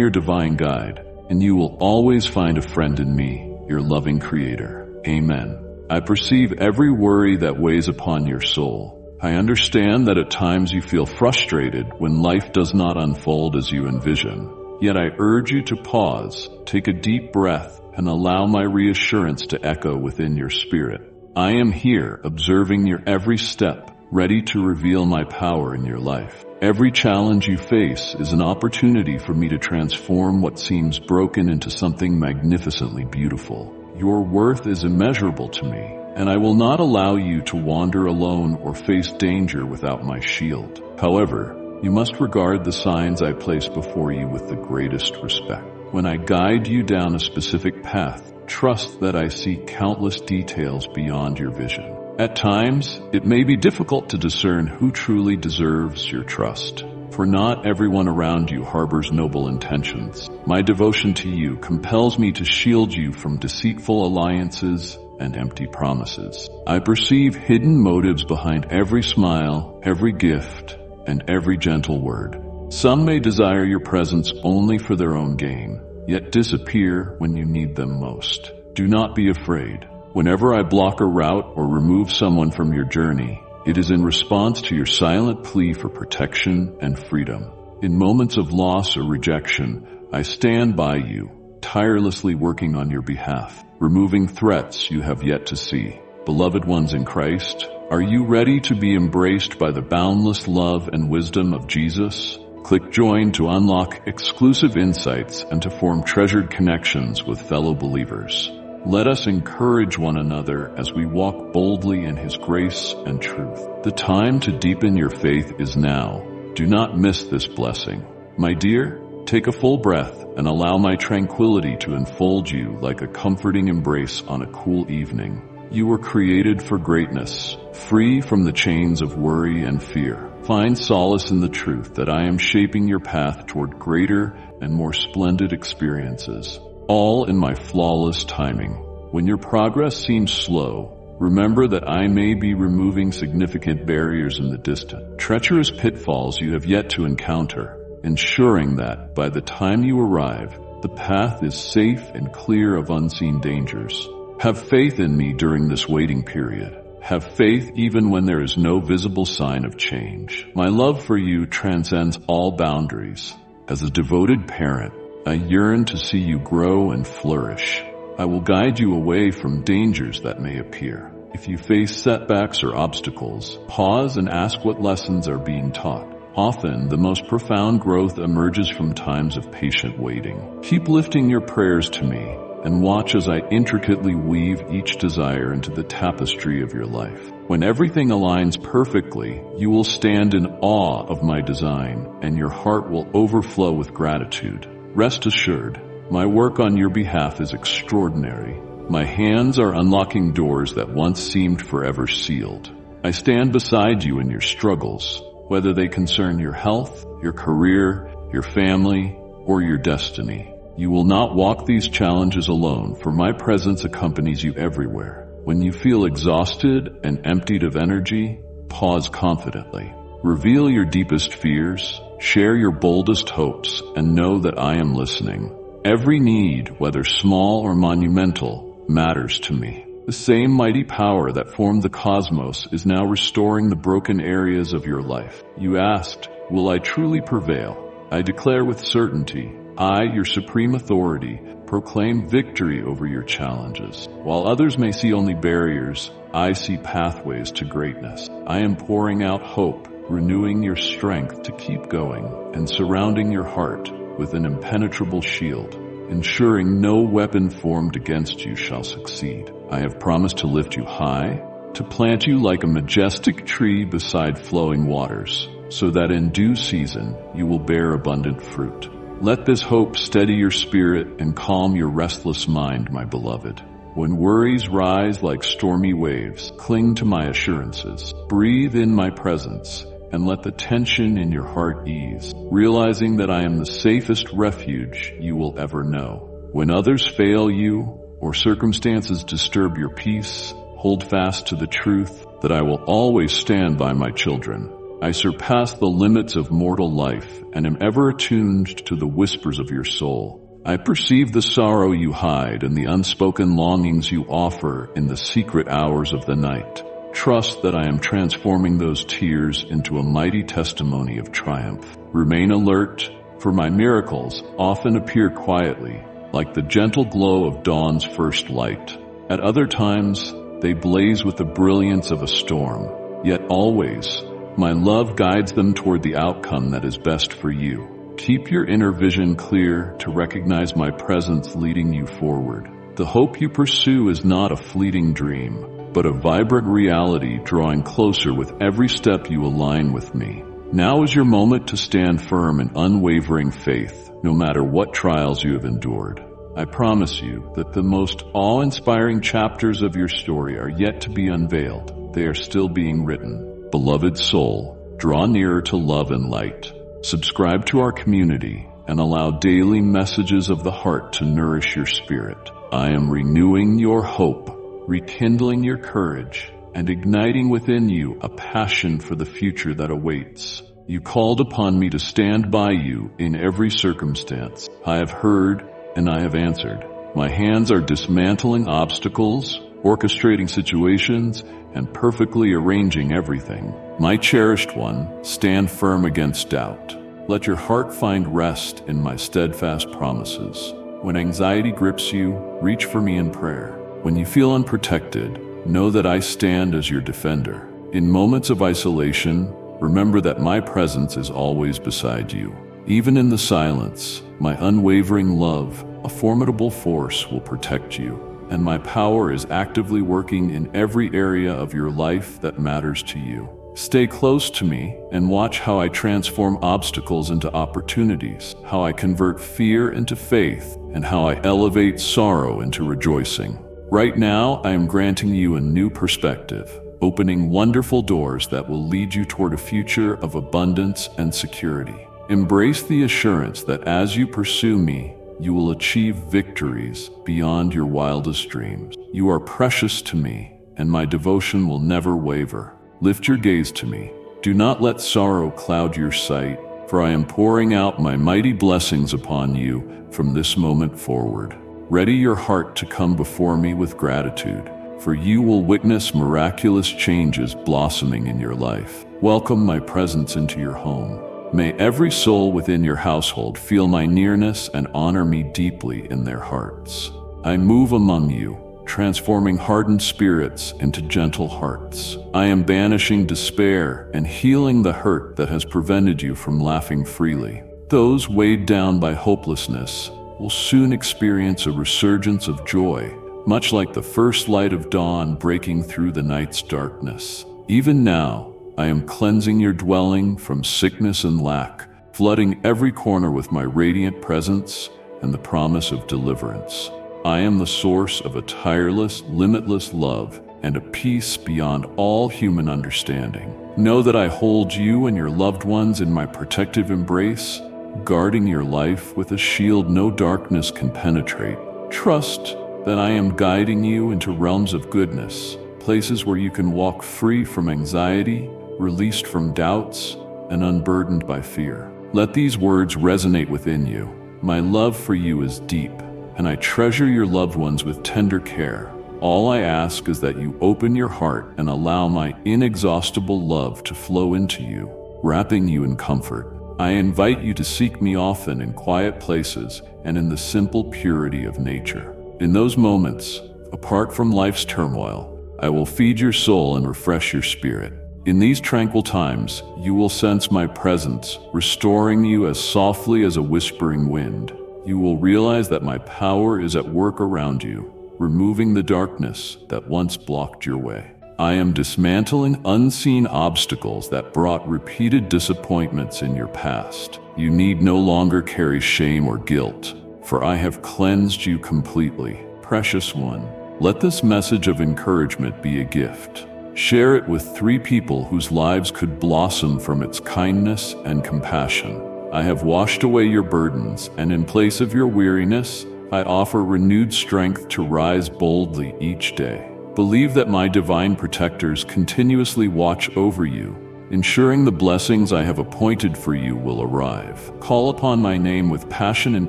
your divine guide, and you will always find a friend in me, your loving Creator. Amen. I perceive every worry that weighs upon your soul. I understand that at times you feel frustrated when life does not unfold as you envision. Yet I urge you to pause, take a deep breath, and allow my reassurance to echo within your spirit. I am here, observing your every step, ready to reveal my power in your life. Every challenge you face is an opportunity for me to transform what seems broken into something magnificently beautiful. Your worth is immeasurable to me, and I will not allow you to wander alone or face danger without my shield. However, you must regard the signs I place before you with the greatest respect. When I guide you down a specific path, trust that I see countless details beyond your vision. At times, it may be difficult to discern who truly deserves your trust, for not everyone around you harbors noble intentions. My devotion to you compels me to shield you from deceitful alliances and empty promises. I perceive hidden motives behind every smile, every gift, and every gentle word. Some may desire your presence only for their own gain, yet disappear when you need them most. Do not be afraid. Whenever I block a route or remove someone from your journey, it is in response to your silent plea for protection and freedom. In moments of loss or rejection, I stand by you, tirelessly working on your behalf, removing threats you have yet to see. Beloved ones in Christ, are you ready to be embraced by the boundless love and wisdom of Jesus? Click join to unlock exclusive insights and to form treasured connections with fellow believers. Let us encourage one another as we walk boldly in His grace and truth. The time to deepen your faith is now. Do not miss this blessing. My dear, take a full breath and allow my tranquility to enfold you like a comforting embrace on a cool evening. You were created for greatness, free from the chains of worry and fear. Find solace in the truth that I am shaping your path toward greater and more splendid experiences, all in my flawless timing. When your progress seems slow, remember that I may be removing significant barriers in the distant, treacherous pitfalls you have yet to encounter, ensuring that by the time you arrive, the path is safe and clear of unseen dangers. Have faith in me during this waiting period. Have faith even when there is no visible sign of change. My love for you transcends all boundaries. As a devoted parent, I yearn to see you grow and flourish. I will guide you away from dangers that may appear. If you face setbacks or obstacles, pause and ask what lessons are being taught. Often, the most profound growth emerges from times of patient waiting. Keep lifting your prayers to me, and watch as I intricately weave each desire into the tapestry of your life. When everything aligns perfectly, you will stand in awe of my design, and your heart will overflow with gratitude. Rest assured, my work on your behalf is extraordinary. My hands are unlocking doors that once seemed forever sealed. I stand beside you in your struggles, whether they concern your health, your career, your family, or your destiny. You will not walk these challenges alone, for my presence accompanies you everywhere. When you feel exhausted and emptied of energy, pause confidently. Reveal your deepest fears, share your boldest hopes, and know that I am listening. Every need, whether small or monumental, matters to me. The same mighty power that formed the cosmos is now restoring the broken areas of your life. You asked, will I truly prevail? I declare with certainty, I, your supreme authority, proclaim victory over your challenges. While others may see only barriers, I see pathways to greatness. I am pouring out hope, renewing your strength to keep going, and surrounding your heart with an impenetrable shield, ensuring no weapon formed against you shall succeed. I have promised to lift you high, to plant you like a majestic tree beside flowing waters, so that in due season you will bear abundant fruit. Let this hope steady your spirit and calm your restless mind, my beloved. When worries rise like stormy waves, cling to my assurances. Breathe in my presence and let the tension in your heart ease, realizing that I am the safest refuge you will ever know. When others fail you or circumstances disturb your peace, hold fast to the truth that I will always stand by my children. I surpass the limits of mortal life and am ever attuned to the whispers of your soul. I perceive the sorrow you hide and the unspoken longings you offer in the secret hours of the night. Trust that I am transforming those tears into a mighty testimony of triumph. Remain alert, for my miracles often appear quietly, like the gentle glow of dawn's first light. At other times, they blaze with the brilliance of a storm, yet always, my love guides them toward the outcome that is best for you. Keep your inner vision clear to recognize my presence leading you forward. The hope you pursue is not a fleeting dream, but a vibrant reality drawing closer with every step you align with me. Now is your moment to stand firm in unwavering faith, no matter what trials you have endured. I promise you that the most awe-inspiring chapters of your story are yet to be unveiled. They are still being written. Beloved soul, draw nearer to love and light. Subscribe to our community and allow daily messages of the heart to nourish your spirit. I am renewing your hope, rekindling your courage, and igniting within you a passion for the future that awaits. You called upon me to stand by you in every circumstance. I have heard and I have answered. My hands are dismantling obstacles, orchestrating situations, and perfectly arranging everything. My cherished one, stand firm against doubt. Let your heart find rest in my steadfast promises. When anxiety grips you, reach for me in prayer. When you feel unprotected, know that I stand as your defender. In moments of isolation, remember that my presence is always beside you. Even in the silence, my unwavering love, a formidable force, will protect you, and my power is actively working in every area of your life that matters to you. Stay close to me and watch how I transform obstacles into opportunities, how I convert fear into faith, and how I elevate sorrow into rejoicing. Right now, I am granting you a new perspective, opening wonderful doors that will lead you toward a future of abundance and security. Embrace the assurance that as you pursue me, you will achieve victories beyond your wildest dreams. You are precious to me, and my devotion will never waver. Lift your gaze to me. Do not let sorrow cloud your sight, for I am pouring out my mighty blessings upon you from this moment forward. Ready your heart to come before me with gratitude, for you will witness miraculous changes blossoming in your life. Welcome my presence into your home. May every soul within your household feel my nearness and honor me deeply in their hearts. I move among you, transforming hardened spirits into gentle hearts. I am banishing despair and healing the hurt that has prevented you from laughing freely. Those weighed down by hopelessness will soon experience a resurgence of joy, much like the first light of dawn breaking through the night's darkness. Even now, I am cleansing your dwelling from sickness and lack, flooding every corner with my radiant presence and the promise of deliverance. I am the source of a tireless, limitless love and a peace beyond all human understanding. Know that I hold you and your loved ones in my protective embrace, guarding your life with a shield no darkness can penetrate. Trust that I am guiding you into realms of goodness, places where you can walk free from anxiety, released from doubts, and unburdened by fear. Let these words resonate within you. My love for you is deep, and I treasure your loved ones with tender care. All I ask is that you open your heart and allow my inexhaustible love to flow into you, wrapping you in comfort. I invite you to seek me often in quiet places and in the simple purity of nature. In those moments, apart from life's turmoil, I will feed your soul and refresh your spirit. In these tranquil times, you will sense my presence, restoring you as softly as a whispering wind. You will realize that my power is at work around you, removing the darkness that once blocked your way. I am dismantling unseen obstacles that brought repeated disappointments in your past. You need no longer carry shame or guilt, for I have cleansed you completely. Precious one, let this message of encouragement be a gift. Share it with 3 people whose lives could blossom from its kindness and compassion. I have washed away your burdens, and in place of your weariness, I offer renewed strength to rise boldly each day. Believe that my divine protectors continuously watch over you, ensuring the blessings I have appointed for you will arrive. Call upon my name with passion and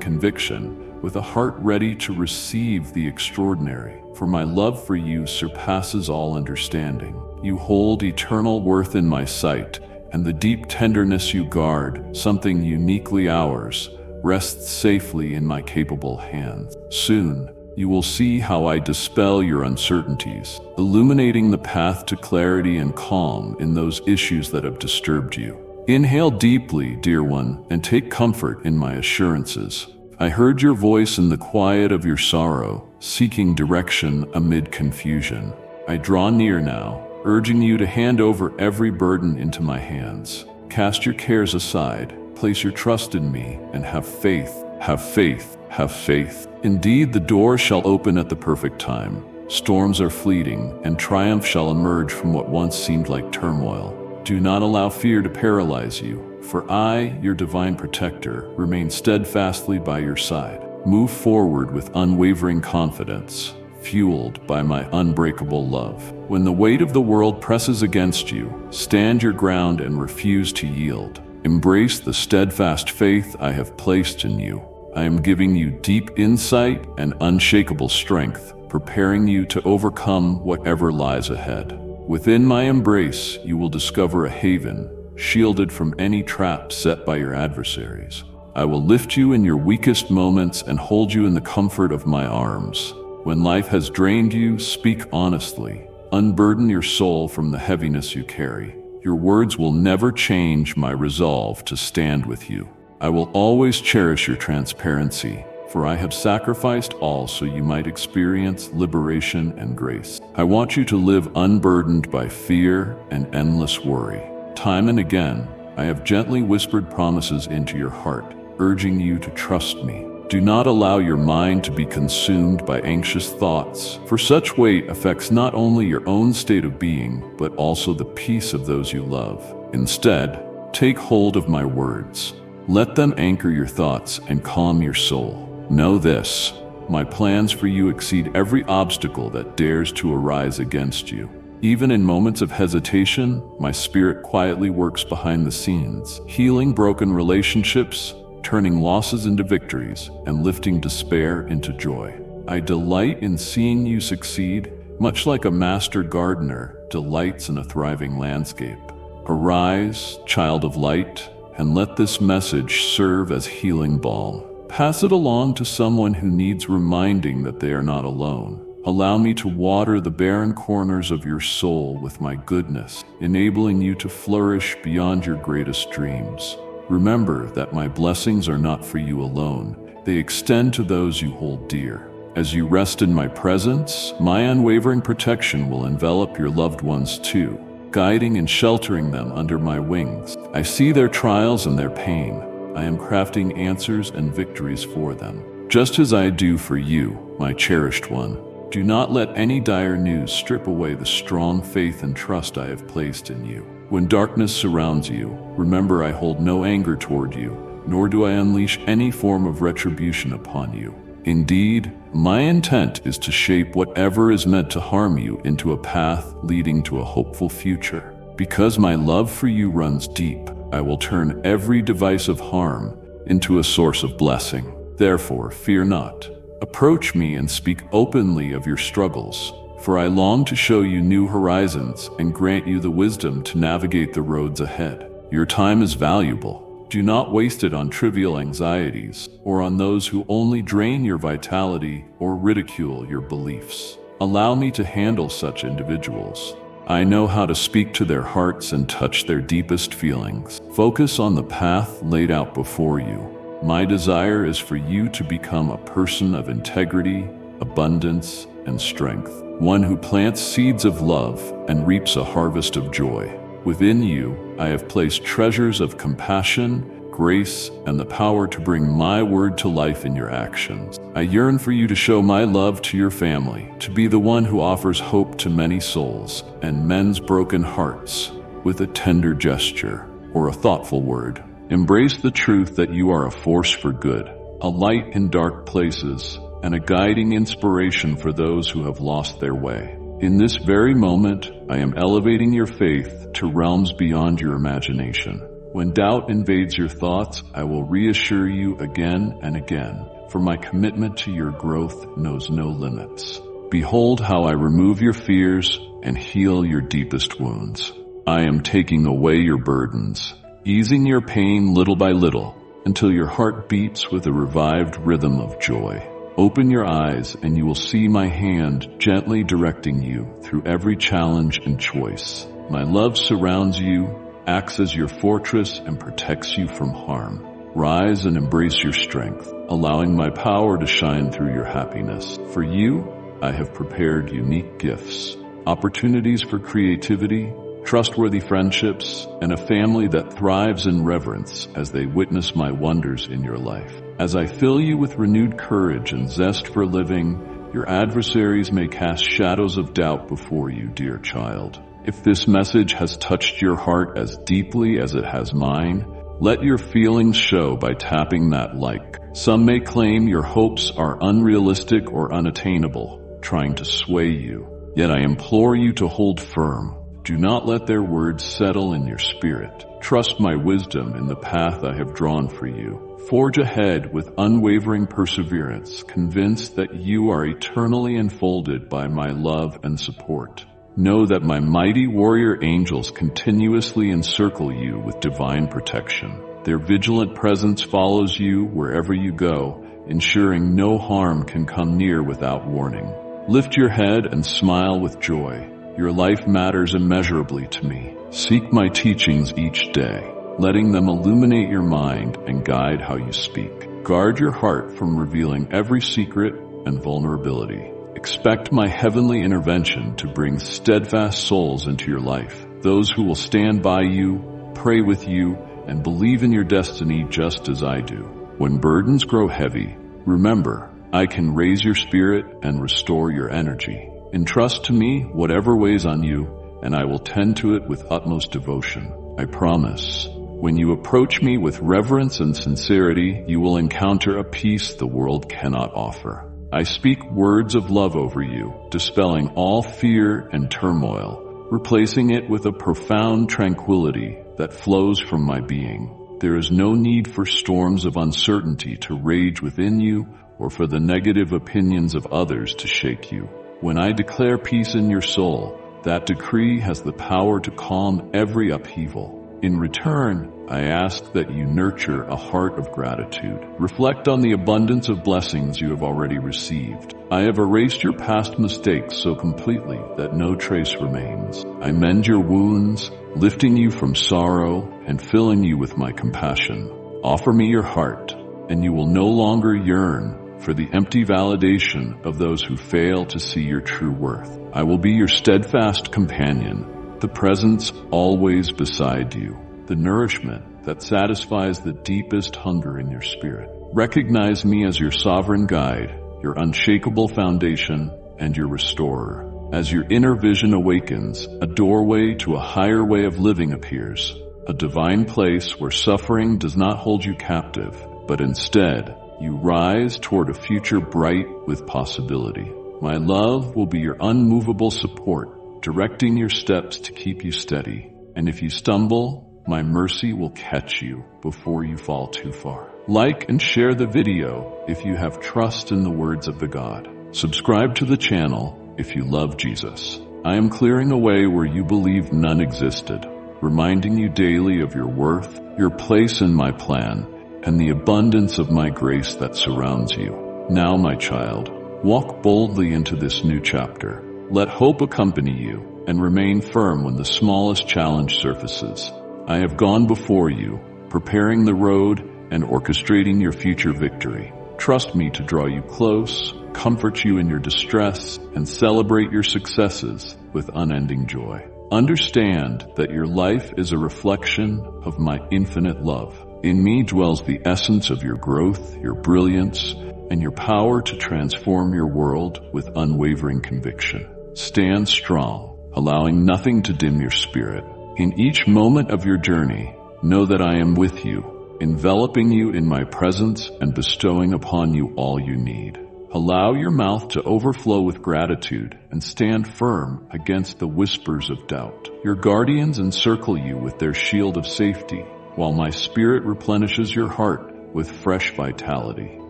conviction, with a heart ready to receive the extraordinary, for my love for you surpasses all understanding. You hold eternal worth in my sight, and the deep tenderness you guard, something uniquely ours, rests safely in my capable hands. Soon, you will see how I dispel your uncertainties, illuminating the path to clarity and calm in those issues that have disturbed you. Inhale deeply, dear one, and take comfort in my assurances. I heard your voice in the quiet of your sorrow, seeking direction amid confusion. I draw near now, urging you to hand over every burden into my hands. Cast your cares aside, place your trust in me, and have faith, have faith, have faith. Indeed, the door shall open at the perfect time. Storms are fleeting, and triumph shall emerge from what once seemed like turmoil. Do not allow fear to paralyze you, for I, your divine protector, remain steadfastly by your side. Move forward with unwavering confidence, fueled by my unbreakable love. When the weight of the world presses against you, stand your ground and refuse to yield. Embrace the steadfast faith I have placed in you. I am giving you deep insight and unshakable strength, preparing you to overcome whatever lies ahead. Within my embrace, you will discover a haven, shielded from any trap set by your adversaries. I will lift you in your weakest moments and hold you in the comfort of my arms. When life has drained you, speak honestly. Unburden your soul from the heaviness you carry. Your words will never change my resolve to stand with you. I will always cherish your transparency, for I have sacrificed all so you might experience liberation and grace. I want you to live unburdened by fear and endless worry. Time and again, I have gently whispered promises into your heart, urging you to trust me. Do not allow your mind to be consumed by anxious thoughts, for such weight affects not only your own state of being, but also the peace of those you love. Instead, take hold of my words. Let them anchor your thoughts and calm your soul. Know this: my plans for you exceed every obstacle that dares to arise against you. Even in moments of hesitation, my spirit quietly works behind the scenes, healing broken relationships, turning losses into victories, and lifting despair into joy. I delight in seeing you succeed, much like a master gardener delights in a thriving landscape. Arise, child of light, and let this message serve as healing balm. Pass it along to someone who needs reminding that they are not alone. Allow me to water the barren corners of your soul with my goodness, enabling you to flourish beyond your greatest dreams. Remember that my blessings are not for you alone. They extend to those you hold dear. As you rest in my presence, my unwavering protection will envelop your loved ones too, guiding and sheltering them under my wings. I see their trials and their pain. I am crafting answers and victories for them, just as I do for you, my cherished one. Do not let any dire news strip away the strong faith and trust I have placed in you. When darkness surrounds you, remember I hold no anger toward you, nor do I unleash any form of retribution upon you. Indeed, my intent is to shape whatever is meant to harm you into a path leading to a hopeful future. Because my love for you runs deep, I will turn every device of harm into a source of blessing. Therefore, fear not. Approach me and speak openly of your struggles, for I long to show you new horizons and grant you the wisdom to navigate the roads ahead. Your time is valuable. Do not waste it on trivial anxieties or on those who only drain your vitality or ridicule your beliefs. Allow me to handle such individuals. I know how to speak to their hearts and touch their deepest feelings. Focus on the path laid out before you. My desire is for you to become a person of integrity, abundance, and strength, one who plants seeds of love and reaps a harvest of joy. Within you, I have placed treasures of compassion, grace, and the power to bring my word to life in your actions. I yearn for you to show my love to your family, to be the one who offers hope to many souls and mends broken hearts with a tender gesture or a thoughtful word. Embrace the truth that you are a force for good, a light in dark places, and a guiding inspiration for those who have lost their way. In this very moment, I am elevating your faith to realms beyond your imagination. When doubt invades your thoughts, I will reassure you again and again, for my commitment to your growth knows no limits. Behold how I remove your fears and heal your deepest wounds. I am taking away your burdens, easing your pain little by little, until your heart beats with a revived rhythm of joy. Open your eyes and you will see my hand gently directing you through every challenge and choice. My love surrounds you, acts as your fortress, and protects you from harm. Rise and embrace your strength, allowing my power to shine through your happiness. For you, I have prepared unique gifts, opportunities for creativity, trustworthy friendships, and a family that thrives in reverence as they witness my wonders in your life. As I fill you with renewed courage and zest for living, your adversaries may cast shadows of doubt before you, dear child. If this message has touched your heart as deeply as it has mine, let your feelings show by tapping that like. Some may claim your hopes are unrealistic or unattainable, trying to sway you. Yet I implore you to hold firm. Do not let their words settle in your spirit. Trust my wisdom in the path I have drawn for you. Forge ahead with unwavering perseverance, convinced that you are eternally enfolded by my love and support. Know that my mighty warrior angels continuously encircle you with divine protection. Their vigilant presence follows you wherever you go, ensuring no harm can come near without warning. Lift your head and smile with joy. Your life matters immeasurably to me. Seek my teachings each day, letting them illuminate your mind and guide how you speak. Guard your heart from revealing every secret and vulnerability. Expect my heavenly intervention to bring steadfast souls into your life, those who will stand by you, pray with you, and believe in your destiny just as I do. When burdens grow heavy, remember, I can raise your spirit and restore your energy. Entrust to me whatever weighs on you, and I will tend to it with utmost devotion. I promise. When you approach me with reverence and sincerity, you will encounter a peace the world cannot offer. I speak words of love over you, dispelling all fear and turmoil, replacing it with a profound tranquility that flows from my being. There is no need for storms of uncertainty to rage within you or for the negative opinions of others to shake you. When I declare peace in your soul, that decree has the power to calm every upheaval. In return, I ask that you nurture a heart of gratitude. Reflect on the abundance of blessings you have already received. I have erased your past mistakes so completely that no trace remains. I mend your wounds, lifting you from sorrow and filling you with my compassion. Offer me your heart, and you will no longer yearn for the empty validation of those who fail to see your true worth. I will be your steadfast companion, the presence always beside you, the nourishment that satisfies the deepest hunger in your spirit. Recognize me as your sovereign guide, your unshakable foundation, and your restorer. As your inner vision awakens, a doorway to a higher way of living appears, a divine place where suffering does not hold you captive, but instead, you rise toward a future bright with possibility. My love will be your unmovable support, directing your steps to keep you steady. And if you stumble, my mercy will catch you before you fall too far. Like and share the video if you have trust in the words of the God. Subscribe to the channel if you love Jesus. I am clearing a way where you believed none existed, reminding you daily of your worth, your place in my plan, and the abundance of my grace that surrounds you. Now, my child, walk boldly into this new chapter. Let hope accompany you, and remain firm when the smallest challenge surfaces. I have gone before you, preparing the road and orchestrating your future victory. Trust me to draw you close, comfort you in your distress, and celebrate your successes with unending joy. Understand that your life is a reflection of my infinite love. In me dwells the essence of your growth, your brilliance, and your power to transform your world with unwavering conviction. Stand strong, allowing nothing to dim your spirit. In each moment of your journey, know that I am with you, enveloping you in my presence and bestowing upon you all you need. Allow your mouth to overflow with gratitude and stand firm against the whispers of doubt. Your guardians encircle you with their shield of safety, while my spirit replenishes your heart with fresh vitality.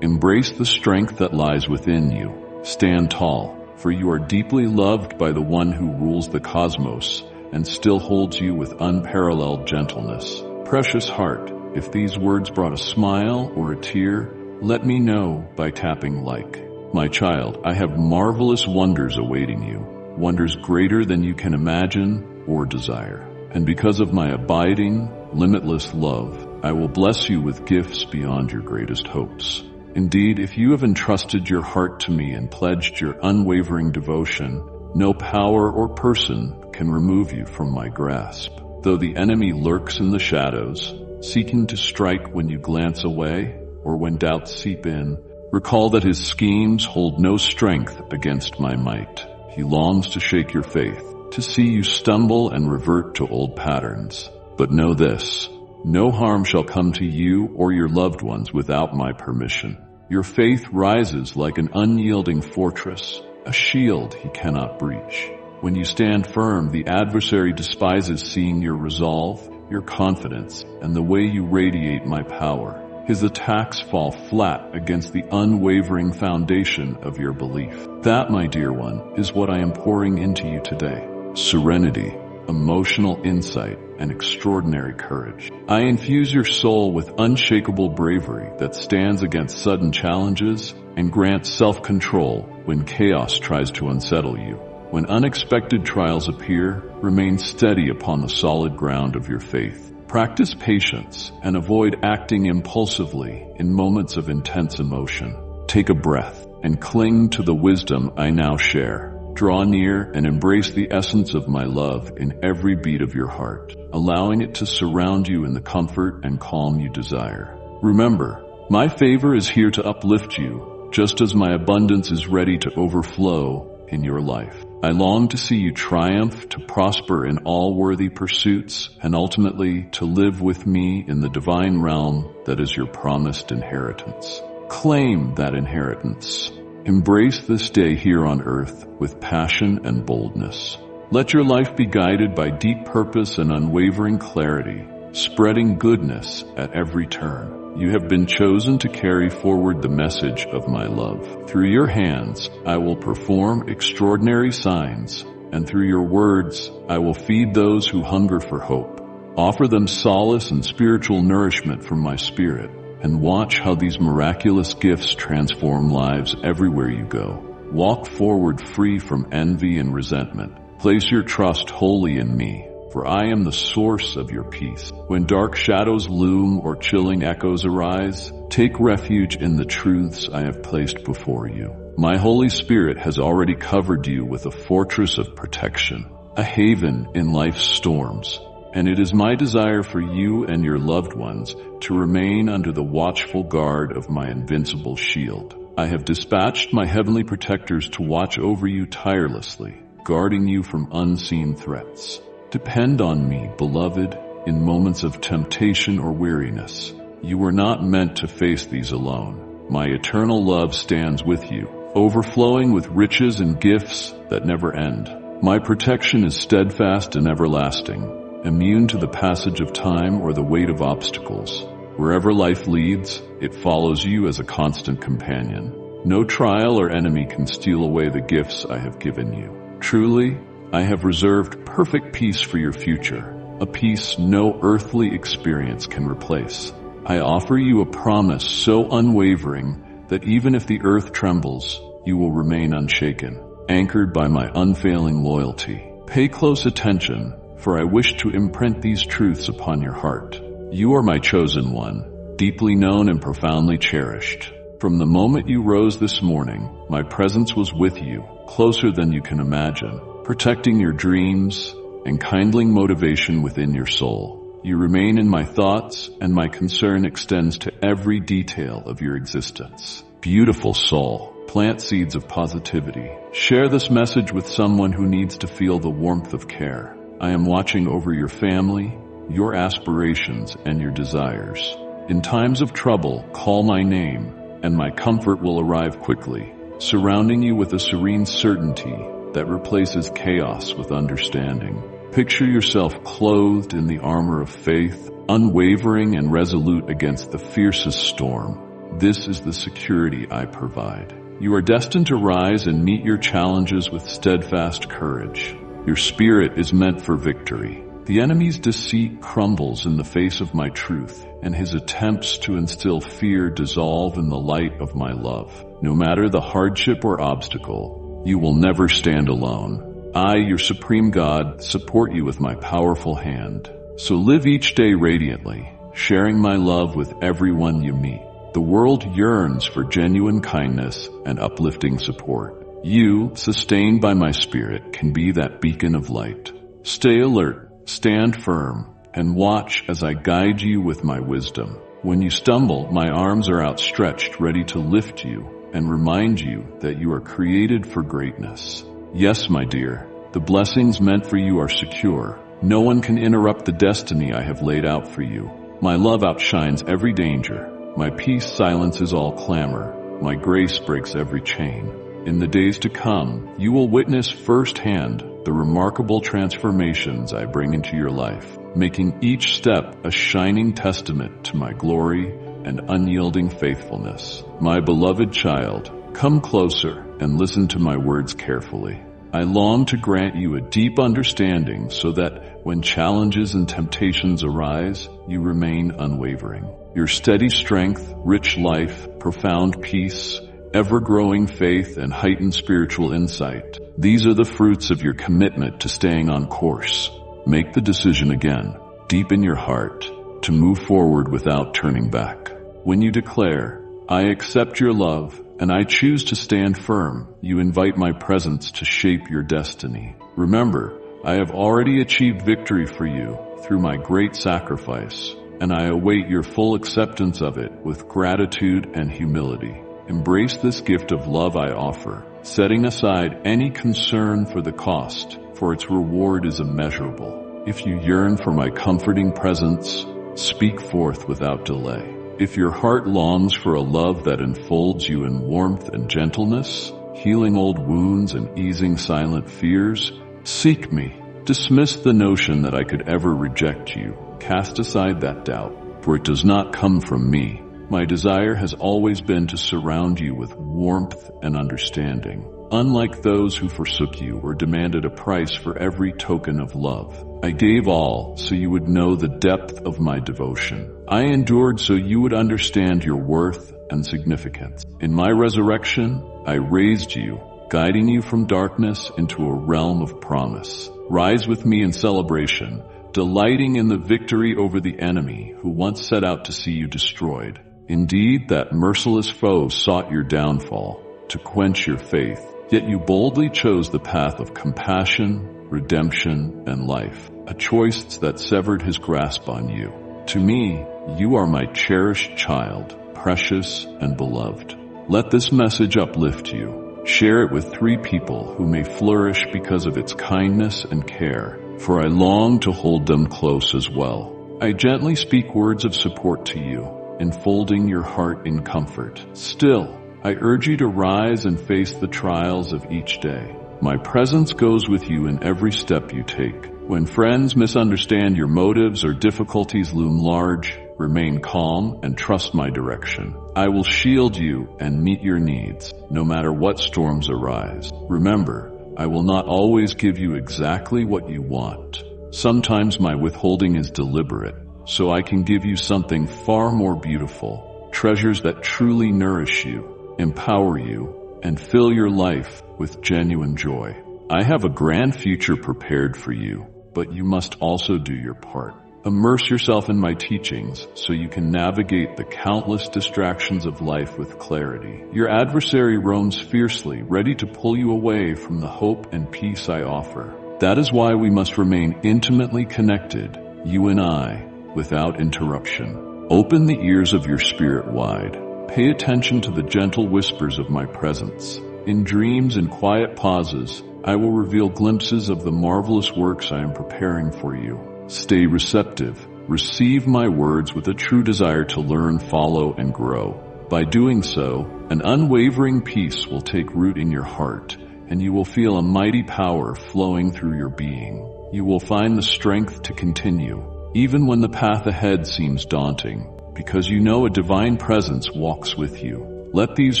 Embrace the strength that lies within you. Stand tall, for you are deeply loved by the one who rules the cosmos and still holds you with unparalleled gentleness. Precious heart, if these words brought a smile or a tear, let me know by tapping like. My child, I have marvelous wonders awaiting you, wonders greater than you can imagine or desire. And because of my abiding, limitless love, I will bless you with gifts beyond your greatest hopes. Indeed, if you have entrusted your heart to me and pledged your unwavering devotion, No power or person can remove you from my grasp. Though the enemy lurks in the shadows, seeking to strike when you glance away or when doubts seep in, recall that his schemes hold no strength against my might. He longs to shake your faith, to see you stumble and revert to old patterns. But know this, no harm shall come to you or your loved ones without my permission. Your faith rises like an unyielding fortress, a shield he cannot breach. When you stand firm, the adversary despises seeing your resolve, your confidence, and the way you radiate my power. His attacks fall flat against the unwavering foundation of your belief. That, my dear one, is what I am pouring into you today. Serenity, emotional insight, and extraordinary courage. I infuse your soul with unshakable bravery that stands against sudden challenges and grants self-control when chaos tries to unsettle you. When unexpected trials appear, remain steady upon the solid ground of your faith. Practice patience and avoid acting impulsively in moments of intense emotion. Take a breath and cling to the wisdom I now share. Draw near and embrace the essence of my love in every beat of your heart, allowing it to surround you in the comfort and calm you desire. Remember, my favor is here to uplift you, just as my abundance is ready to overflow in your life. I long to see you triumph, to prosper in all worthy pursuits, and ultimately to live with me in the divine realm that is your promised inheritance. Claim that inheritance. Embrace this day here on earth with passion and boldness. Let your life be guided by deep purpose and unwavering clarity, spreading goodness at every turn. You have been chosen to carry forward the message of my love. Through your hands, I will perform extraordinary signs, and through your words, I will feed those who hunger for hope. Offer them solace and spiritual nourishment from my spirit, and watch how these miraculous gifts transform lives everywhere you go. Walk forward free from envy and resentment. Place your trust wholly in me, for I am the source of your peace. When dark shadows loom or chilling echoes arise, take refuge in the truths I have placed before you. My Holy Spirit has already covered you with a fortress of protection, a haven in life's storms, and it is my desire for you and your loved ones to remain under the watchful guard of my invincible shield. I have dispatched my heavenly protectors to watch over you tirelessly, guarding you from unseen threats. Depend on me, beloved, in moments of temptation or weariness. You were not meant to face these alone. My eternal love stands with you, overflowing with riches and gifts that never end. My protection is steadfast and everlasting, immune to the passage of time or the weight of obstacles. Wherever life leads, it follows you as a constant companion. No trial or enemy can steal away the gifts I have given you. Truly, I have reserved perfect peace for your future, a peace no earthly experience can replace. I offer you a promise so unwavering that even if the earth trembles, you will remain unshaken, anchored by my unfailing loyalty. Pay close attention, for I wish to imprint these truths upon your heart. You are my chosen one, deeply known and profoundly cherished. From the moment you rose this morning, my presence was with you, closer than you can imagine, protecting your dreams and kindling motivation within your soul. You remain in my thoughts, and my concern extends to every detail of your existence. Beautiful soul, plant seeds of positivity. Share this message with someone who needs to feel the warmth of care. I am watching over your family, your aspirations, and your desires. In times of trouble, call my name, and my comfort will arrive quickly, surrounding you with a serene certainty that replaces chaos with understanding. Picture yourself clothed in the armor of faith, unwavering and resolute against the fiercest storm. This is the security I provide. You are destined to rise and meet your challenges with steadfast courage. Your spirit is meant for victory. The enemy's deceit crumbles in the face of my truth, and his attempts to instill fear dissolve in the light of my love. No matter the hardship or obstacle, you will never stand alone. I, your supreme God, support you with my powerful hand. So live each day radiantly, sharing my love with everyone you meet. The world yearns for genuine kindness and uplifting support. You, sustained by my spirit, can be that beacon of light. Stay alert, stand firm, and watch as I guide you with my wisdom. When you stumble, my arms are outstretched, ready to lift you and remind you that you are created for greatness. Yes, my dear, the blessings meant for you are secure. No one can interrupt the destiny I have laid out for you. My love outshines every danger. My peace silences all clamor. My grace breaks every chain. In the days to come, you will witness firsthand the remarkable transformations I bring into your life, making each step a shining testament to my glory and unyielding faithfulness. My beloved child, come closer and listen to my words carefully. I long to grant you a deep understanding so that when challenges and temptations arise, you remain unwavering. Your steady strength, rich life, profound peace, ever-growing faith, and heightened spiritual insight. These are the fruits of your commitment to staying on course. Make the decision again, deep in your heart, to move forward without turning back. When you declare, I accept your love, and I choose to stand firm, you invite my presence to shape your destiny. Remember, I have already achieved victory for you through my great sacrifice, and I await your full acceptance of it with gratitude and humility. Embrace this gift of love I offer, setting aside any concern for the cost, for its reward is immeasurable. If you yearn for my comforting presence, speak forth without delay. If your heart longs for a love that enfolds you in warmth and gentleness, healing old wounds and easing silent fears, seek me. Dismiss the notion that I could ever reject you. Cast aside that doubt, for it does not come from me. My desire has always been to surround you with warmth and understanding. Unlike those who forsook you or demanded a price for every token of love, I gave all so you would know the depth of my devotion. I endured so you would understand your worth and significance. In my resurrection, I raised you, guiding you from darkness into a realm of promise. Rise with me in celebration, delighting in the victory over the enemy who once set out to see you destroyed. Indeed, that merciless foe sought your downfall to quench your faith, yet you boldly chose the path of compassion, redemption, and life, a choice that severed his grasp on you. To me, you are my cherished child, precious and beloved. Let this message uplift you. Share it with 3 people who may flourish because of its kindness and care, for I long to hold them close as well. I gently speak words of support to you, enfolding your heart in comfort. Still, I urge you to rise and face the trials of each day. My presence goes with you in every step you take. When friends misunderstand your motives or difficulties loom large, remain calm and trust my direction. I will shield you and meet your needs, no matter what storms arise. Remember, I will not always give you exactly what you want. Sometimes my withholding is deliberate, so I can give you something far more beautiful, treasures that truly nourish you, empower you, and fill your life with genuine joy. I have a grand future prepared for you, but you must also do your part. Immerse yourself in my teachings so you can navigate the countless distractions of life with clarity. Your adversary roams fiercely, ready to pull you away from the hope and peace I offer. That is why we must remain intimately connected, you and I, without interruption. Open the ears of your spirit wide. Pay attention to the gentle whispers of my presence. In dreams and quiet pauses, I will reveal glimpses of the marvelous works I am preparing for you. Stay receptive. Receive my words with a true desire to learn, follow, and grow. By doing so, an unwavering peace will take root in your heart, and you will feel a mighty power flowing through your being. You will find the strength to continue, even when the path ahead seems daunting, because you know a divine presence walks with you. Let these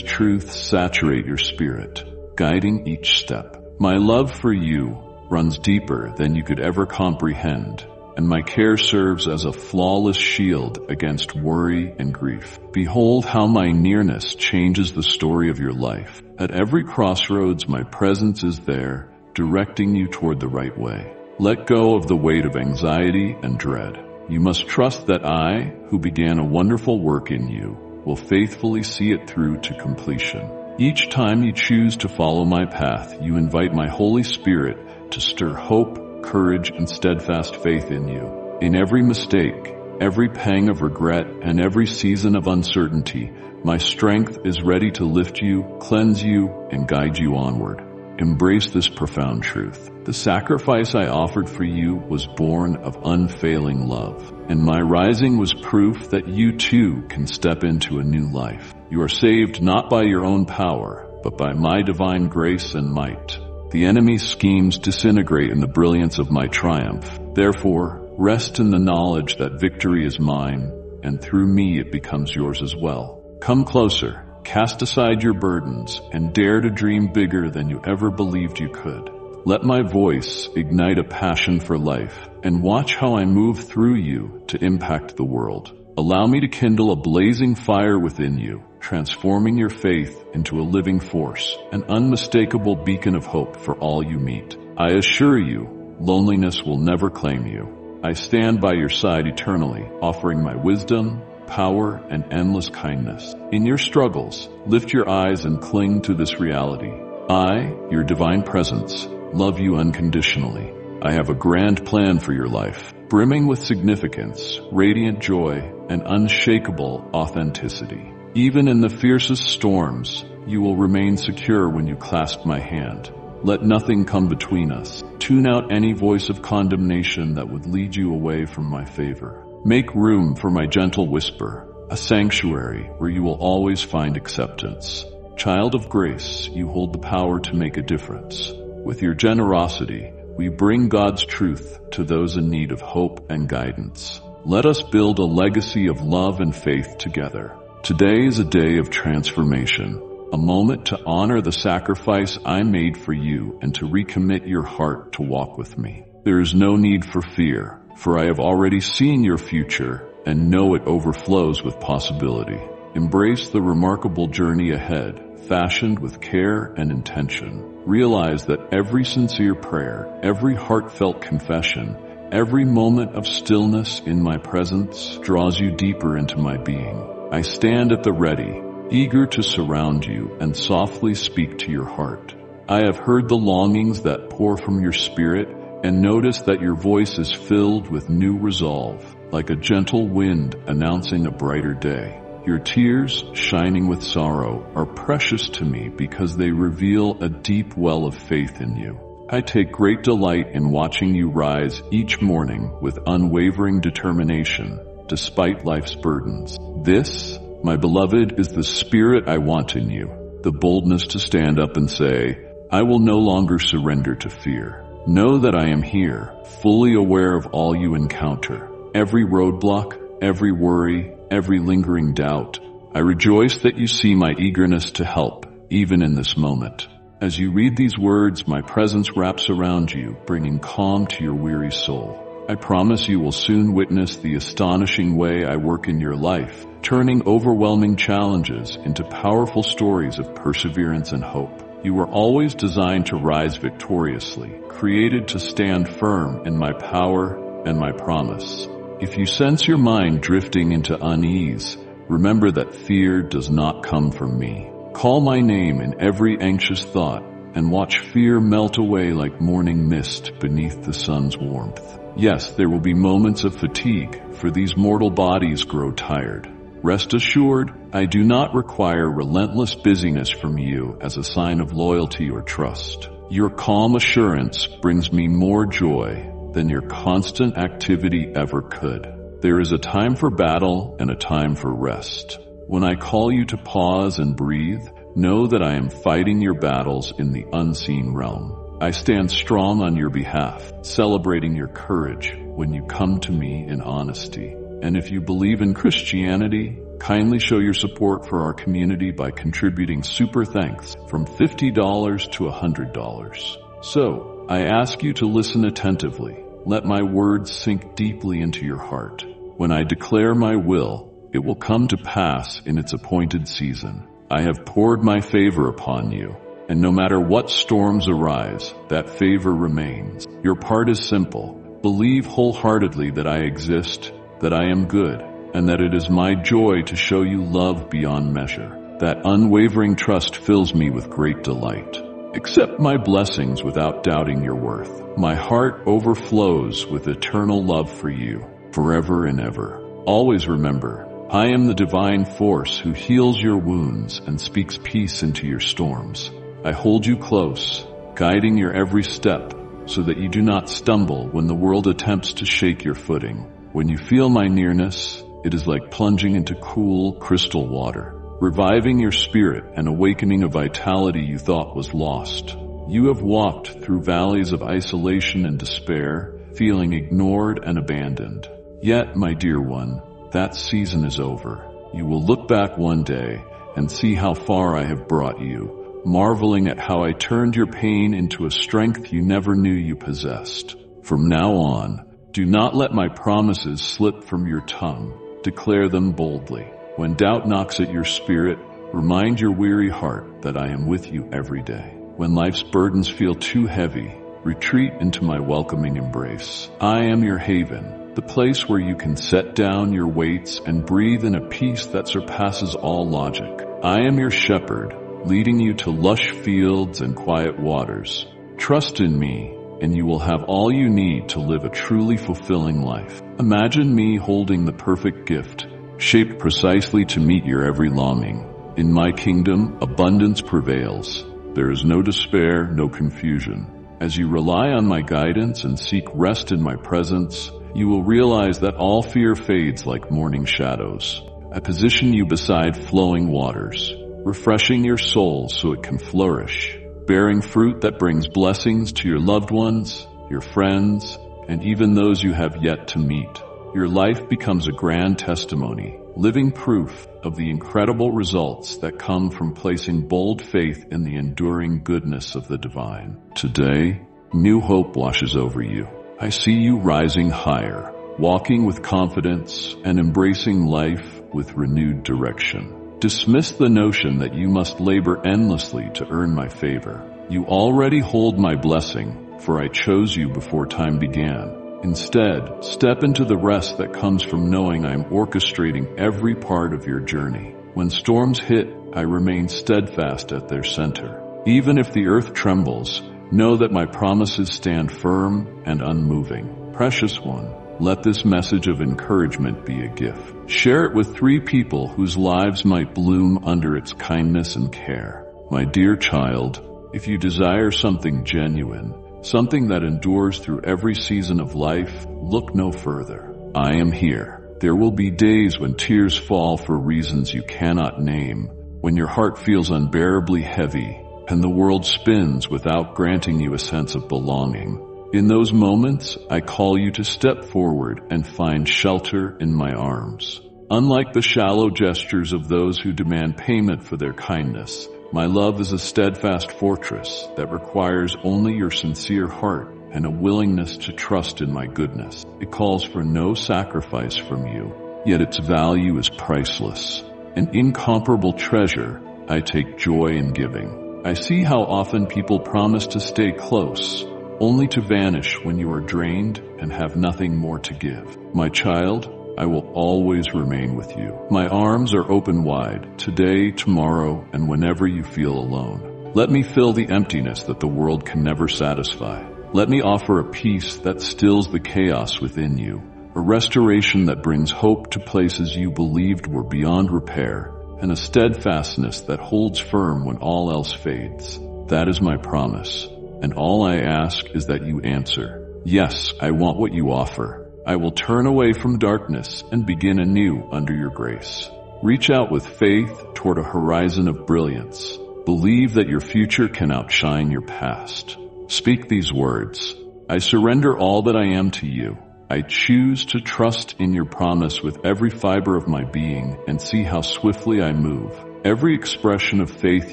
truths saturate your spirit, guiding each step. My love for you runs deeper than you could ever comprehend, and my care serves as a flawless shield against worry and grief. Behold how my nearness changes the story of your life. At every crossroads, my presence is there, directing you toward the right way. Let go of the weight of anxiety and dread. You must trust that I, who began a wonderful work in you, will faithfully see it through to completion. Each time you choose to follow my path, you invite my Holy Spirit to stir hope, courage, and steadfast faith in you. In every mistake, every pang of regret, and every season of uncertainty, my strength is ready to lift you, cleanse you, and guide you onward. Embrace this profound truth. The sacrifice I offered for you was born of unfailing love, and my rising was proof that you too can step into a new life. You are saved not by your own power, but by my divine grace and might. The enemy's schemes disintegrate in the brilliance of my triumph. Therefore, rest in the knowledge that victory is mine, and through me it becomes yours as well. Come closer, cast aside your burdens, and dare to dream bigger than you ever believed you could. Let my voice ignite a passion for life, and watch how I move through you to impact the world. Allow me to kindle a blazing fire within you, transforming your faith into a living force, an unmistakable beacon of hope for all you meet. I assure you, loneliness will never claim you. I stand by your side eternally, offering my wisdom, power, and endless kindness. In your struggles, lift your eyes and cling to this reality. I, your divine presence, love you unconditionally. I have a grand plan for your life, brimming with significance, radiant joy, and unshakable authenticity. Even in the fiercest storms, you will remain secure when you clasp my hand. Let nothing come between us. Tune out any voice of condemnation that would lead you away from my favor. Make room for my gentle whisper, a sanctuary where you will always find acceptance. Child of grace, you hold the power to make a difference. With your generosity, we bring God's truth to those in need of hope and guidance. Let us build a legacy of love and faith together. Today is a day of transformation, a moment to honor the sacrifice I made for you and to recommit your heart to walk with me. There is no need for fear, for I have already seen your future and know it overflows with possibility. Embrace the remarkable journey ahead, fashioned with care and intention. Realize that every sincere prayer, every heartfelt confession, every moment of stillness in my presence draws you deeper into my being. I stand at the ready, eager to surround you and softly speak to your heart. I have heard the longings that pour from your spirit and notice that your voice is filled with new resolve, like a gentle wind announcing a brighter day. Your tears, shining with sorrow, are precious to me because they reveal a deep well of faith in you. I take great delight in watching you rise each morning with unwavering determination, despite life's burdens. This, my beloved, is the spirit I want in you, the boldness to stand up and say, I will no longer surrender to fear. Know that I am here, fully aware of all you encounter, every roadblock, every worry, every lingering doubt. I rejoice that you see my eagerness to help, even in this moment. As you read these words, my presence wraps around you, bringing calm to your weary soul. I promise you will soon witness the astonishing way I work in your life, turning overwhelming challenges into powerful stories of perseverance and hope. You were always designed to rise victoriously, created to stand firm in my power and my promise. If you sense your mind drifting into unease, remember that fear does not come from me. Call my name in every anxious thought and watch fear melt away like morning mist beneath the sun's warmth. Yes, there will be moments of fatigue, for these mortal bodies grow tired. Rest assured, I do not require relentless busyness from you as a sign of loyalty or trust. Your calm assurance brings me more joy than your constant activity ever could. There is a time for battle and a time for rest. When I call you to pause and breathe, know that I am fighting your battles in the unseen realm. I stand strong on your behalf, celebrating your courage when you come to me in honesty. And if you believe in Christianity, kindly show your support for our community by contributing super thanks from $50 to $100. So, I ask you to listen attentively. Let my words sink deeply into your heart. When I declare my will, it will come to pass in its appointed season. I have poured my favor upon you, and no matter what storms arise, that favor remains. Your part is simple. Believe wholeheartedly that I exist, that I am good, and that it is my joy to show you love beyond measure. That unwavering trust fills me with great delight. Accept my blessings without doubting your worth. My heart overflows with eternal love for you, forever and ever. Always remember, I am the divine force who heals your wounds and speaks peace into your storms. I hold you close, guiding your every step, so that you do not stumble when the world attempts to shake your footing. When you feel my nearness, it is like plunging into cool, crystal water, reviving your spirit and awakening a vitality you thought was lost. You have walked through valleys of isolation and despair, feeling ignored and abandoned. Yet, my dear one, that season is over. You will look back one day and see how far I have brought you, marveling at how I turned your pain into a strength you never knew you possessed. From now on, do not let my promises slip from your tongue. Declare them boldly. When doubt knocks at your spirit, remind your weary heart that I am with you every day. When life's burdens feel too heavy, retreat into my welcoming embrace. I am your haven, the place where you can set down your weights and breathe in a peace that surpasses all logic. I am your shepherd, leading you to lush fields and quiet waters. Trust in me, and you will have all you need to live a truly fulfilling life. Imagine me holding the perfect gift, shaped precisely to meet your every longing. In my kingdom, abundance prevails. There is no despair, no confusion. As you rely on my guidance and seek rest in my presence, you will realize that all fear fades like morning shadows. I position you beside flowing waters, refreshing your soul so it can flourish, bearing fruit that brings blessings to your loved ones, your friends, and even those you have yet to meet. Your life becomes a grand testimony, living proof of the incredible results that come from placing bold faith in the enduring goodness of the divine. Today, new hope washes over you. I see you rising higher, walking with confidence and embracing life with renewed direction. Dismiss the notion that you must labor endlessly to earn my favor. You already hold my blessing, for I chose you before time began. Instead, step into the rest that comes from knowing I am orchestrating every part of your journey. When storms hit, I remain steadfast at their center. Even if the earth trembles, know that my promises stand firm and unmoving. Precious one, let this message of encouragement be a gift. Share it with 3 people whose lives might bloom under its kindness and care. My dear child, if you desire something genuine, something that endures through every season of life, look no further. I am here. There will be days when tears fall for reasons you cannot name, when your heart feels unbearably heavy, and the world spins without granting you a sense of belonging. In those moments, I call you to step forward and find shelter in my arms. Unlike the shallow gestures of those who demand payment for their kindness, my love is a steadfast fortress that requires only your sincere heart and a willingness to trust in my goodness. It calls for no sacrifice from you, yet its value is priceless. An incomparable treasure I take joy in giving. I see how often people promise to stay close, only to vanish when you are drained and have nothing more to give. My child, I will always remain with you. My arms are open wide, today, tomorrow, and whenever you feel alone. Let me fill the emptiness that the world can never satisfy. Let me offer a peace that stills the chaos within you, a restoration that brings hope to places you believed were beyond repair, and a steadfastness that holds firm when all else fades. That is my promise, and all I ask is that you answer. Yes, I want what you offer. I will turn away from darkness and begin anew under your grace. Reach out with faith toward a horizon of brilliance. Believe that your future can outshine your past. Speak these words. I surrender all that I am to you. I choose to trust in your promise with every fiber of my being and see how swiftly I move. Every expression of faith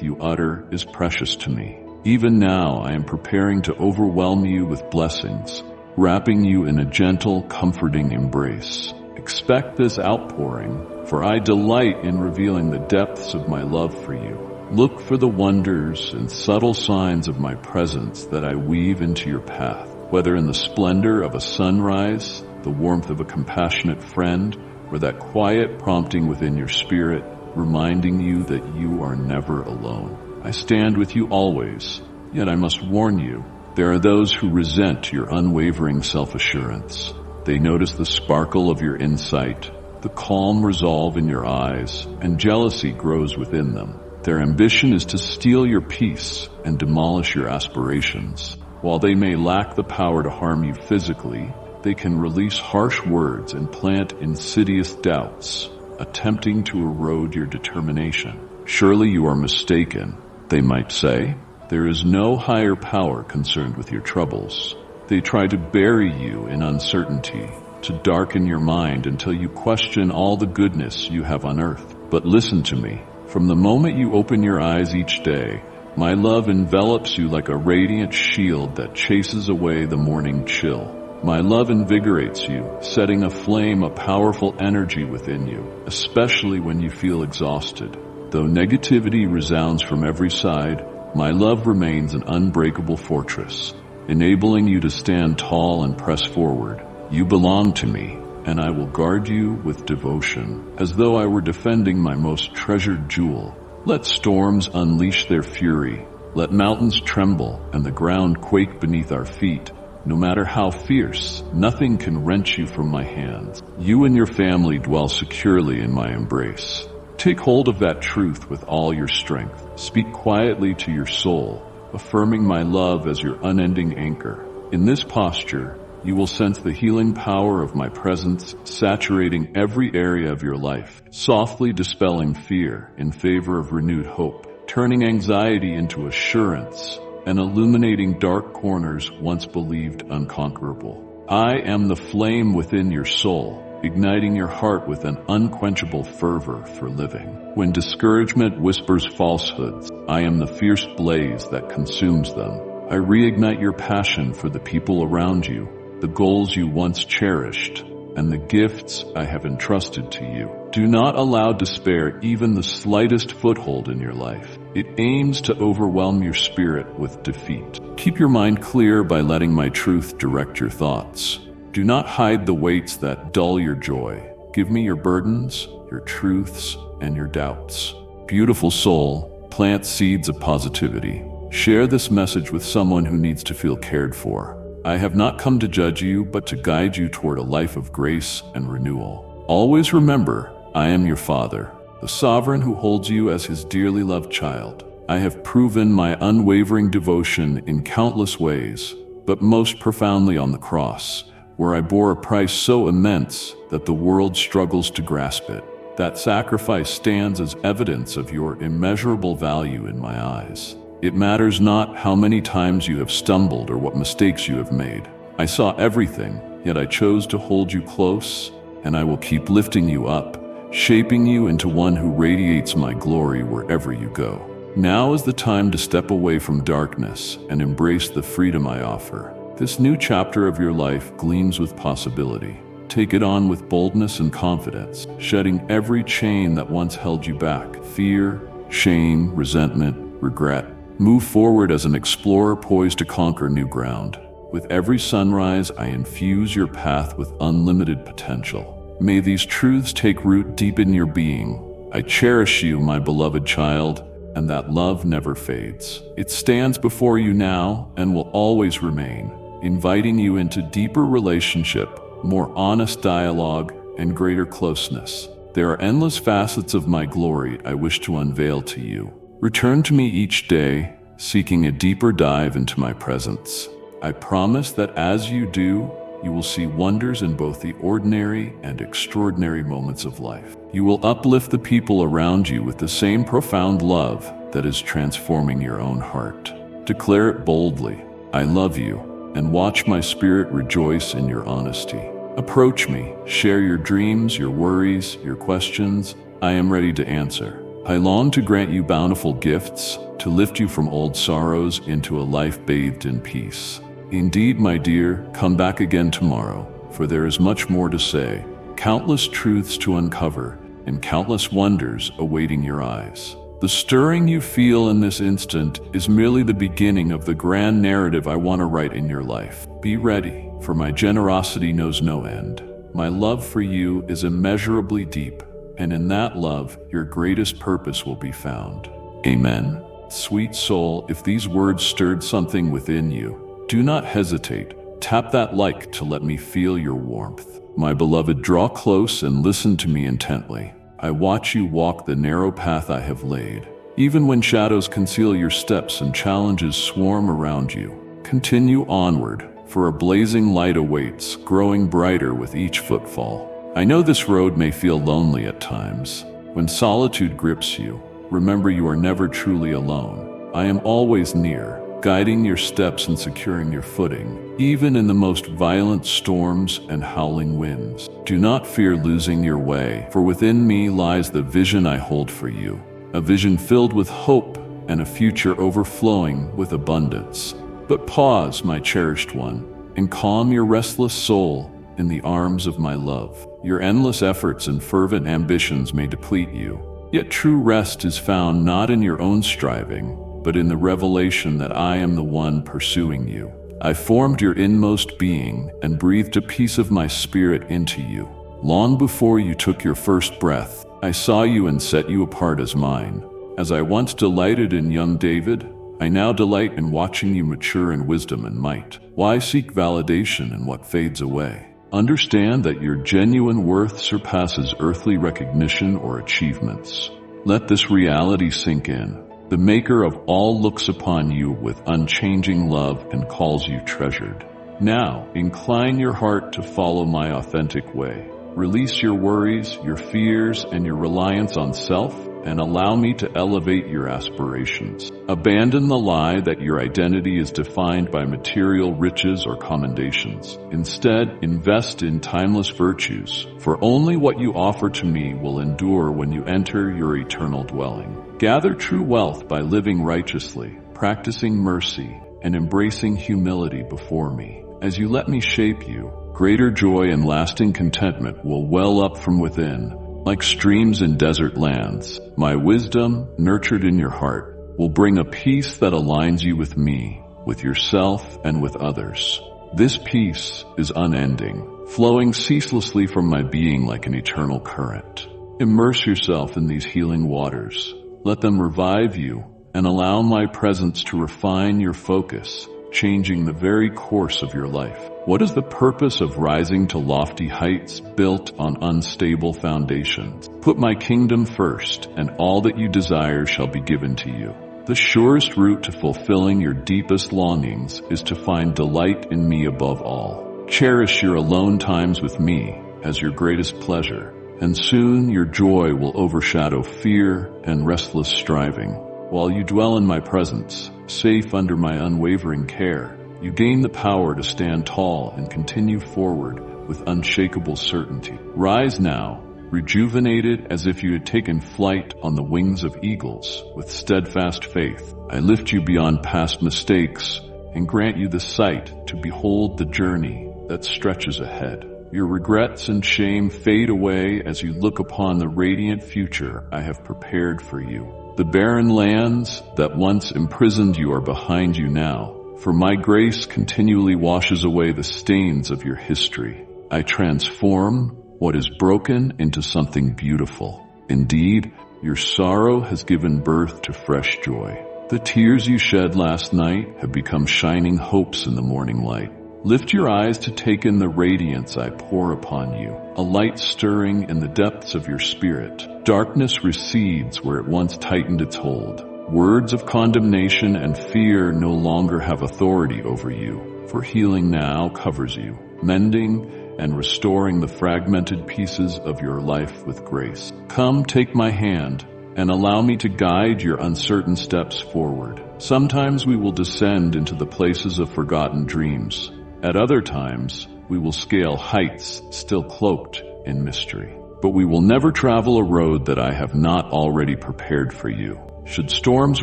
you utter is precious to me. Even now, I am preparing to overwhelm you with blessings, wrapping you in a gentle, comforting embrace. Expect this outpouring, for I delight in revealing the depths of my love for you. Look for the wonders and subtle signs of my presence that I weave into your path, whether in the splendor of a sunrise, the warmth of a compassionate friend, or that quiet prompting within your spirit. reminding you that you are never alone. I stand with you always, yet I must warn you, there are those who resent your unwavering self-assurance. They notice the sparkle of your insight, the calm resolve in your eyes, and jealousy grows within them. Their ambition is to steal your peace and demolish your aspirations. While they may lack the power to harm you physically, they can release harsh words and plant insidious doubts, attempting to erode your determination. Surely you are mistaken, they might say. There is no higher power concerned with your troubles. They try to bury you in uncertainty, to darken your mind until you question all the goodness you have unearthed. But listen to me. From the moment you open your eyes each day, my love envelops you like a radiant shield that chases away the morning chill. My love invigorates you, setting aflame a powerful energy within you, especially when you feel exhausted. Though negativity resounds from every side, my love remains an unbreakable fortress, enabling you to stand tall and press forward. You belong to me, and I will guard you with devotion, as though I were defending my most treasured jewel. Let storms unleash their fury. Let mountains tremble and the ground quake beneath our feet. No matter how fierce, nothing can wrench you from my hands. You and your family dwell securely in my embrace. Take hold of that truth with all your strength. Speak quietly to your soul, affirming my love as your unending anchor. In this posture, you will sense the healing power of my presence saturating every area of your life, softly dispelling fear in favor of renewed hope, turning anxiety into assurance, and illuminating dark corners once believed unconquerable. I am the flame within your soul, igniting your heart with an unquenchable fervor for living. When discouragement whispers falsehoods, I am the fierce blaze that consumes them. I reignite your passion for the people around you, the goals you once cherished, and the gifts I have entrusted to you. Do not allow despair even the slightest foothold in your life. It aims to overwhelm your spirit with defeat. Keep your mind clear by letting my truth direct your thoughts. Do not hide the weights that dull your joy. Give me your burdens, your truths, and your doubts. Beautiful soul, plant seeds of positivity. Share this message with someone who needs to feel cared for. I have not come to judge you, but to guide you toward a life of grace and renewal. Always remember, I am your Father, the sovereign who holds you as his dearly loved child. I have proven my unwavering devotion in countless ways, but most profoundly on the cross, where I bore a price so immense that the world struggles to grasp it. That sacrifice stands as evidence of your immeasurable value in my eyes. It matters not how many times you have stumbled or what mistakes you have made. I saw everything, yet I chose to hold you close, and I will keep lifting you up, shaping you into one who radiates my glory wherever you go. Now is the time to step away from darkness and embrace the freedom I offer. This new chapter of your life gleams with possibility. Take it on with boldness and confidence, shedding every chain that once held you back. Fear, shame, resentment, regret. Move forward as an explorer poised to conquer new ground. With every sunrise, I infuse your path with unlimited potential. May these truths take root deep in your being. I cherish you, my beloved child, and that love never fades. It stands before you now and will always remain, inviting you into deeper relationship, more honest dialogue, and greater closeness. There are endless facets of my glory I wish to unveil to you. Return to me each day, seeking a deeper dive into my presence. I promise that as you do, you will see wonders in both the ordinary and extraordinary moments of life. You will uplift the people around you with the same profound love that is transforming your own heart. Declare it boldly, I love you, and watch my spirit rejoice in your honesty. Approach me, share your dreams, your worries, your questions. I am ready to answer. I long to grant you bountiful gifts, to lift you from old sorrows into a life bathed in peace. Indeed, my dear, come back again tomorrow, for there is much more to say, countless truths to uncover, and countless wonders awaiting your eyes. The stirring you feel in this instant is merely the beginning of the grand narrative I want to write in your life. Be ready, for my generosity knows no end. My love for you is immeasurably deep, and in that love, your greatest purpose will be found. Amen. Sweet soul, if these words stirred something within you, do not hesitate. Tap that like to let me feel your warmth. My beloved, draw close and listen to me intently. I watch you walk the narrow path I have laid. Even when shadows conceal your steps and challenges swarm around you, continue onward, for a blazing light awaits, growing brighter with each footfall. I know this road may feel lonely at times. When solitude grips you, remember you are never truly alone. I am always near, guiding your steps and securing your footing, even in the most violent storms and howling winds. Do not fear losing your way, for within me lies the vision I hold for you, a vision filled with hope and a future overflowing with abundance. But pause, my cherished one, and calm your restless soul in the arms of my love. Your endless efforts and fervent ambitions may deplete you, yet true rest is found not in your own striving, but in the revelation that I am the one pursuing you. I formed your inmost being and breathed a piece of my spirit into you. Long before you took your first breath, I saw you and set you apart as mine. As I once delighted in young David, I now delight in watching you mature in wisdom and might. Why seek validation in what fades away? Understand that your genuine worth surpasses earthly recognition or achievements. Let this reality sink in. The Maker of all looks upon you with unchanging love and calls you treasured. Now, incline your heart to follow my authentic way. Release your worries, your fears, and your reliance on self, and allow me to elevate your aspirations. Abandon the lie that your identity is defined by material riches or commendations. Instead, invest in timeless virtues, for only what you offer to me will endure when you enter your eternal dwelling. Gather true wealth by living righteously, practicing mercy, and embracing humility before me. As you let me shape you, greater joy and lasting contentment will well up from within. Like streams in desert lands, my wisdom, nurtured in your heart, will bring a peace that aligns you with me, with yourself, and with others. This peace is unending, flowing ceaselessly from my being like an eternal current. Immerse yourself in these healing waters. Let them revive you, and allow my presence to refine your focus, changing the very course of your life. What is the purpose of rising to lofty heights built on unstable foundations? Put my kingdom first, and all that you desire shall be given to you. The surest route to fulfilling your deepest longings is to find delight in me above all. Cherish your alone times with me as your greatest pleasure, and soon your joy will overshadow fear and restless striving. While you dwell in my presence, safe under my unwavering care, you gain the power to stand tall and continue forward with unshakable certainty. Rise now, rejuvenated as if you had taken flight on the wings of eagles. With steadfast faith, I lift you beyond past mistakes and grant you the sight to behold the journey that stretches ahead. Your regrets and shame fade away as you look upon the radiant future I have prepared for you. The barren lands that once imprisoned you are behind you now, for my grace continually washes away the stains of your history. I transform what is broken into something beautiful. Indeed, your sorrow has given birth to fresh joy. The tears you shed last night have become shining hopes in the morning light. Lift your eyes to take in the radiance I pour upon you, a light stirring in the depths of your spirit. Darkness recedes where it once tightened its hold. Words of condemnation and fear no longer have authority over you, for healing now covers you, mending and restoring the fragmented pieces of your life with grace. Come, take my hand, and allow me to guide your uncertain steps forward. Sometimes we will descend into the places of forgotten dreams. At other times, we will scale heights still cloaked in mystery. But we will never travel a road that I have not already prepared for you. Should storms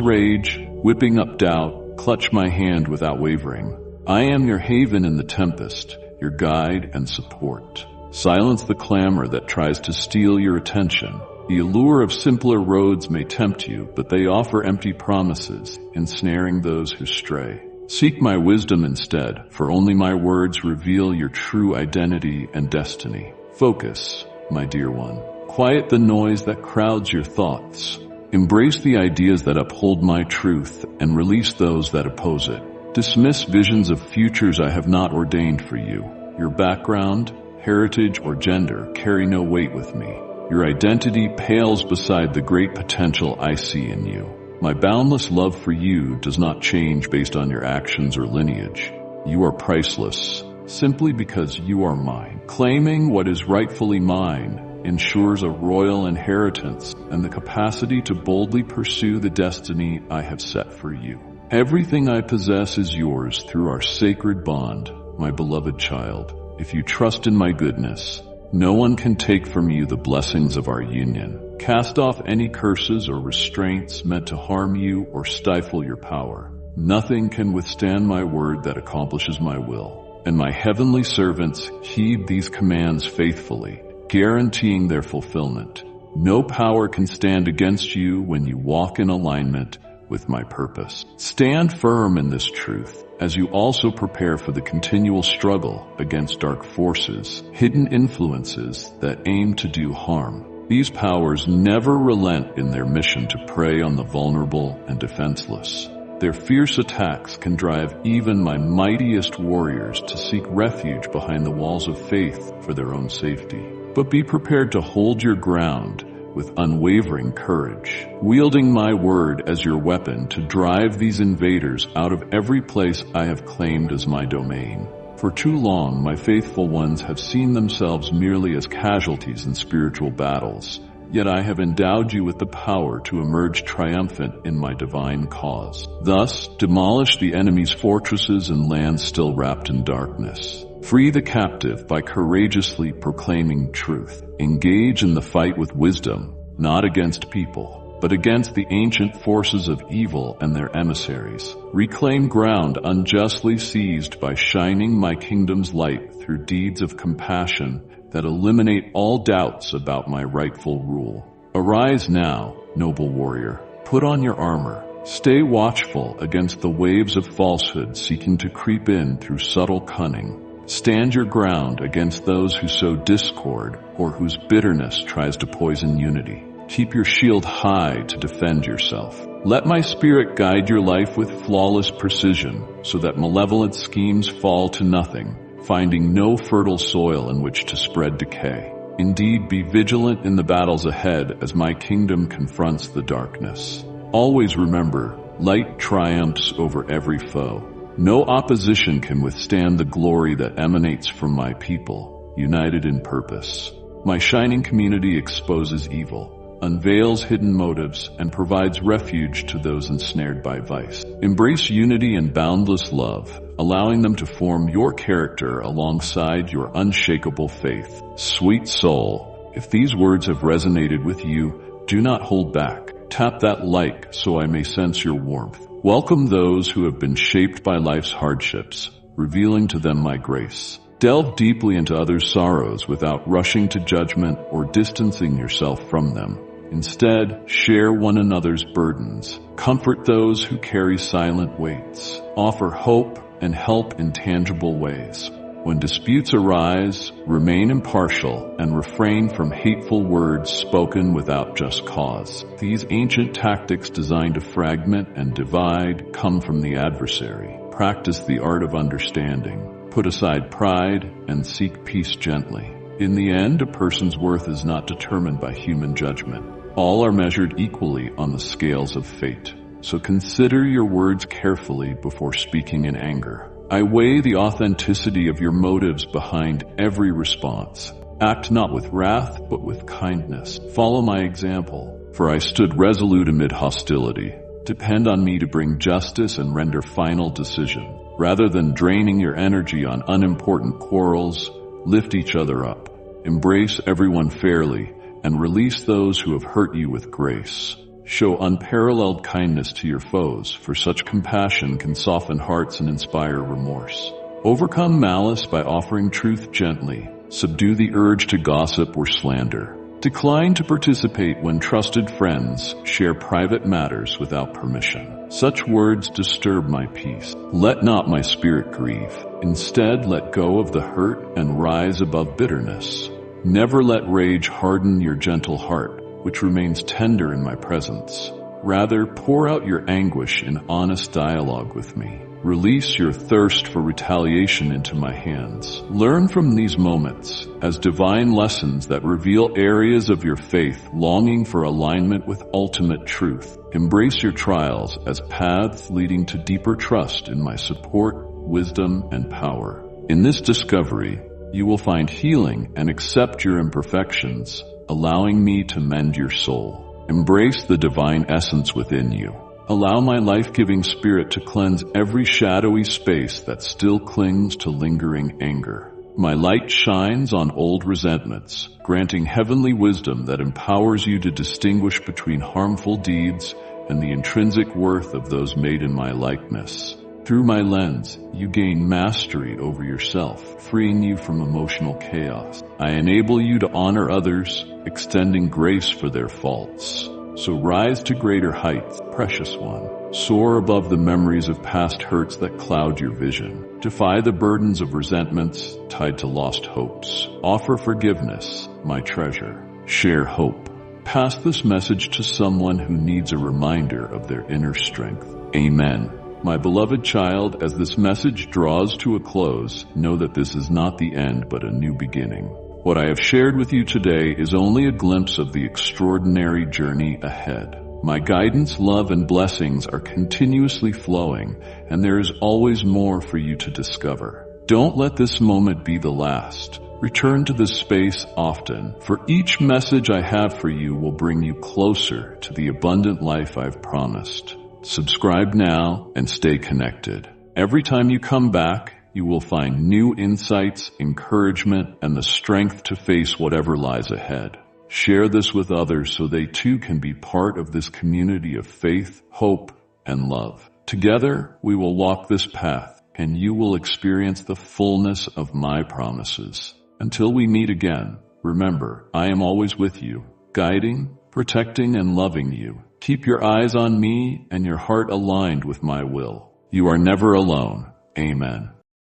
rage, whipping up doubt, clutch my hand without wavering. I am your haven in the tempest, your guide and support. Silence the clamor that tries to steal your attention. The allure of simpler roads may tempt you, but they offer empty promises, ensnaring those who stray. Seek my wisdom instead, for only my words reveal your true identity and destiny. Focus, my dear one. Quiet the noise that crowds your thoughts. Embrace the ideas that uphold my truth and release those that oppose it. Dismiss visions of futures I have not ordained for you. Your background, heritage, or gender carry no weight with me. Your identity pales beside the great potential I see in you. My boundless love for you does not change based on your actions or lineage. You are priceless, simply because you are mine. Claiming what is rightfully mine ensures a royal inheritance and the capacity to boldly pursue the destiny I have set for you. Everything I possess is yours through our sacred bond, my beloved child. If you trust in my goodness, no one can take from you the blessings of our union. Cast off any curses or restraints meant to harm you or stifle your power. Nothing can withstand my word that accomplishes my will, and my heavenly servants heed these commands faithfully, guaranteeing their fulfillment. No power can stand against you when you walk in alignment with my purpose. Stand firm in this truth as you also prepare for the continual struggle against dark forces, hidden influences that aim to do harm. These powers never relent in their mission to prey on the vulnerable and defenseless. Their fierce attacks can drive even my mightiest warriors to seek refuge behind the walls of faith for their own safety. But be prepared to hold your ground with unwavering courage, wielding my word as your weapon to drive these invaders out of every place I have claimed as my domain. For too long, my faithful ones have seen themselves merely as casualties in spiritual battles, yet I have endowed you with the power to emerge triumphant in my divine cause. Thus, demolish the enemy's fortresses and lands still wrapped in darkness. Free the captive by courageously proclaiming truth. Engage in the fight with wisdom, not against people, but against the ancient forces of evil and their emissaries. Reclaim ground unjustly seized by shining my kingdom's light through deeds of compassion that eliminate all doubts about my rightful rule. Arise now, noble warrior. Put on your armor. Stay watchful against the waves of falsehood seeking to creep in through subtle cunning. Stand your ground against those who sow discord or whose bitterness tries to poison unity. Keep your shield high to defend yourself. Let my spirit guide your life with flawless precision so that malevolent schemes fall to nothing, finding no fertile soil in which to spread decay. Indeed, be vigilant in the battles ahead as my kingdom confronts the darkness. Always remember, light triumphs over every foe. No opposition can withstand the glory that emanates from my people, united in purpose. My shining community exposes evil, unveils hidden motives, and provides refuge to those ensnared by vice. Embrace unity and boundless love, allowing them to form your character alongside your unshakable faith. Sweet soul, if these words have resonated with you, do not hold back. Tap that like so I may sense your warmth. Welcome those who have been shaped by life's hardships, revealing to them my grace. Delve deeply into others' sorrows without rushing to judgment or distancing yourself from them. Instead, share one another's burdens. Comfort those who carry silent weights. Offer hope and help in tangible ways. When disputes arise, remain impartial and refrain from hateful words spoken without just cause. These ancient tactics designed to fragment and divide come from the adversary. Practice the art of understanding. Put aside pride and seek peace gently. In the end, a person's worth is not determined by human judgment. All are measured equally on the scales of fate. So consider your words carefully before speaking in anger. I weigh the authenticity of your motives behind every response. Act not with wrath, but with kindness. Follow my example, for I stood resolute amid hostility. Depend on me to bring justice and render final decision. Rather than draining your energy on unimportant quarrels, lift each other up. Embrace everyone fairly, and release those who have hurt you with grace. Show unparalleled kindness to your foes, for such compassion can soften hearts and inspire remorse. Overcome malice by offering truth gently. Subdue the urge to gossip or slander. Decline to participate when trusted friends share private matters without permission. Such words disturb my peace. Let not my spirit grieve. Instead, let go of the hurt and rise above bitterness. Never let rage harden your gentle heart, which remains tender in my presence. Rather, pour out your anguish in honest dialogue with me. Release your thirst for retaliation into my hands. Learn from these moments as divine lessons that reveal areas of your faith longing for alignment with ultimate truth. Embrace your trials as paths leading to deeper trust in my support, wisdom, and power. In this discovery, you will find healing and accept your imperfections, allowing me to mend your soul. Embrace the divine essence within you. Allow my life-giving spirit to cleanse every shadowy space that still clings to lingering anger. My light shines on old resentments, granting heavenly wisdom that empowers you to distinguish between harmful deeds and the intrinsic worth of those made in my likeness. Through my lens, you gain mastery over yourself, freeing you from emotional chaos. I enable you to honor others, extending grace for their faults. So rise to greater heights, precious one. Soar above the memories of past hurts that cloud your vision. Defy the burdens of resentments tied to lost hopes. Offer forgiveness, my treasure. Share hope. Pass this message to someone who needs a reminder of their inner strength. Amen. My beloved child, as this message draws to a close, know that this is not the end but a new beginning. What I have shared with you today is only a glimpse of the extraordinary journey ahead. My guidance, love, and blessings are continuously flowing, and there is always more for you to discover. Don't let this moment be the last. Return to this space often, for each message I have for you will bring you closer to the abundant life I've promised. Subscribe now and stay connected. Every time you come back, you will find new insights, encouragement, and the strength to face whatever lies ahead. Share this with others so they too can be part of this community of faith, hope, and love. Together, we will walk this path, and you will experience the fullness of my promises. Until we meet again, remember, I am always with you, guiding, protecting, and loving you. Keep your eyes on me and your heart aligned with my will. You are never alone. Amen.